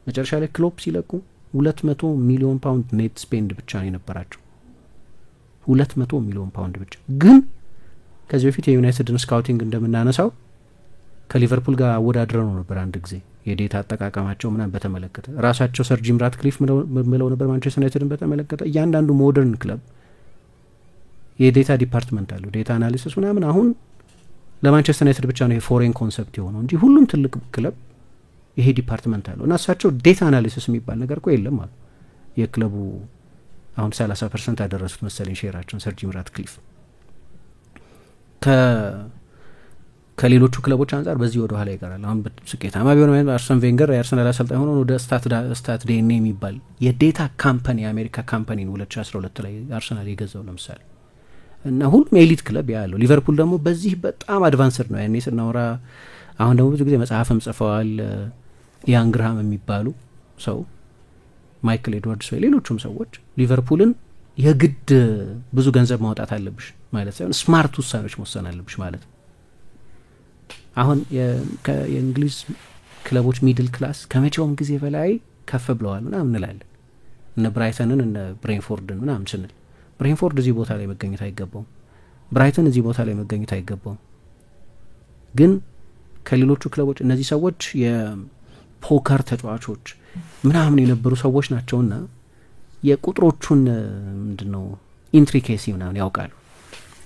መጨረሻ ላይ ክሎፕ ሲለቁ 200 ሚሊዮን ፓውንድ ኔት ስፔንድ ብቻ ነው የነበራቸው። 200 ሚሊዮን ፓውንድ ብቻ። ግን ከዚህ በፊት የዩናይትድን ስካውቲንግ እንደምናነሳው ከሊቨርፑል ጋር አወዳድረው ነበር አንድ ጊዜ የዴታ አጠቃቀማቸው ምናምን በተመለከተ። ራሳቸው ሰር ጂም ራትክሊፍ ምለው ነበር ማንቸስተር ዩናይትድን በተመለከተ እያንዳንዱ ሞደርን ክለብ የዴታ ዲፓርትመንት አለው፣ ዴታ አናሊሲስ ምናምን። አሁን ለማንቸስተር ዩናይትድ ብቻ ነው የፎሬን ኮንሰፕት የሆነው እንጂ ሁሉም ትልቅ ክለብ ይሄ ዲፓርትመንት አለው። እና እሳቸው ዴታ አናሊሲስ የሚባል ነገር እኮ የለም አሉ። የክለቡ አሁን 30% ያደረሱት መሰለኝ ሼራቸውን ሰር ጂም ራትክሊፍ። ከሌሎቹ ክለቦች አንጻር በዚህ ወደ ኋላ ይቀራል። አሁን ስኬታማ ቢሆን አርሰን ቬንገር የአርሰናል አሰልጣኝ ሆኖ ወደ ስታት ዲኤንኤ የሚባል የዴታ ካምፓኒ የአሜሪካ ካምፓኒን 2012 ላይ አርሰናል የገዛው ለምሳሌ። እና ሁሉም ኤሊት ክለብ ያለው። ሊቨርፑል ደግሞ በዚህ በጣም አድቫንስድ ነው። ያኔ ስናወራ አሁን ደግሞ ብዙ ጊዜ መጽሐፍም ጽፈዋል ኢያን ግርሃም የሚባሉ ሰው፣ ማይክል ኤድዋርድስ ወይ ሌሎቹም ሰዎች ሊቨርፑልን የግድ ብዙ ገንዘብ ማውጣት አለብሽ ማለት ሳይሆን ስማርት ውሳኔዎች መወሰን አለብሽ ማለት ነው። አሁን የእንግሊዝ ክለቦች ሚድል ክላስ ከመቼውም ጊዜ በላይ ከፍ ብለዋል ምናምን እንላለን። እነ ብራይተንን እነ ብሬንፎርድን ምናምን ስንል ብሬንፎርድ እዚህ ቦታ ላይ መገኘት አይገባውም፣ ብራይተን እዚህ ቦታ ላይ መገኘት አይገባውም። ግን ከሌሎቹ ክለቦች እነዚህ ሰዎች የፖከር ተጫዋቾች ምናምን የነበሩ ሰዎች ናቸውና የቁጥሮቹን ምንድነው ኢንትሪኬሲ ምናምን ያውቃሉ።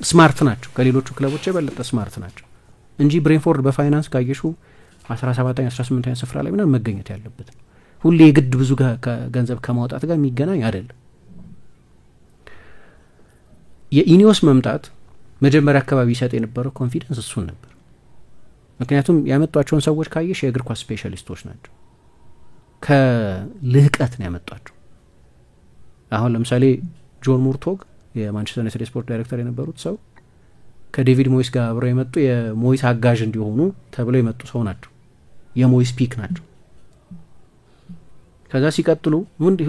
ስማርት ናቸው፣ ከሌሎቹ ክለቦች የበለጠ ስማርት ናቸው እንጂ ብሬንፎርድ በፋይናንስ ካየሹ 17ኛ 18ኛ ስፍራ ላይ ምናምን መገኘት ያለበት ሁሌ የግድ ብዙ ገንዘብ ከማውጣት ጋር የሚገናኝ አይደለም። የኢኒዮስ መምጣት መጀመሪያ አካባቢ ይሰጥ የነበረው ኮንፊደንስ እሱን ነበር። ምክንያቱም ያመጧቸውን ሰዎች ካየሽ የእግር ኳስ ስፔሻሊስቶች ናቸው፣ ከልህቀት ነው ያመጧቸው። አሁን ለምሳሌ ጆን ሙርቶግ የማንቸስተር ዩናይትድ ስፖርት ዳይሬክተር የነበሩት ሰው ከዴቪድ ሞይስ ጋር አብረው የመጡ የሞይስ አጋዥ እንዲሆኑ ተብለው የመጡ ሰው ናቸው። የሞይስ ፒክ ናቸው። ከዛ ሲቀጥሉ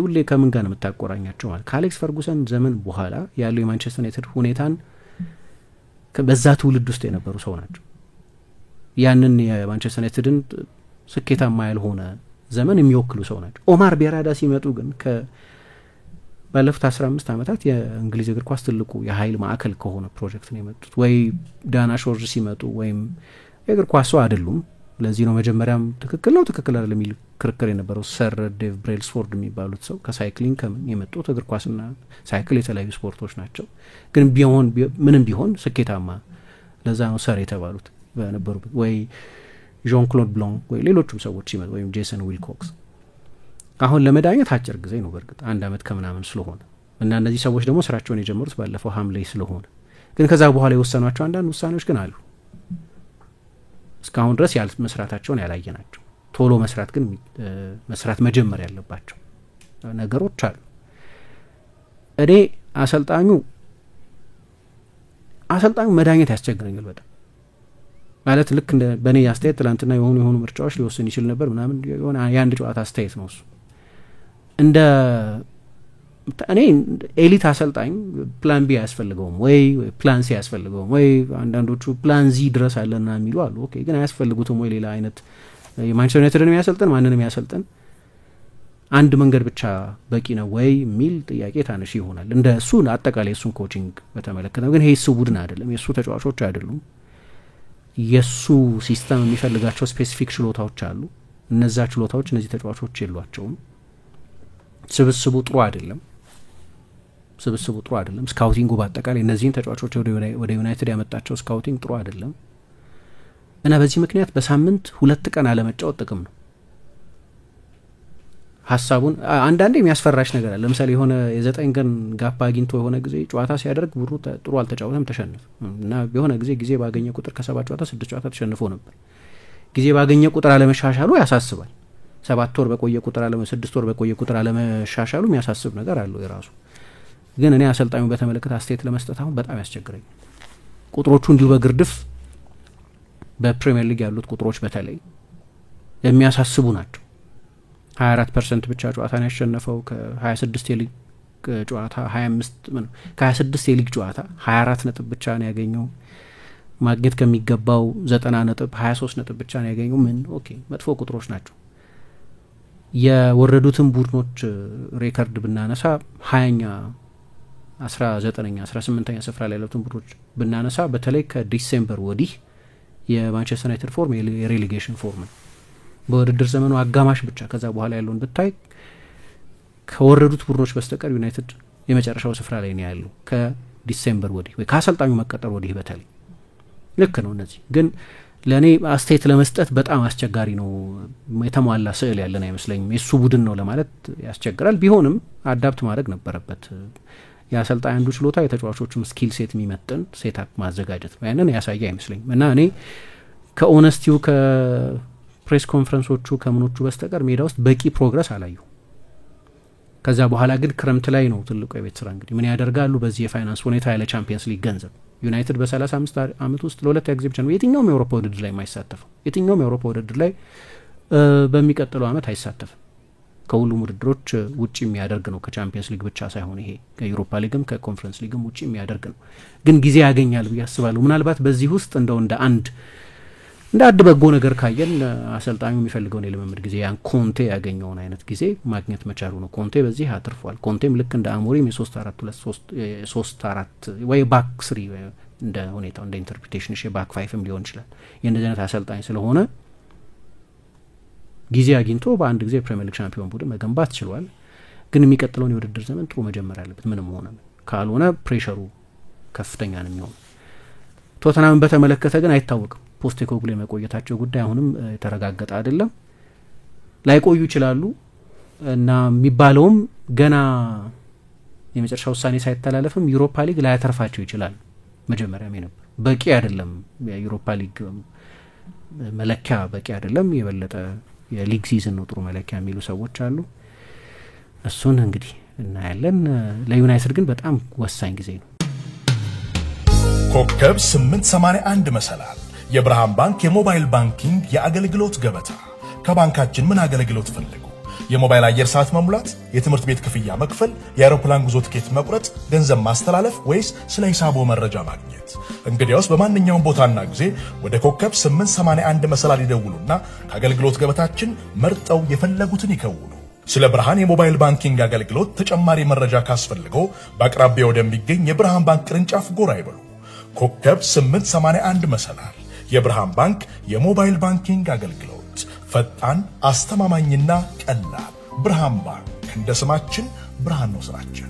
ሁሌ ከምን ጋር ነው የምታቆራኛቸው ማለት ከአሌክስ ፈርጉሰን ዘመን በኋላ ያለው የማንቸስተር ዩናይትድ ሁኔታን በዛ ትውልድ ውስጥ የነበሩ ሰው ናቸው። ያንን የማንቸስተር ዩናይትድን ስኬታማ ያልሆነ ዘመን የሚወክሉ ሰው ናቸው። ኦማር ቤራዳ ሲመጡ ግን ባለፉት 15 ዓመታት የእንግሊዝ እግር ኳስ ትልቁ የኃይል ማዕከል ከሆነ ፕሮጀክት ነው የመጡት። ወይ ዳና ሾርጅ ሲመጡ ወይም የእግር ኳስ ሰው አይደሉም። ለዚህ ነው መጀመሪያም ትክክል ነው ትክክል አይደለም የሚል ክርክር የነበረው። ሰር ዴቭ ብሬልስፎርድ የሚባሉት ሰው ከሳይክሊንግ ከምን የመጡት እግር ኳስና ሳይክል የተለያዩ ስፖርቶች ናቸው። ግን ምንም ቢሆን ስኬታማ ለዛ ነው ሰር የተባሉት በነበሩበት። ወይ ዣን ክሎድ ብላን ወይ ሌሎቹም ሰዎች ሲመጡ ወይም ጄሰን ዊልኮክስ። አሁን ለመዳኘት አጭር ጊዜ ነው በእርግጥ 1 ዓመት ከምናምን ስለሆነ እና እነዚህ ሰዎች ደግሞ ስራቸውን የጀመሩት ባለፈው ሐምሌ ስለሆነ ግን ከዛ በኋላ የወሰኗቸው አንዳንድ ውሳኔዎች ግን አሉ እስካሁን ድረስ መስራታቸውን ያላየ ናቸው። ቶሎ መስራት ግን መስራት መጀመር ያለባቸው ነገሮች አሉ። እኔ አሰልጣኙ መዳኘት ያስቸግረኛል በጣም ማለት ልክ እንደ በኔ አስተያየት ትላንትና የሆኑ ምርጫዎች ሊወስን ይችል ነበር ምናምን የሆነ የአንድ ጨዋታ አስተያየት ነው እሱ። እንደ እኔ ኤሊት አሰልጣኝ ፕላን ቢ ያስፈልገውም ወይ ፕላን ሲ ያስፈልገውም ወይ አንዳንዶቹ ፕላን ዚ ድረስ አለና የሚሉ አሉ። ኦኬ ግን አያስፈልጉትም ወይ ሌላ አይነት የማንቸስተር ዩናይትድን የሚያሰልጥን ማንንም የሚያሰልጥን አንድ መንገድ ብቻ በቂ ነው ወይ የሚል ጥያቄ ታነሽ ይሆናል። እንደ እሱ አጠቃላይ እሱን ኮቺንግ በተመለከተ ግን ይሄ እሱ ቡድን አይደለም፣ የእሱ ተጫዋቾች አይደሉም። የእሱ ሲስተም የሚፈልጋቸው ስፔሲፊክ ችሎታዎች አሉ። እነዛ ችሎታዎች እነዚህ ተጫዋቾች የሏቸውም። ስብስቡ ጥሩ አይደለም። ስካውቲንጉ በአጠቃላይ እነዚህን ተጫዋቾች ወደ ዩናይትድ ያመጣቸው ስካውቲንግ ጥሩ አይደለም እና በዚህ ምክንያት በሳምንት 2 ቀን አለመጫወት ጥቅም ነው። ሀሳቡን አንዳንዴ የሚያስፈራሽ ነገር አለ። ለምሳሌ የሆነ የ9 ቀን ጋፕ አግኝቶ የሆነ ጊዜ ጨዋታ ሲያደርግ ቡድኑ ጥሩ አልተጫወተም፣ ተሸነፈ እና የሆነ ጊዜ ባገኘ ቁጥር ከ7 ጨዋታ 6 ጨዋታ ተሸንፎ ነበር። ጊዜ ባገኘ ቁጥር አለመሻሻሉ ያሳስባል። 7 ወር በቆየ ቁጥር 6 ወር በቆየ ቁጥር አለመሻሻሉ የሚያሳስብ ነገር አለው የራሱ። ግን እኔ አሰልጣኙ በተመለከተ አስተያየት ለመስጠት አሁን በጣም ያስቸግረኝ። ቁጥሮቹ እንዲሁ በግርድፍ በፕሪሚየር ሊግ ያሉት ቁጥሮች በተለይ የሚያሳስቡ ናቸው። 24% ብቻ ጨዋታን ያሸነፈው ከ26 የሊግ ጨዋታ 26 የሊግ ጨዋታ 24 ነጥብ ብቻ ነው ያገኘው። ማግኘት ከሚገባው 90 ነጥብ 23 ነጥብ ብቻ ነው ያገኘው። ኦኬ መጥፎ ቁጥሮች ናቸው። የወረዱትን ቡድኖች ሬከርድ ብናነሳ 20ኛ 19ኛ 18ኛ ስፍራ ላይ ያሉትን ቡድኖች ብናነሳ በተለይ ከዲሴምበር ወዲህ የማንቸስተር ዩናይትድ ፎርም የሬሌጌሽን ፎርም ነው። በውድድር ዘመኑ አጋማሽ ብቻ ከዛ በኋላ ያለውን ብታይ ከወረዱት ቡድኖች በስተቀር ዩናይትድ የመጨረሻው ስፍራ ላይ ነው ያለው ከዲሴምበር ወዲህ ወይ ከአሰልጣኙ መቀጠር ወዲህ በተለይ ልክ ነው። እነዚህ ግን ለእኔ አስተያየት ለመስጠት በጣም አስቸጋሪ ነው። የተሟላ ስዕል ያለን አይመስለኝም። የእሱ ቡድን ነው ለማለት ያስቸግራል። ቢሆንም አዳፕት ማድረግ ነበረበት። የአሰልጣኝ አንዱ ችሎታ የተጫዋቾቹን ስኪል ሴት የሚመጥን ሴታፕ ማዘጋጀት ነው። ያንን ያሳየ አይመስለኝም እና እኔ ከኦነስቲው ከፕሬስ ኮንፈረንሶቹ ከምኖቹ በስተቀር ሜዳ ውስጥ በቂ ፕሮግረስ አላዩ። ከዛ በኋላ ግን ክረምት ላይ ነው ትልቁ የቤት ስራ። እንግዲህ ምን ያደርጋሉ በዚህ የፋይናንስ ሁኔታ ያለ ቻምፒየንስ ሊግ ገንዘብ ዩናይትድ በ35 ዓመት ውስጥ ለሁለት ጊዜ ብቻ ነው የትኛውም የአውሮፓ ውድድር ላይ የማይሳተፈው። የትኛውም የአውሮፓ ውድድር ላይ በሚቀጥለው ዓመት አይሳተፍም። ከሁሉም ውድድሮች ውጪ የሚያደርግ ነው። ከቻምፒየንስ ሊግ ብቻ ሳይሆን ይሄ ከዩሮፓ ሊግም ከኮንፈረንስ ሊግም ውጪ የሚያደርግ ነው። ግን ጊዜ ያገኛል ብዬ አስባለሁ። ምናልባት በዚህ ውስጥ እንደ አንድ በጎ ነገር ካየን አሰልጣኙ የሚፈልገውን የልምምድ ጊዜ ያን ኮንቴ ያገኘውን አይነት ጊዜ ማግኘት መቻሉ ነው። ኮንቴ በዚህ አትርፏል። ኮንቴም ልክ እንደ አሞሪም የ3-4 ወይ ባክ 3 እንደ ሁኔታው እንደ ኢንተርፕሪቴሽን ባክ 5ም ሊሆን ይችላል። የእንደዚህ አይነት አሰልጣኝ ስለሆነ ጊዜ አግኝቶ በአንድ ጊዜ ፕሪሚየር ሊግ ሻምፒዮን ቡድን መገንባት ችሏል። ግን የሚቀጥለውን የውድድር ዘመን ጥሩ መጀመር አለበት። ምንም ሆነ ካልሆነ ፕሬሸሩ ከፍተኛ ነው የሚሆነው። ቶተናምን በተመለከተ ግን አይታወቅም። ፖስቴኮግሉ የመቆየታቸው ጉዳይ አሁንም የተረጋገጠ አይደለም። ላይቆዩ ይችላሉ እና የሚባለውም ገና የመጨረሻ ውሳኔ ሳይተላለፍም ዩሮፓ ሊግ ላያተርፋቸው ይችላል። መጀመሪያም ነበር በቂ አይደለም። የዩሮፓ ሊግ መለኪያ በቂ አይደለም። የበለጠ የሊግ ሲዝን ነው ጥሩ መለኪያ የሚሉ ሰዎች አሉ። እሱን እንግዲህ እናያለን። ለዩናይትድ ግን በጣም ወሳኝ ጊዜ ነው። ኮከብ 881 መሰላል የብርሃን ባንክ የሞባይል ባንኪንግ የአገልግሎት ገበታ። ከባንካችን ምን አገልግሎት ፈልጉ? የሞባይል አየር ሰዓት መሙላት፣ የትምህርት ቤት ክፍያ መክፈል፣ የአውሮፕላን ጉዞ ትኬት መቁረጥ፣ ገንዘብ ማስተላለፍ ወይስ ስለ ሂሳቦ መረጃ ማግኘት? እንግዲያውስ በማንኛውም ቦታና ጊዜ ወደ ኮከብ 881 መሰላል ይደውሉና ከአገልግሎት ገበታችን መርጠው የፈለጉትን ይከውኑ። ስለ ብርሃን የሞባይል ባንኪንግ አገልግሎት ተጨማሪ መረጃ ካስፈልገው በአቅራቢያው ወደሚገኝ የብርሃን ባንክ ቅርንጫፍ ጎራ ይበሉ። ኮከብ 881 መሰላል የብርሃን ባንክ የሞባይል ባንኪንግ አገልግሎት ፈጣን፣ አስተማማኝና ቀላል። ብርሃን ባንክ እንደ ስማችን ብርሃን ነው ስራችን።